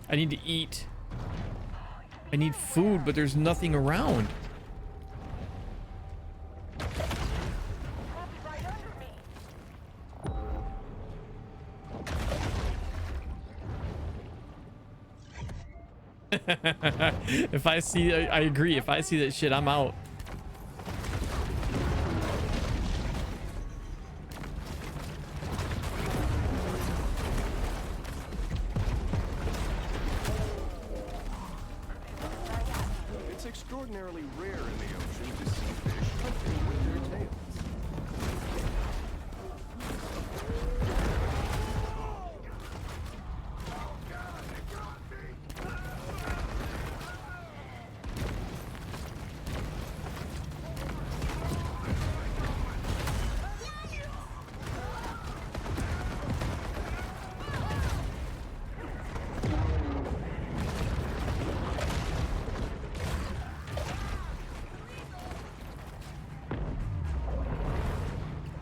I need to eat. I need food, but there's nothing around. Right under me. If I see, I agree. If I see that shit, I'm out. It's extraordinarily rare in the ocean to see fish hunting with their tails.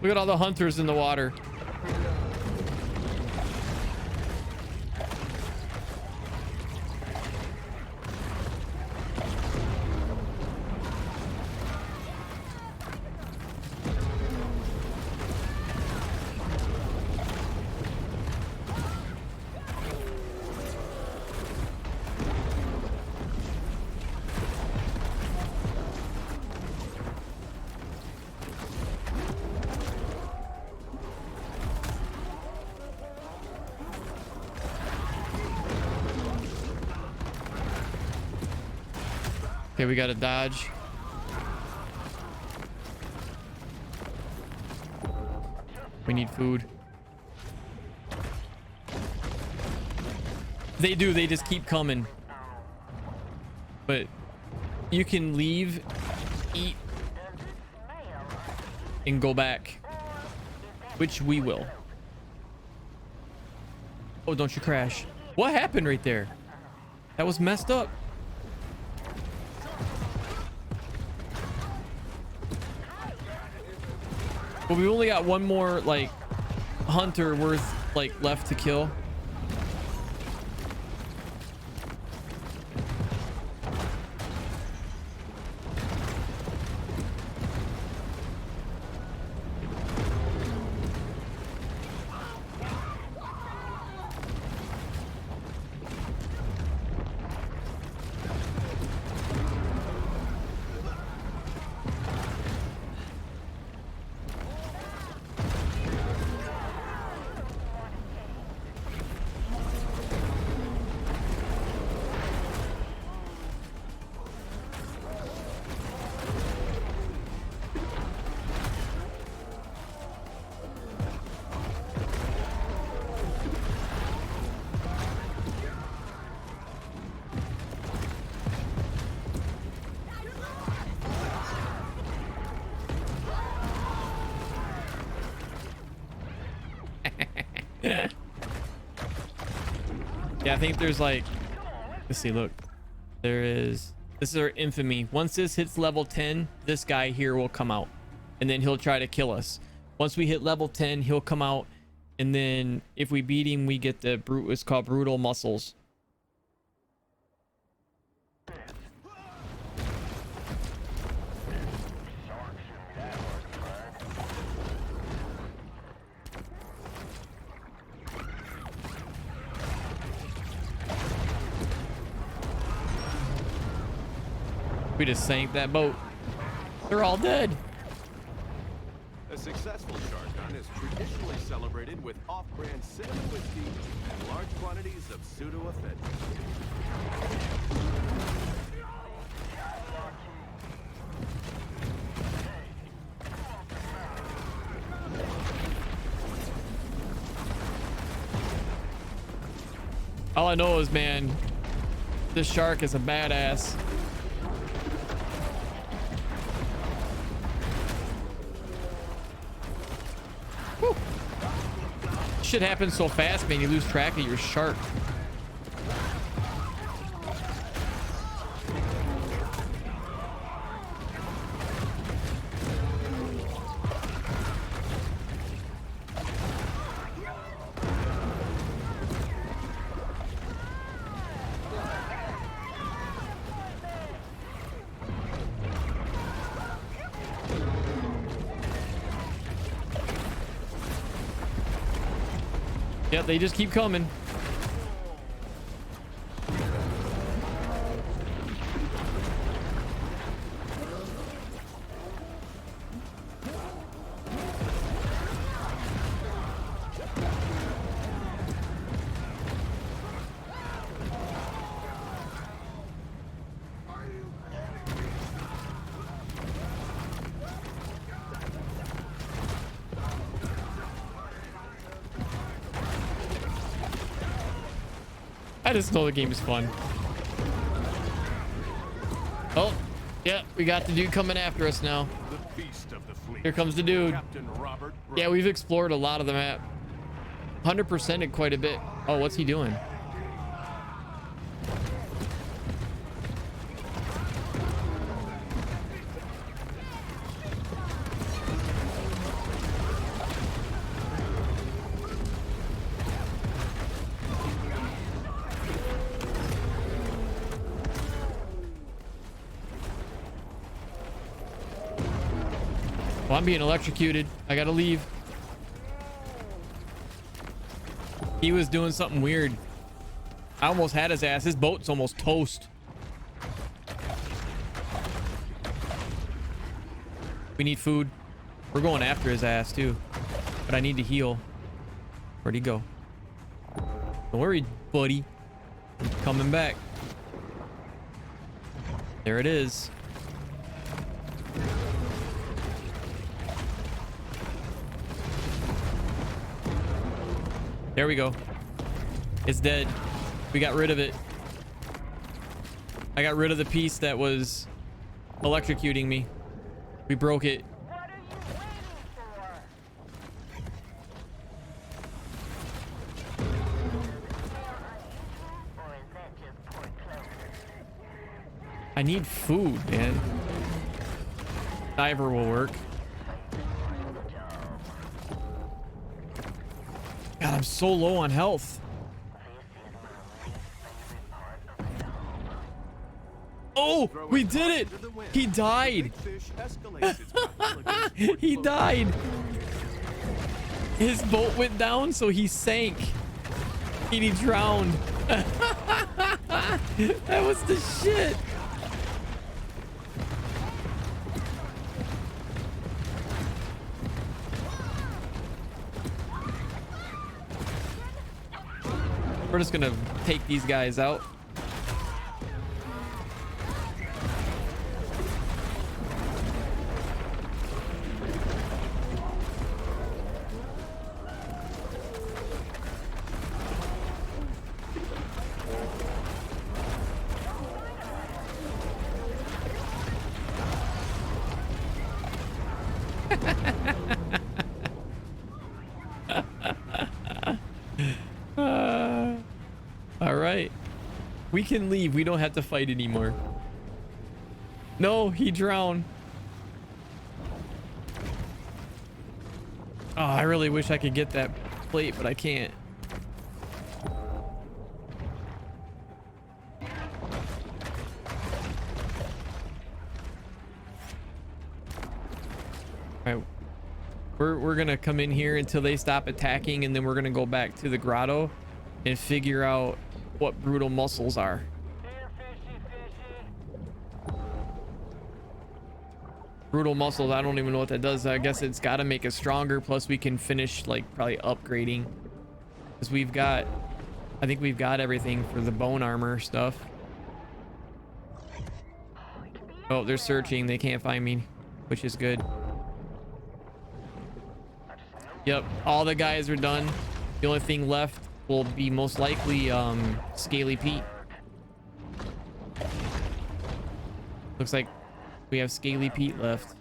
Look at all the hunters in the water. Okay, we got to dodge. We need food. They do. They just keep coming. But you can leave, eat, and go back. Which we will. Oh, don't you crash. What happened right there? That was messed up. Well, we only got one more, like, hunter worth, like, left to kill. Yeah, I think there's like, let's see, look, there is, this is our infamy. Once this hits level 10, this guy here will come out and then he'll try to kill us. Once we hit level 10, he'll come out, and then if we beat him, we get the brute, it's called brutal muscles. We just sank that boat. They're all dead. A successful shark hunt is traditionally celebrated with off-brand cinnamon whiskey and large quantities of pseudoephedrine. All I know is, man, this shark is a badass. Whew. Shit happens so fast, man, you lose track of your shark. Yeah, they just keep coming. I just know the game is fun. Oh, yeah, we got the dude coming after us now. The beast of the fleet. Here comes the dude. Captain Robert Yeah, we've explored a lot of the map. 100%ed quite a bit. Oh, what's he doing? Well, I'm being electrocuted. I gotta leave. He was doing something weird. I almost had his ass. His boat's almost toast. We need food. We're going after his ass too. But I need to heal. Where'd he go? Don't worry, buddy. I'm coming back. There it is. There we go. It's dead. We got rid of it. I got rid of the piece that was electrocuting me. We broke it. What are you waiting for? Or is that just poor clothing? I need food, man. Diver will work. God, I'm so low on health. Oh, we did it. He died. He died. His boat went down, so he sank. And he drowned. That was the shit. We're just gonna take these guys out. All right, we can leave. We don't have to fight anymore. No, he drowned. Oh, I really wish I could get that plate, but I can't. All right, we're gonna come in here until they stop attacking, and then we're gonna go back to the grotto and figure out what brutal muscles are. Brutal muscles, I don't even know what that does. I guess it's got to make us stronger, plus we can finish like probably upgrading, because we've got, I think we've got everything for the bone armor stuff. Oh, they're searching. They can't find me, which is good. Yep, all the guys are done. The only thing left will be most likely Scaly Pete. Looks like we have Scaly Pete left.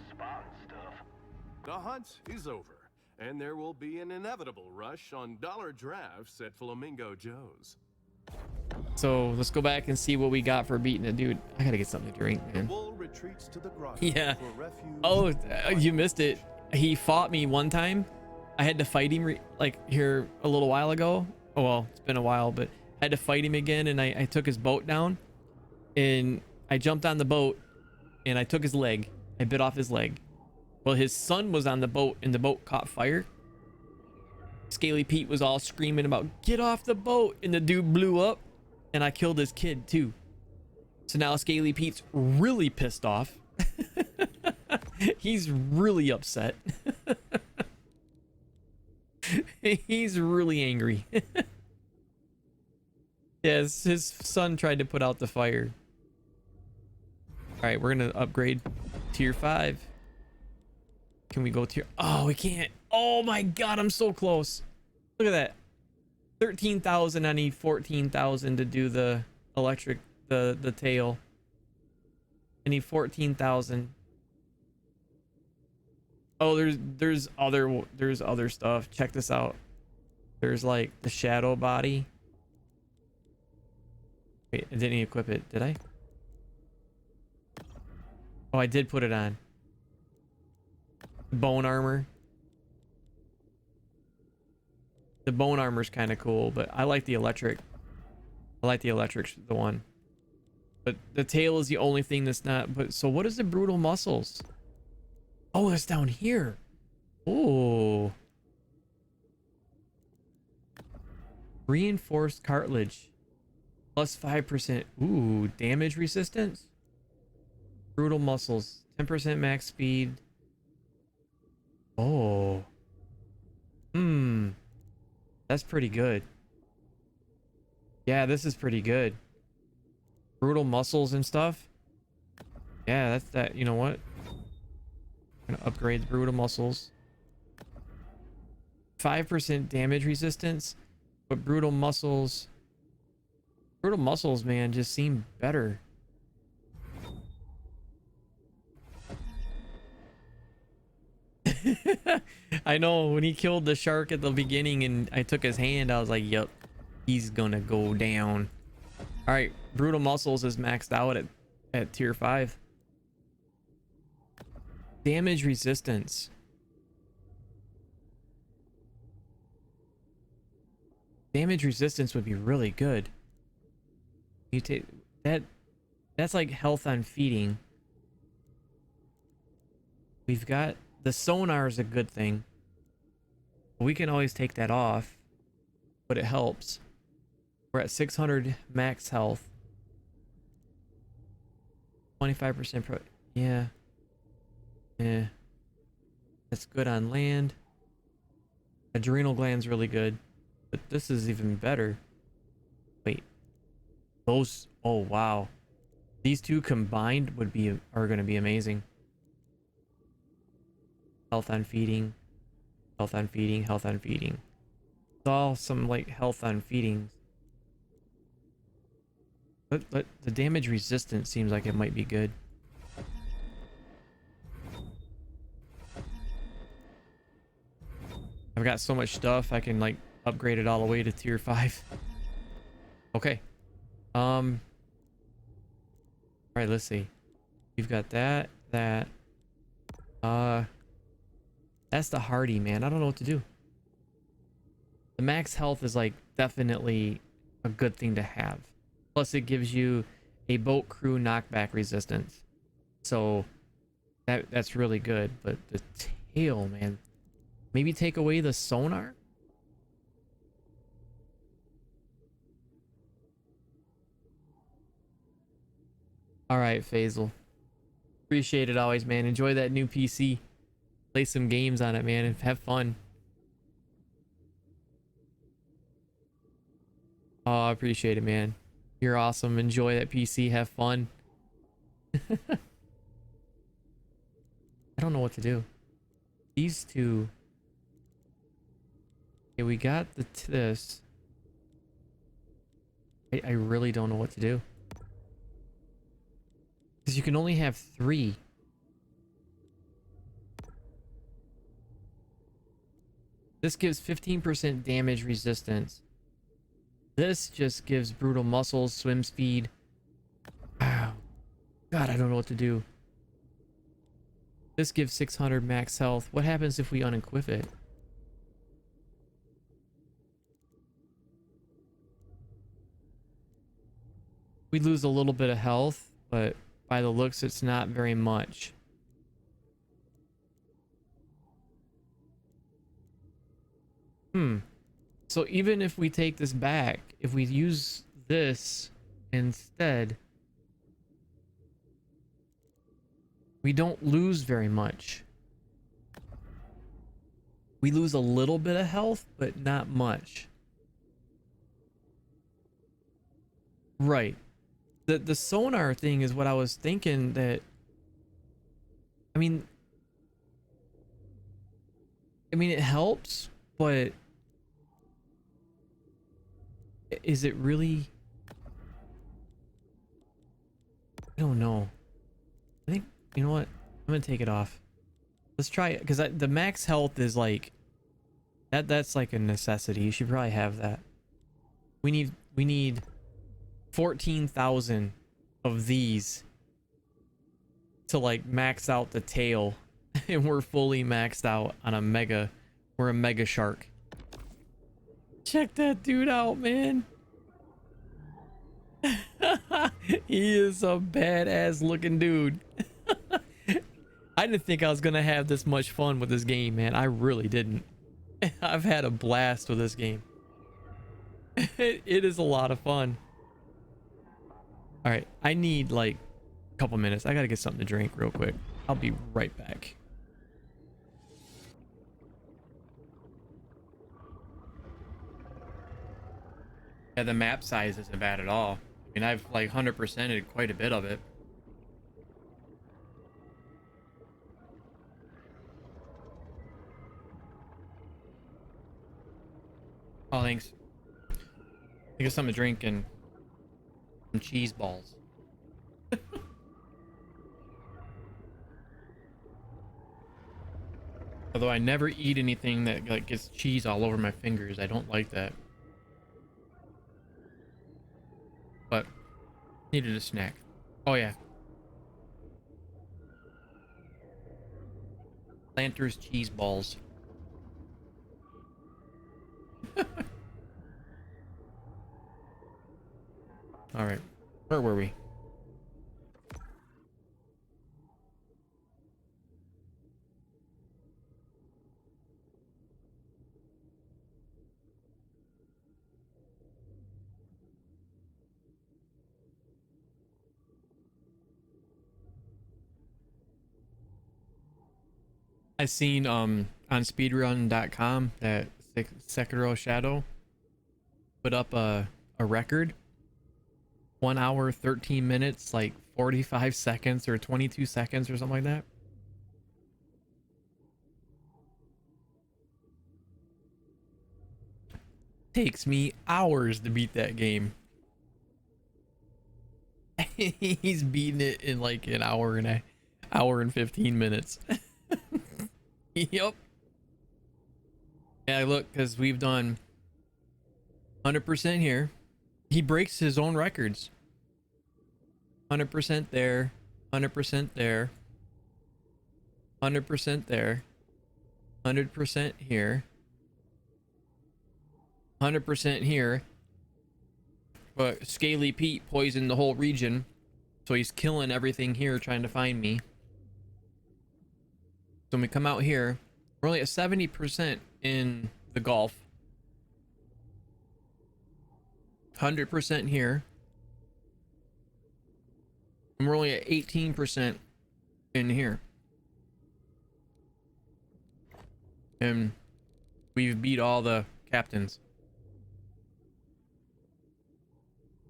The hunt is over, and there will be an inevitable rush on dollar drafts at Flamingo Joe's. So let's go back and see what we got for beating a dude. I gotta get something to drink, man. Bull retreats to the grotto Yeah. for refuge. Oh, you missed it. He fought me one time. I had to fight him like here a little while ago. Oh, well, it's been a while, but I had to fight him again, and I took his boat down, and I jumped on the boat, and I took his leg. I bit off his leg. Well, his son was on the boat, and the boat caught fire. Scaly Pete was all screaming about get off the boat, and the dude blew up, and I killed his kid too. So now Scaly Pete's really pissed off. He's really upset. He's really angry. Yes, his son tried to put out the fire. All right, we're gonna upgrade tier 5. Can we go tier? Oh, we can't. Oh my god, I'm so close. Look at that. 13,000. I need 14,000 to do the electric, the tail. I need 14,000. Oh, there's other stuff. Check this out. There's like the shadow body. Wait, I didn't equip it, did I? Oh, I did put it on. Bone armor. The bone armor's kind of cool, but I like the electric. I like the electric, the one. But the tail is the only thing that's not. But so what is the brutal muscles? Oh, it's down here. Oh. Reinforced cartilage. Plus 5%. Ooh, damage resistance. Brutal muscles. 10% max speed. Oh. That's pretty good. Yeah, this is pretty good. Brutal muscles and stuff. Yeah, that's that. You know what? I'm gonna upgrade the brutal muscles. 5% damage resistance, but brutal muscles, man, just seem better. I know when he killed the shark at the beginning and I took his hand, I was like, yep, he's gonna go down. All right, brutal muscles is maxed out at tier 5. Damage resistance. Damage resistance would be really good. You take that. That's like health on feeding. We've got the sonar is a good thing. We can always take that off, but it helps. We're at 600 max health. 25% pro. Yeah. Yeah. That's good on land. Adrenal gland's really good. But this is even better. Wait. Those. Oh, wow. These two combined are going to be amazing. Health on feeding. Health on feeding. Health on feeding. It's all some like health on feeding. But the damage resistance seems like it might be good. I've got so much stuff I can like upgrade it all the way to tier 5. Okay. All right, let's see. You've got that. That's the hardy, man. I don't know what to do. The max health is like definitely a good thing to have. Plus it gives you a boat crew knockback resistance. So that's really good. But the tail, man. Maybe take away the sonar? All right, Faisal. Appreciate it always, man. Enjoy that new PC. Play some games on it, man, and have fun. Oh, I appreciate it, man. You're awesome. Enjoy that PC. Have fun. I don't know what to do. These two. Okay, we got this. I really don't know what to do. Because you can only have 3. This gives 15% damage resistance. This just gives brutal muscles, swim speed. Wow. God, I don't know what to do. This gives 600 max health. What happens if we unequip it? We lose a little bit of health, but by the looks, it's not very much. So even if we take this back, if we use this instead, we don't lose very much. We lose a little bit of health, but not much. Right. The sonar thing is what I was thinking that, I mean, it helps, but is it really? I don't know. I think, you know what? I'm gonna take it off. Let's try it, because the max health is like that's like a necessity. You should probably have that. We need 14,000 of these to like max out the tail, and we're fully maxed out on a mega. We're a mega shark. Check that dude out, man. He is a badass looking dude. I didn't think I was gonna have this much fun with this game, man. I really didn't. I've had a blast with this game. It is a lot of fun. All right, I need like a couple minutes. I gotta get something to drink real quick. I'll be right back. Yeah, the map size isn't bad at all. I mean, I've like 100%ed quite a bit of it. Oh, thanks. I get something to drink and some cheese balls. Although I never eat anything that like gets cheese all over my fingers. I don't like that. But needed a snack. Oh yeah. Planters cheese balls. All right. Where were we? I seen on speedrun.com that Sekiro Shadow put up a record. 1 hour 13 minutes, like 45 seconds or 22 seconds or something like that. Takes me hours to beat that game. He's beating it in like an hour and 15 minutes. Yep. Yeah, look, because we've done 100% here. He breaks his own records. 100% there, 100% there, 100% there, 100% here, 100% here. But Scaly Pete poisoned the whole region, so he's killing everything here trying to find me. So when we come out here, we're only at 70% in the Gulf. 100% here. And we're only at 18% in here. And we've beat all the captains.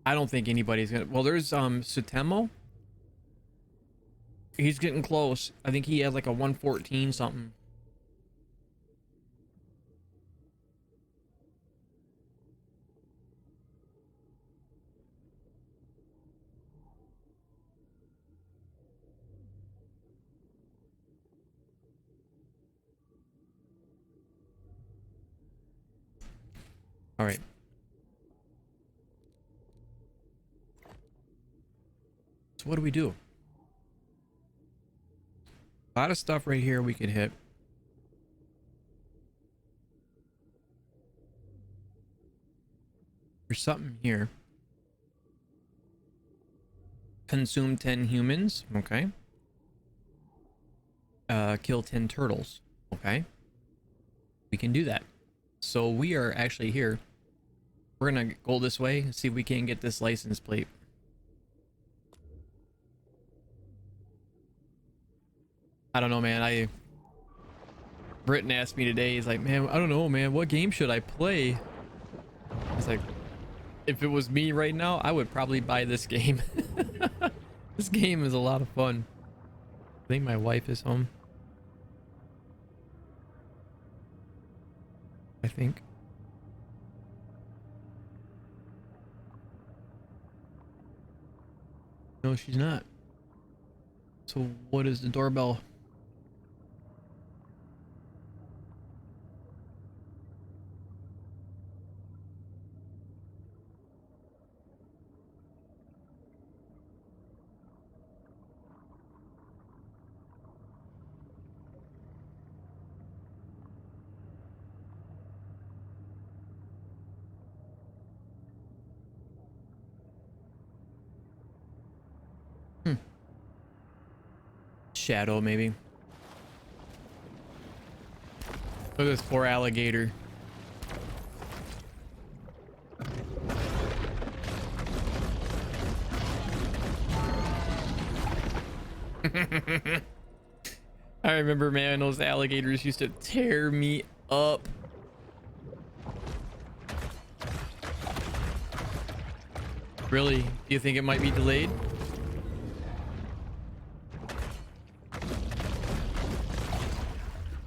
I don't think anybody's gonna... Well, there's Sutemo. He's getting close. I think he has like a 114 something. All right. So what do we do? A lot of stuff right here we could hit. There's something here. Consume 10 humans. Okay. Kill 10 turtles. Okay. We can do that. So we are actually here. We're gonna go this way and see if we can get this license plate. I don't know, man. Britton asked me today, he's like, man, I don't know, man, what game should I play? I was like, if it was me right now, I would probably buy this game. This game is a lot of fun. I think my wife is home. I think. No, she's not. So what is the doorbell? Shadow, maybe. Look at this poor alligator. I remember, man, those alligators used to tear me up. Really? Do you think it might be delayed?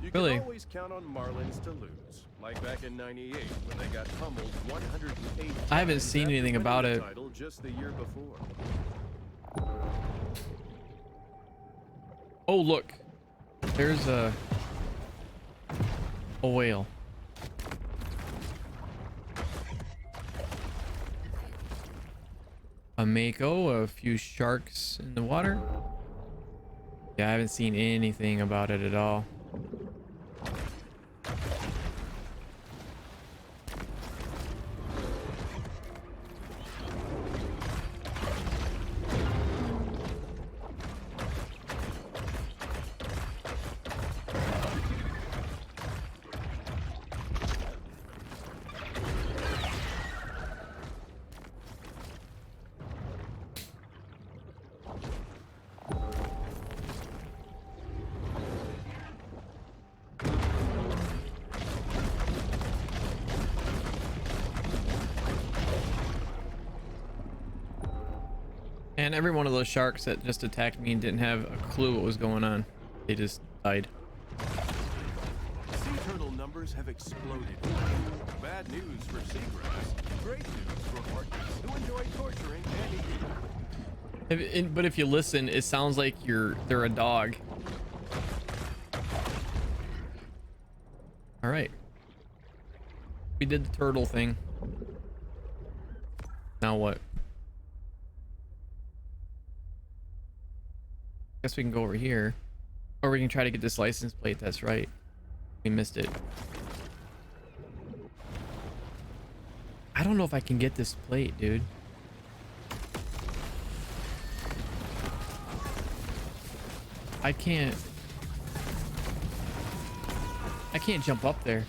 You Really? can always count on Marlins to lose, like back in '98 when they got pummeled 108 I haven't times seen after anything winning about the it. title just the year before. Oh, look. There's a whale. A mako, a few sharks in the water. Yeah, I haven't seen anything about it at all. And every one of those sharks that just attacked me didn't have a clue what was going on. They just died. Sea turtle numbers have exploded. Bad news for seagrass. Great news for partners who enjoy torturing and eating. But if you listen, it sounds like they're a dog. All right. We did the turtle thing. Now what? Guess we can go over here. Or we can try to get this license plate. That's right. We missed it. I don't know if I can get this plate, dude. I can't jump up there.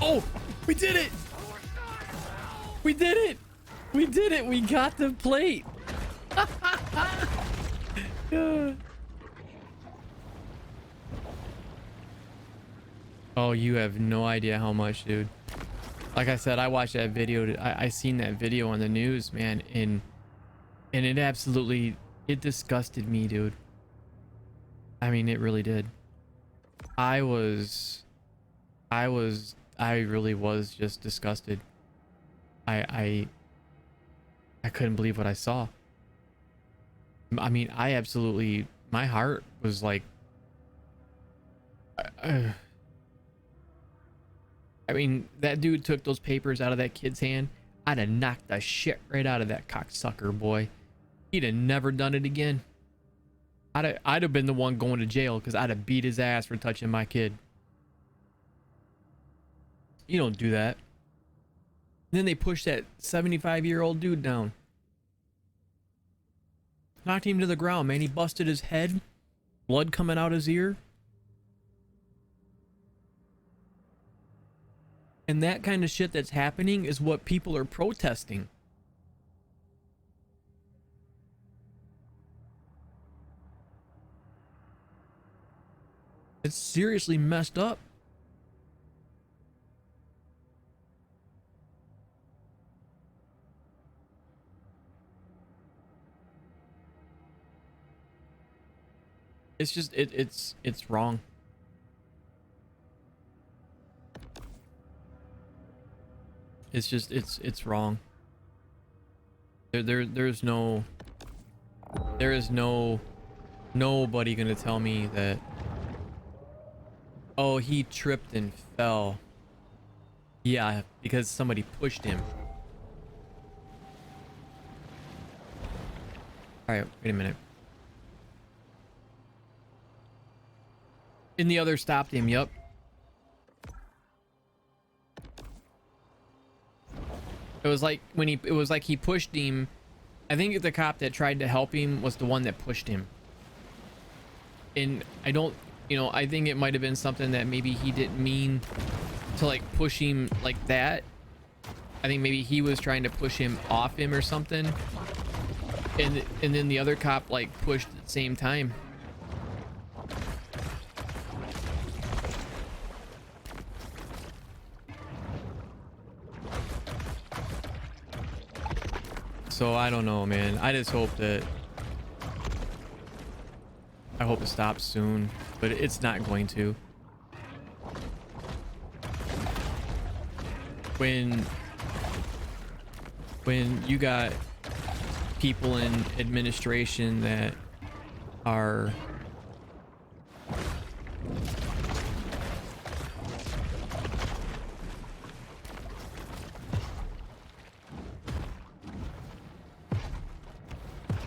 Oh, we did it. We did it. We did it. We got the plate. Yeah. Oh, you have no idea how much, dude. Like I said, I watched that video. I seen that video on the news, man, and it disgusted me, dude. I mean, it really did. I really was just disgusted. I couldn't believe what I saw. I mean, my heart was like, I mean, that dude took those papers out of that kid's hand. I'd have knocked the shit right out of that cocksucker, boy. He'd have never done it again. I'd have been the one going to jail because I'd have beat his ass for touching my kid. You don't do that. Then they pushed that 75-year-old dude down. Knocked him to the ground, man. He busted his head. Blood coming out his ear. And that kind of shit that's happening is what people are protesting. It's seriously messed up. It's just it's wrong. It's just it's wrong. There is no nobody gonna tell me that, oh, he tripped and fell. Yeah, because somebody pushed him. All right, wait a minute. And the other stopped him. Yup. It was like he pushed him. I think the cop that tried to help him was the one that pushed him. And I don't, I think it might have been something that maybe he didn't mean to like push him like that. I think maybe he was trying to push him off him or something. And then the other cop like pushed at the same time. So I don't know, man. I just hope that it stops soon, but it's not going to. When you got people in administration that are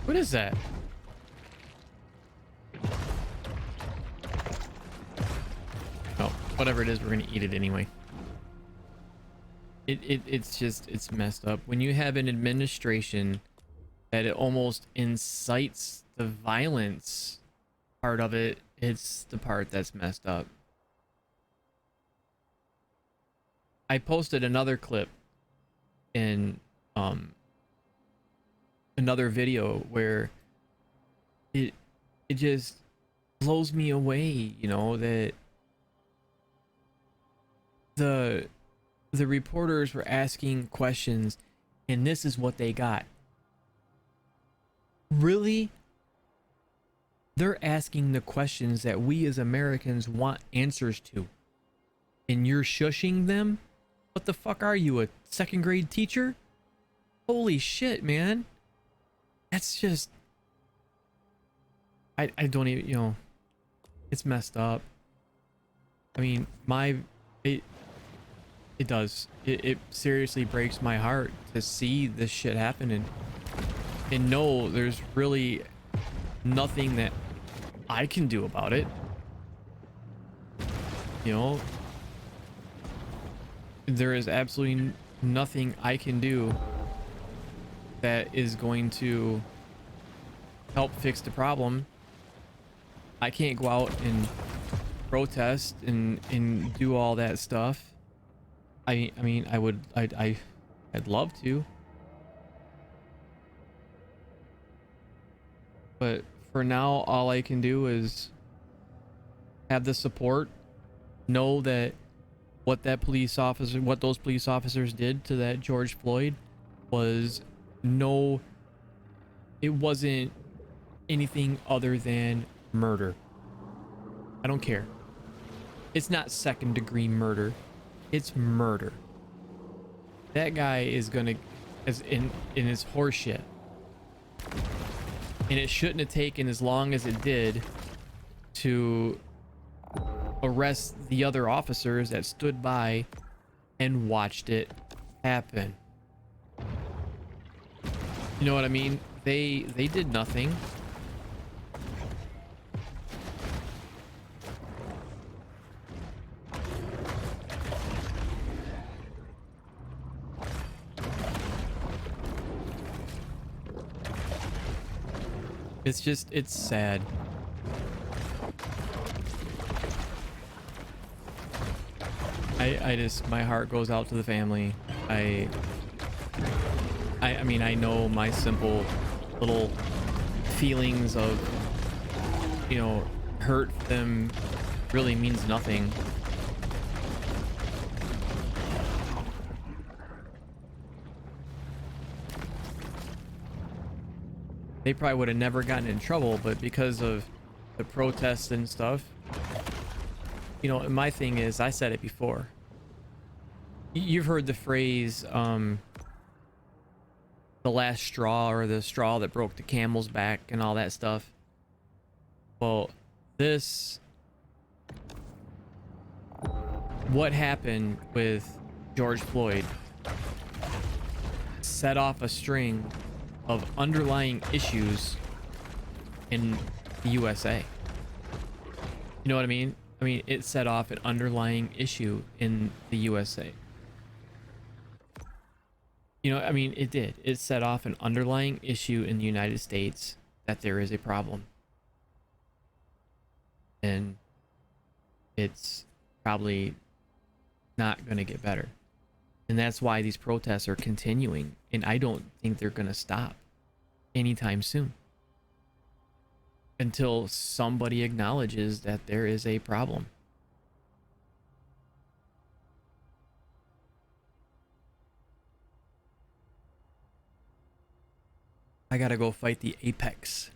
what is that? Oh, whatever it is, we're gonna eat it anyway. It's messed up. When you have an administration that it almost incites the violence part of it, it's the part that's messed up. I posted another clip in another video where it just blows me away, that the reporters were asking questions and this is what they got. Really? They're asking the questions that we as Americans want answers to, and you're shushing them? What the fuck are you, a second grade teacher? Holy shit, man. That's just, I don't even, it's messed up. I mean, it does. It seriously breaks my heart to see this shit happening. And no, there's really nothing that I can do about it. There is absolutely nothing I can do that is going to help fix the problem. I can't go out and protest and do all that stuff. I mean, I'd love to. But for now, all I can do is have the support, know that what those police officers did to that George Floyd was it wasn't anything other than murder. I don't care. It's not second-degree murder. It's murder. That guy is gonna, as in his horseshit. And it shouldn't have taken as long as it did to arrest the other officers that stood by and watched it happen. You know what I mean? They did nothing. It's sad. I just, my heart goes out to the family. I mean, I know my simple little feelings of, you know, hurt for them really means nothing. They probably would have never gotten in trouble, but because of the protests and stuff, you know, my thing is, I said it before. You've heard the phrase, the last straw, or the straw that broke the camel's back and all that stuff. Well, what happened with George Floyd set off a string of underlying issues in the USA. You know what I mean? I mean, it set off an underlying issue in the USA. You know, I mean, it did. It set off an underlying issue in the United States that there is a problem. And it's probably not going to get better. And that's why these protests are continuing. And I don't think they're going to stop anytime soon, until somebody acknowledges that there is a problem. I gotta go fight the Apex.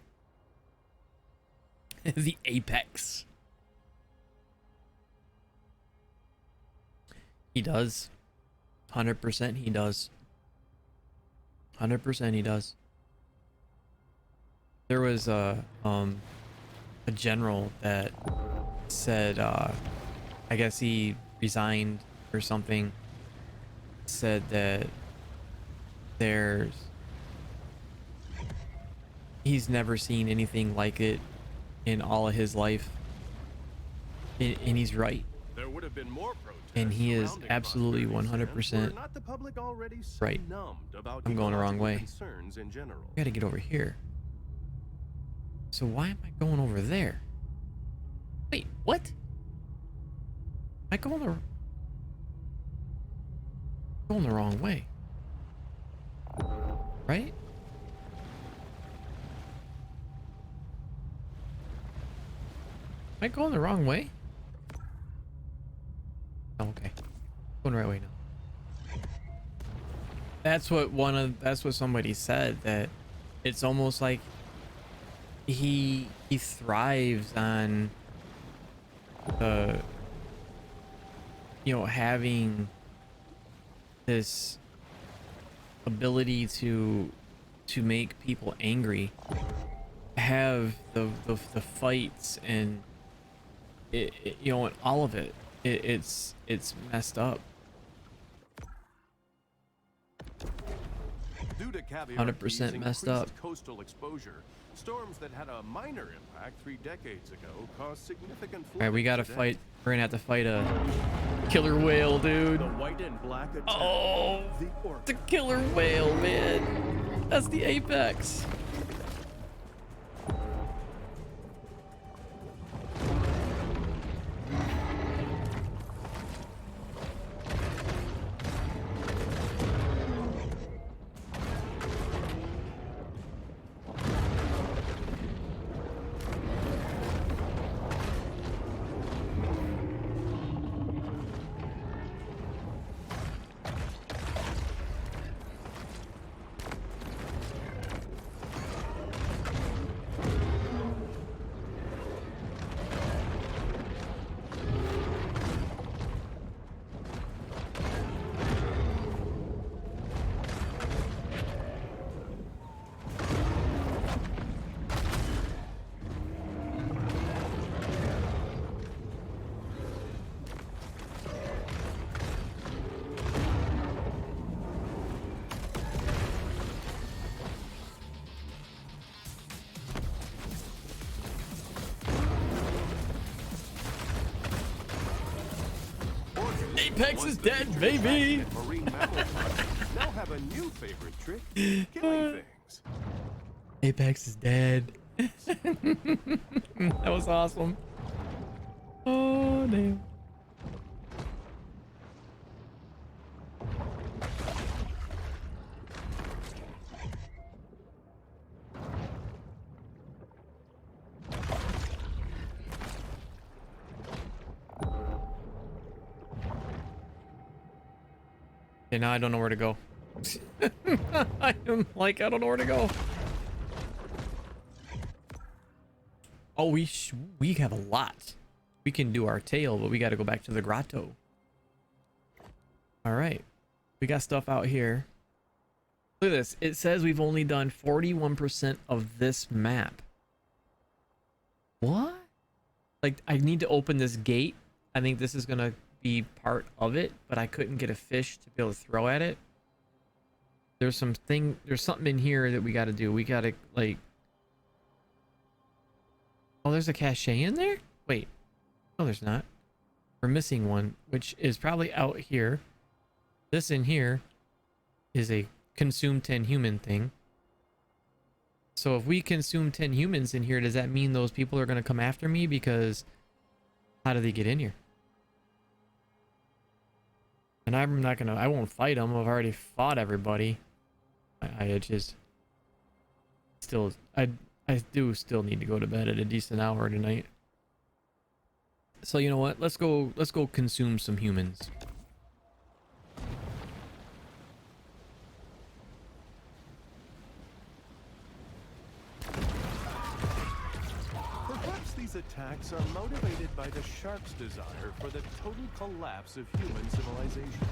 The Apex. He does. 100% he does. 100% he does. There was a general that said, I guess he resigned or something, said that he's never seen anything like it in all of his life. And he's right. There would have been more protests, and he is surrounding absolutely prosperity 100% were not the public already so right. numbed about I'm going the wrong ecological way. concerns in general. I gotta get over here. So why am I going over there? Wait, what? Am I going the wrong way? Right? Am I going the wrong way? Oh, okay. Going the right way now. That's what somebody said, that it's almost like he thrives on you know, having this ability to make people angry, have the fights, and it you know, and all of it, it's messed up. Due to caviar 100% tea's messed increased up. coastal exposure, storms that had a minor impact 3 decades ago caused significant All right, we gotta flooding fight. today. We're gonna have to fight a killer whale, dude. The white and black attack. Oh, The orca. the killer whale, man. That's the Apex. Apex is dead, baby. Marine mammals now have a new favorite trick: killing things. Apex is dead. That was awesome. Oh, damn. Okay, now I don't know where to go. I am like, I don't know where to go. Oh, we have a lot. We can do our tail, but we got to go back to the grotto. All right. We got stuff out here. Look at this. It says we've only done 41% of this map. What? Like, I need to open this gate. I think this is going to be part of it, but I couldn't get a fish to be able to throw at it. There's something in here that we got to do. We got to, like... Oh, there's a cache in there? Wait. No, there's not. We're missing one, which is probably out here. This in here is a consume 10 human thing. So if we consume 10 humans in here, does that mean those people are going to come after me? Because how do they get in here? And I'm not going to... I won't fight them. I've already fought everybody. I just... Still... I do still need to go to bed at a decent hour tonight. So you know what? Let's go consume some humans. Perhaps these attacks are motivated by the shark's desire for the total collapse of human civilization.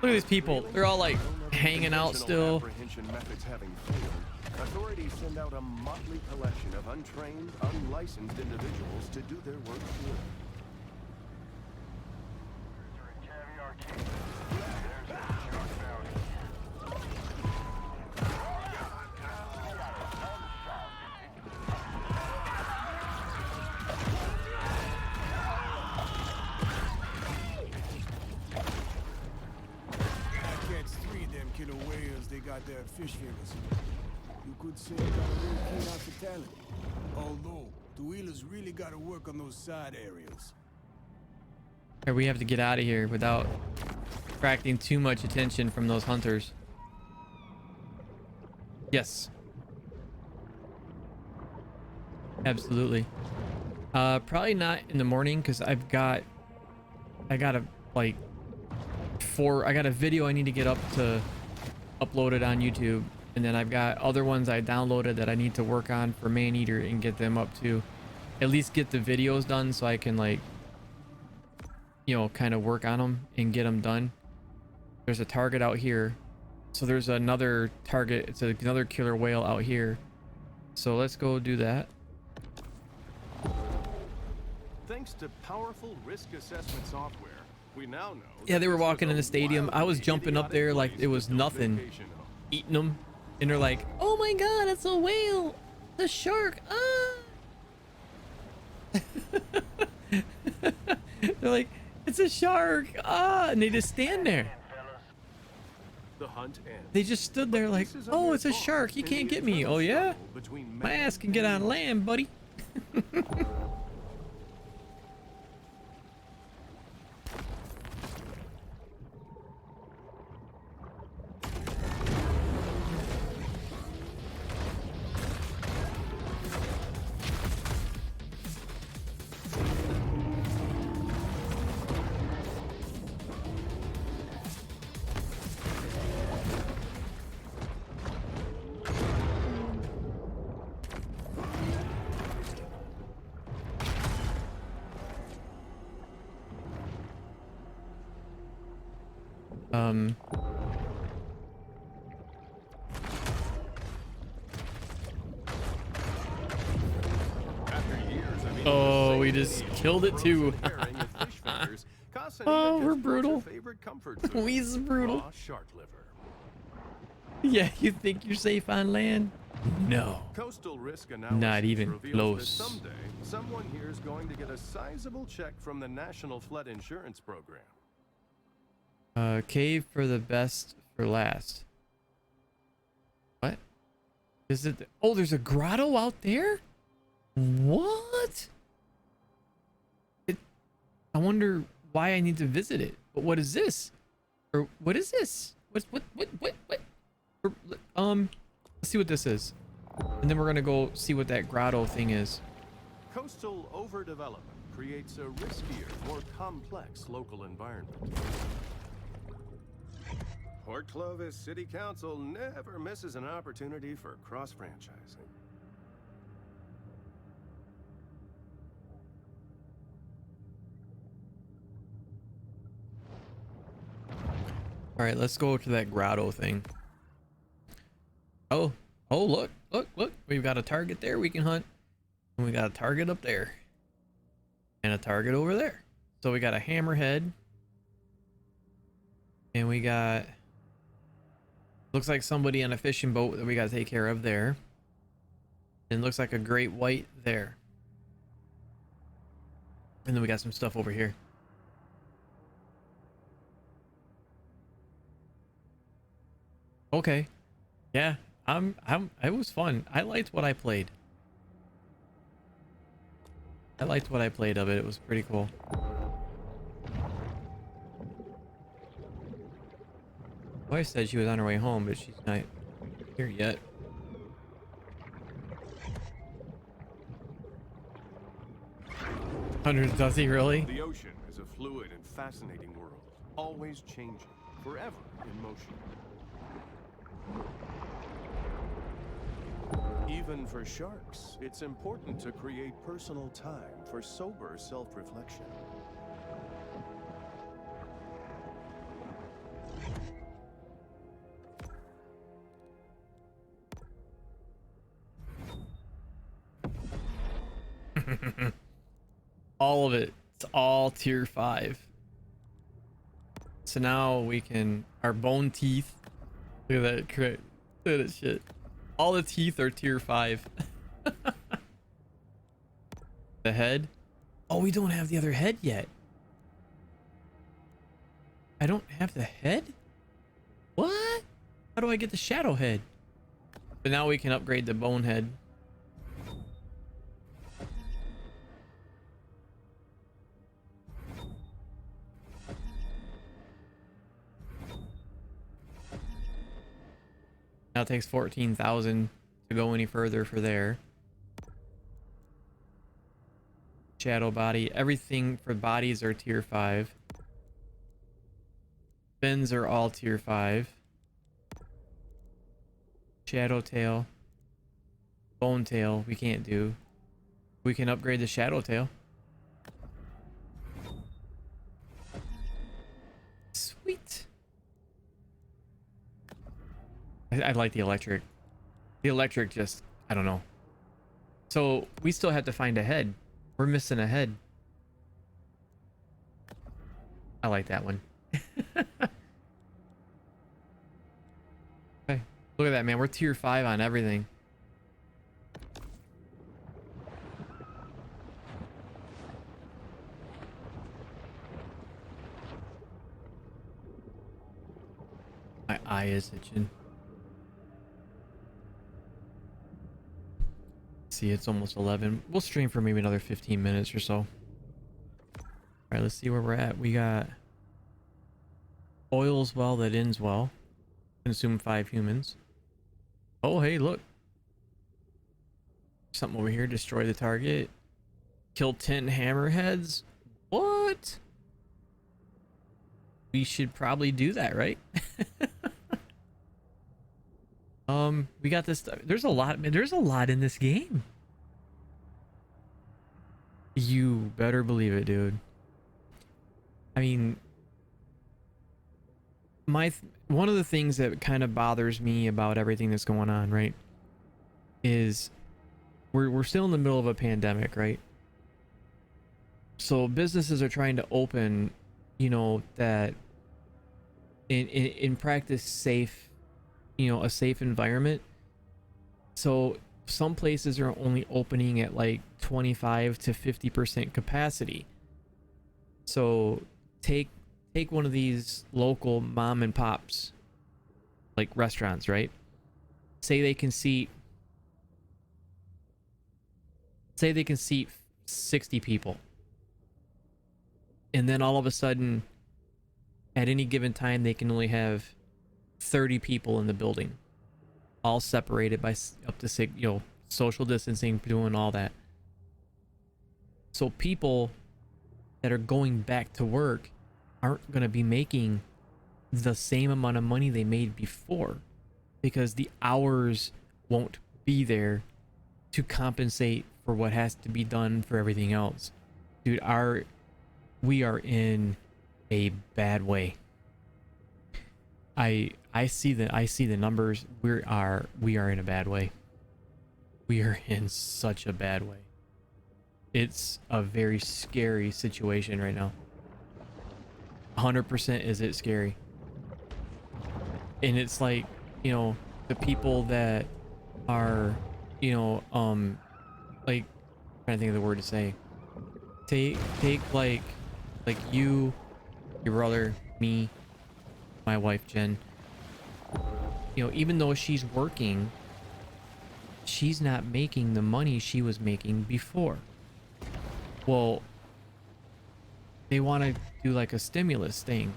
Look at these people. They're all like hanging out still. Apprehension methods having failed, authorities send out a motley collection of untrained, unlicensed individuals to do their work for them. Killer whales, they got their fish fingers. You could say they got a real keen eye for talent. Although, the wheelers really got to work on those side areas. Here, we have to get out of here without attracting too much attention from those hunters. Yes. Absolutely. Probably not in the morning because I got a like I got a video I need to get up to upload it on YouTube, and then I've got other ones I downloaded that I need to work on for Maneater and get them up to at least get the videos done so I can, like, you know, kind of work on them and get them done. There's a target out here, so there's another target. It's another killer whale out here, so let's go do that. Thanks to powerful risk assessment software, we now know. Yeah, they were walking in the stadium. I was jumping up there like it was nothing, eating them, and they're like, "Oh my God, it's a whale, the shark!" Ah! They're like, "It's a shark!" Ah! And they just stand there. The hunt ends. They just stood there like, "Oh, it's a shark. You can't get me." Oh yeah, my ass can get on land, buddy. Oh, we just killed it too. Oh, we're brutal. We's brutal. Yeah, you think you're safe on land? No. Coastal risk Not even close. Someday, someone here is going to get a sizable check from the National Flood Insurance Program. Cave for the best for last. What? Is it? Oh, there's a grotto out there? What? I wonder why I need to visit it. But what is this? Or what is this? What? Let's see what this is. And then we're gonna go see what that grotto thing is. Coastal overdevelopment creates a riskier, more complex local environment. Port Clovis City Council never misses an opportunity for cross-franchising. All right, let's go to that grotto thing. Oh, oh, look. We've got a target there we can hunt. And we got a target up there. And a target over there. So we got a hammerhead. And we got... looks like somebody on a fishing boat that we got to take care of there. And looks like a great white there. And then we got some stuff over here. Okay. Yeah, it was fun. I liked what I played. I liked what I played of it. It was pretty cool. My wife said she was on her way home, but she's not here yet. Hundreds, does he really? The ocean is a fluid and fascinating world, always changing, forever in motion. Even for sharks, it's important to create personal time for sober self-reflection. All of it. It's all tier 5. So now we can... our bone teeth. Look at that. Look at that shit. All the teeth are tier 5. The head. Oh, we don't have the other head yet. I don't have the head? What? How do I get the shadow head? But now we can upgrade the bone head. Now it takes 14,000 to go any further for there. Shadow body. Everything for bodies are tier 5. Fins are all tier 5. Shadow tail. Bone tail we can't do. We can upgrade the shadow tail. Sweet. I like the electric. The electric just, I don't know. So we still have to find a head. We're missing a head. I like that one. Okay. Look at that, man. We're tier 5 on everything. My eye is itching. See, it's almost 11. We'll stream for maybe another 15 minutes or so. All right, let's see where we're at. We got oils well that ends well. Consume 5 humans. Oh, hey, look. Something over here. Destroy the target. Kill 10 hammerheads. What? We should probably do that, right? We got this. There's a lot. There's a lot in this game. You better believe it, dude. I mean, one of the things that kind of bothers me about everything that's going on, right, is we're still in the middle of a pandemic, right? So businesses are trying to open, you know, that in practice safe, you know, a safe environment. So some places are only opening at like 25 to 50% capacity. So take one of these local mom and pops, like restaurants, right? Say they can seat 60 people. And then all of a sudden, at any given time, they can only have 30 people in the building, all separated by up to 6, you know, social distancing, doing all that. So people that are going back to work aren't going to be making the same amount of money they made before, because the hours won't be there to compensate for what has to be done for everything else. Dude, we are in a bad way. I see the numbers. We are in a bad way. We are in such a bad way. It's a very scary situation right now. 100% is it scary. And it's like, you know, the people that are, you know, like, I'm trying to think of the word to say. Take like you, your brother, me, my wife Jen. You know, even though she's working, she's not making the money she was making before. Well, they want to do like a stimulus thing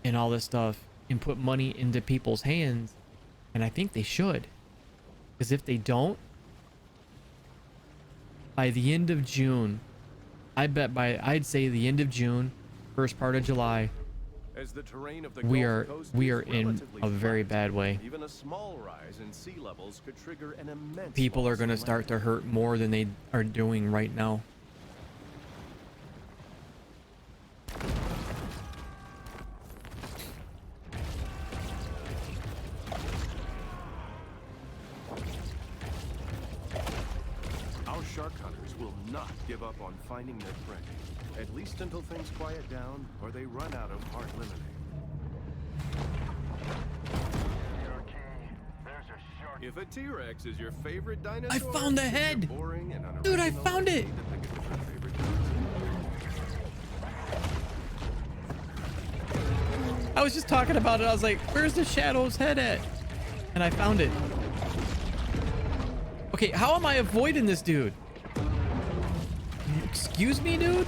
and all this stuff and put money into people's hands, and I think they should, because if they don't, by the end of June, I'd say the end of June, first part of July, As the terrain of the we Gulf are Coast we is are in relatively a very flat, bad way. Even a small rise in sea levels could trigger an immense People are loss going to of start to land. hurt more than they are doing right now. Our shark hunters will not give up on finding their prey, at least until things quiet down or they run out of heart lemonade. If a T-Rex is your favorite dinosaur, I found the then you're head! boring and Dude, I unoriginal found and it! need to pick a different favorite dinosaur. I was just talking about it. I was like, where's the Shadow's head at? And I found it. Okay, how am I avoiding this dude? Excuse me, dude?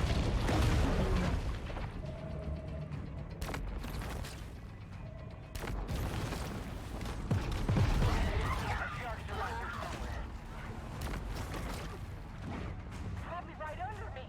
Probably right under me.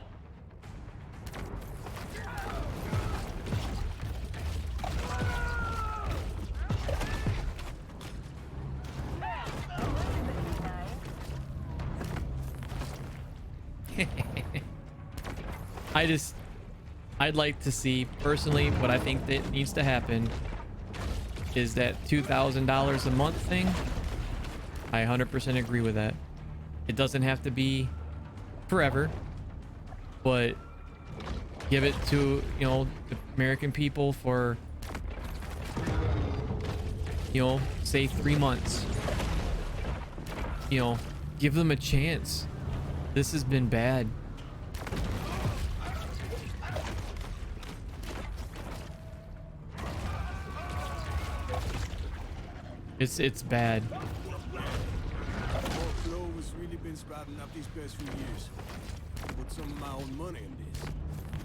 I'd like to see, personally, what I think that needs to happen is that $2,000 a month thing. I 100% agree with that. It doesn't have to be forever, but give it to, you know, the American people for, you know, say 3 months. You know, give them a chance. This has been bad. It's bad. More clover's really been sprouting up these past few years. Put some of my own money in this.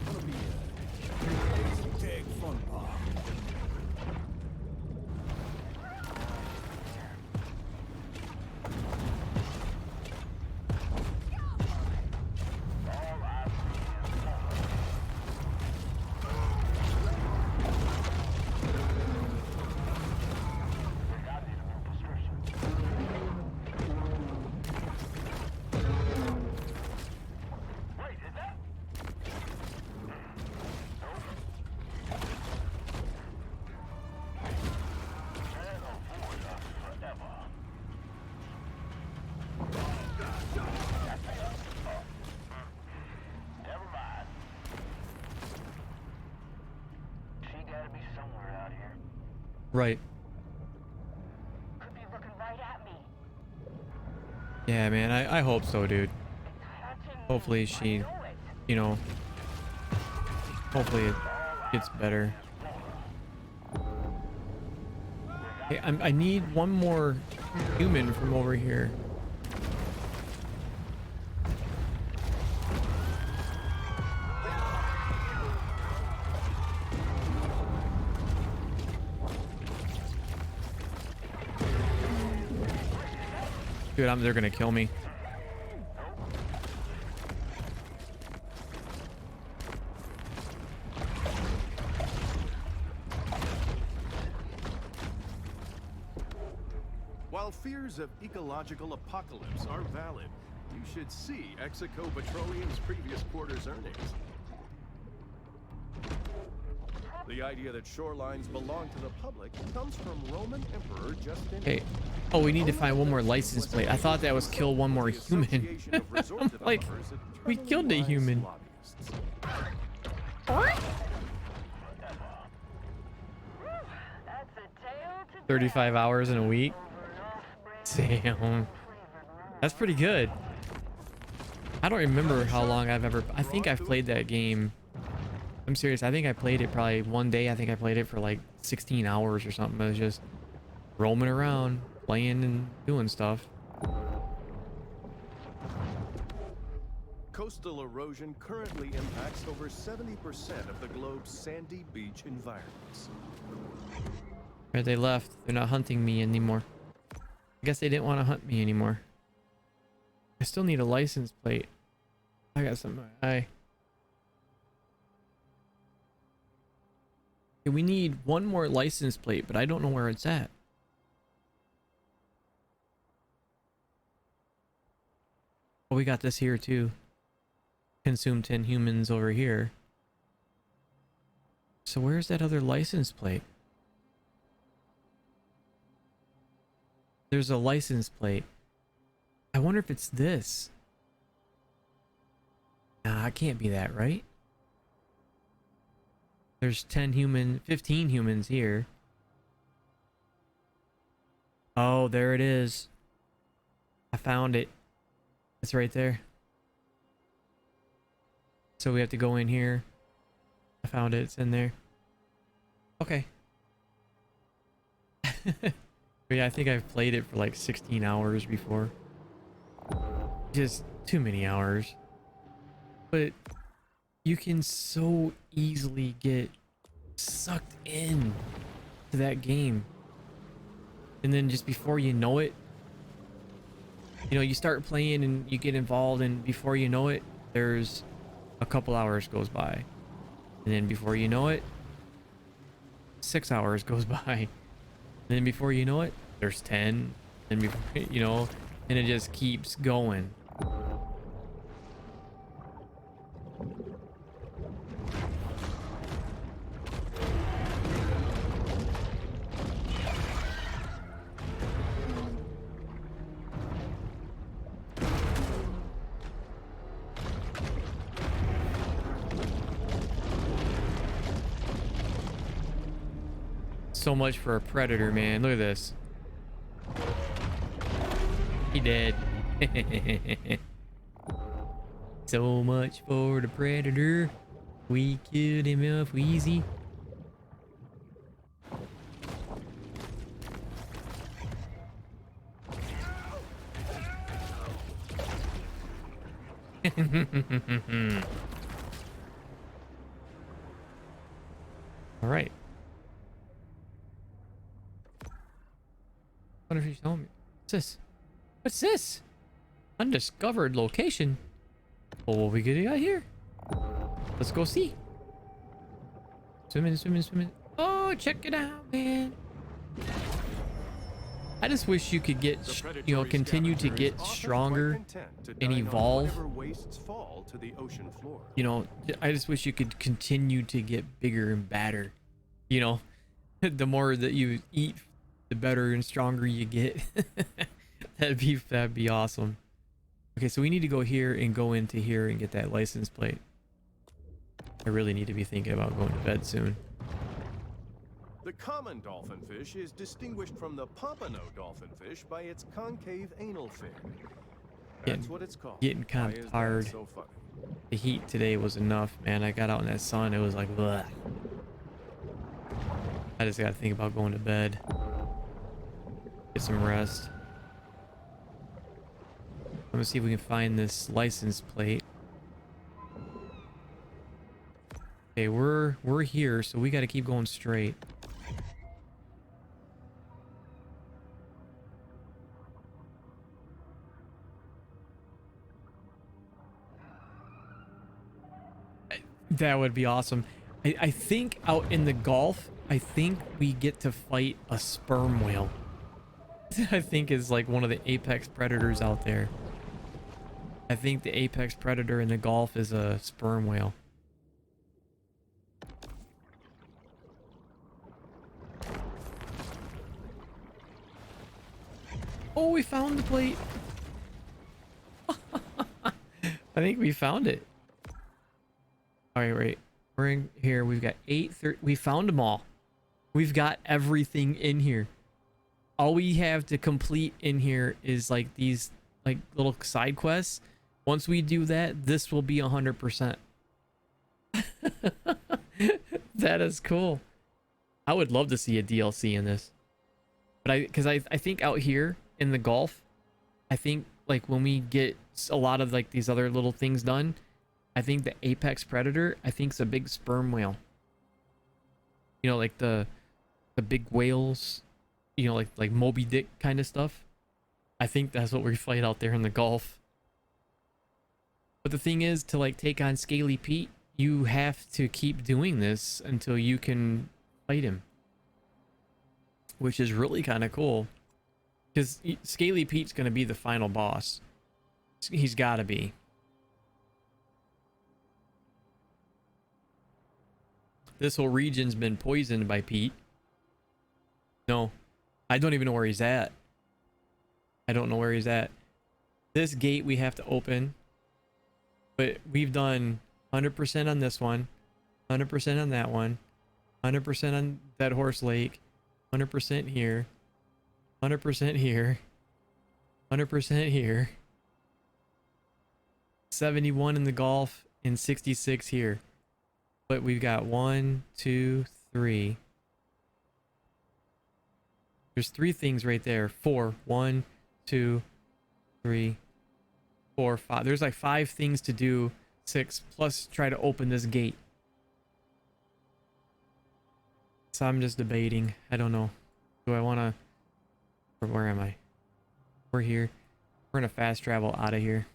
Gonna be a tag fun park. Right. Could be looking right at me. Yeah, man. I hope so, dude. Touching me. Hopefully I she, know it. you know, hopefully it gets better. Hey, I need one more human from over here. Dude, they're gonna kill me. fears of ecological apocalypse are valid, you should see Execo Petroleum's previous quarter's earnings. The idea that shorelines belong to the public comes from Roman Emperor Justinian. Okay. Oh, we need to find one more license plate. I thought that was kill one more human. I'm like, we killed a human. That's a tale to 35 hours in a week. Damn. That's pretty good. I don't remember how long I think I've played that game. I'm serious. I think I played it probably one day. I think I played it for like 16 hours or something. I was just roaming around, playing and doing stuff. Coastal erosion currently impacts over 70% of the globe's sandy beach environments. Where they left. They're not hunting me anymore. I guess they didn't want to hunt me anymore. I still need a license plate. I got something in my eye. Okay, we need one more license plate, but I don't know where it's at. Oh, we got this here too. Consume 10 humans over here. So where's that other license plate? There's a license plate. I wonder if it's this. Nah, it can't be that, right? There's 15 humans here. Oh, there it is. I found it. It's right there. So we have to go in here. I found it. It's in there. Okay. But yeah, I think I've played it for like 16 hours before. Just too many hours. But you can so easily get sucked in to that game. And then just before you know it, you know, you start playing and you get involved, and before you know it, there's a couple hours goes by. And then before you know it, 6 hours goes by. And then before you know it, there's 10. And before, you know, and it just keeps going. So much for a predator, man. Look at this. He dead. So much for the predator. We killed him off easy. All right. What if you tell me? What's this? What's this? Undiscovered location. Well, what we got here? Let's go see. Swimming, swimming, swimming. Oh, check it out, man. I just wish you could get, you know, continue to get stronger and evolve. You know, I just wish you could continue to get bigger and badder. You know, the more that you eat, the better and stronger you get. that'd be awesome. Okay, so we need to go here and go into here and get that license plate. I really need to be thinking about going to bed soon. The common dolphinfish is distinguished from the pompano dolphinfish by its concave anal fin. That's what it's called. Getting kind of tired. So funny? The heat today was enough, man. I got out in that sun. It was like, bleh. I just got to think about going to bed. Get some rest. I'm gonna see if we can find this license plate. Okay, we're here, so we got to keep going straight. That would be awesome. I think out in the Gulf, I think we get to fight a sperm whale. I I think is like one of the apex predators out there. I think the apex predator in the Gulf is a sperm whale. Oh, we found the plate. I think we found it. All right, wait. We're in here. We've got 830. We found them all. We've got everything in here. All we have to complete in here is like these like little side quests. Once we do that, this will be 100%. That is cool. I would love to see a DLC in this. But because I think out here in the Gulf, I think like when we get a lot of like these other little things done, I think the apex predator, I think, is a big sperm whale. You know, like the big whales, you know, like Moby Dick kind of stuff. I think that's what we fight out there in the Gulf. But the thing is, to like take on Scaly Pete, you have to keep doing this until you can fight him, which is really kind of cool. Because Scaly Pete's going to be the final boss. He's got to be. This whole region's been poisoned by Pete. No, I don't even know where he's at. I don't know where he's at. This gate we have to open. But we've done 100% on this one. 100% on that one. 100% on that horse lake. 100% here. 100% here. 100% here. 71 in the Gulf and 66 here. But we've got 1, 2, 3. There's 3 things right there. 4. 1, 2, 3, 4, 5. There's like 5 things to do. 6 plus try to open this gate. So I'm just debating. I don't know. Do I want to... Or where am I? We're here. We're gonna fast travel out of here.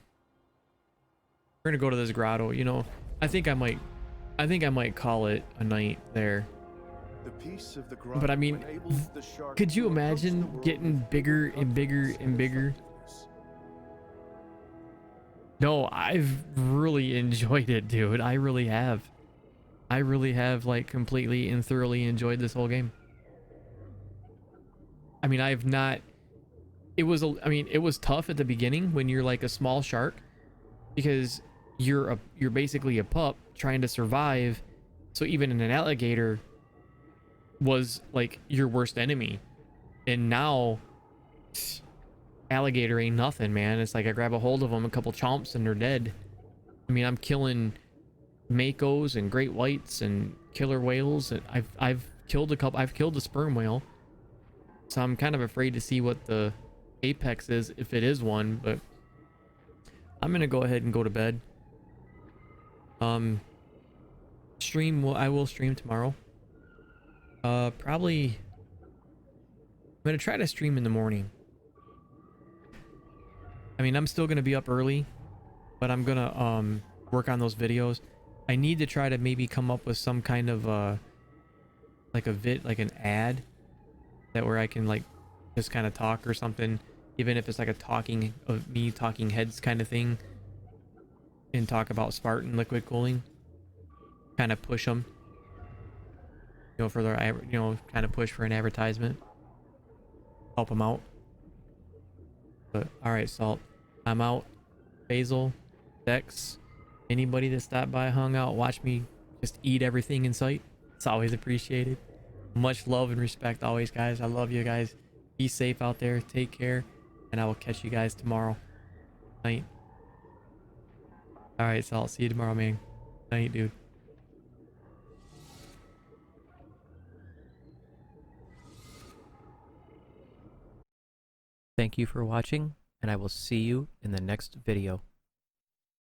We're gonna go to this grotto. You know, I think I might call it a night there. The piece of the grotto But I mean, enables the shark could you to approach the imagine world getting with bigger and confidence bigger and bigger? effectiveness. No, I've really enjoyed it, dude. I really have. I really have like completely and thoroughly enjoyed this whole game. I mean, I've not... It was it was tough at the beginning when you're like a small shark, because you're basically a pup trying to survive. So even an alligator was like your worst enemy. And now alligator ain't nothing, man. It's like I grab a hold of them, a couple chomps, and they're dead. I mean, I'm killing makos and great whites and killer whales, and I've killed a couple. I've killed a sperm whale. So I'm kind of afraid to see what the apex is, if it is one, but I'm gonna go ahead and go to bed. I will stream tomorrow. Probably I'm gonna try to stream in the morning. I mean, I'm still gonna be up early, but I'm gonna work on those videos. I need to try to maybe come up with some kind of like an ad that where I can like just kind of talk or something, even if it's like a talking of me talking heads kind of thing, and talk about Spartan liquid cooling, kind of push them, you know, for their, you know, kind of push for an advertisement, help them out. But all right, Salt, I'm out. Basil, Dex, anybody that stopped by, hung out, watch me just eat everything in sight, it's always appreciated. Much love and respect always, guys. I love you guys. Be safe out there. Take care. And I will catch you guys tomorrow night. Alright, so I'll see you tomorrow, man. Night, dude. Thank you for watching, and I will see you in the next video.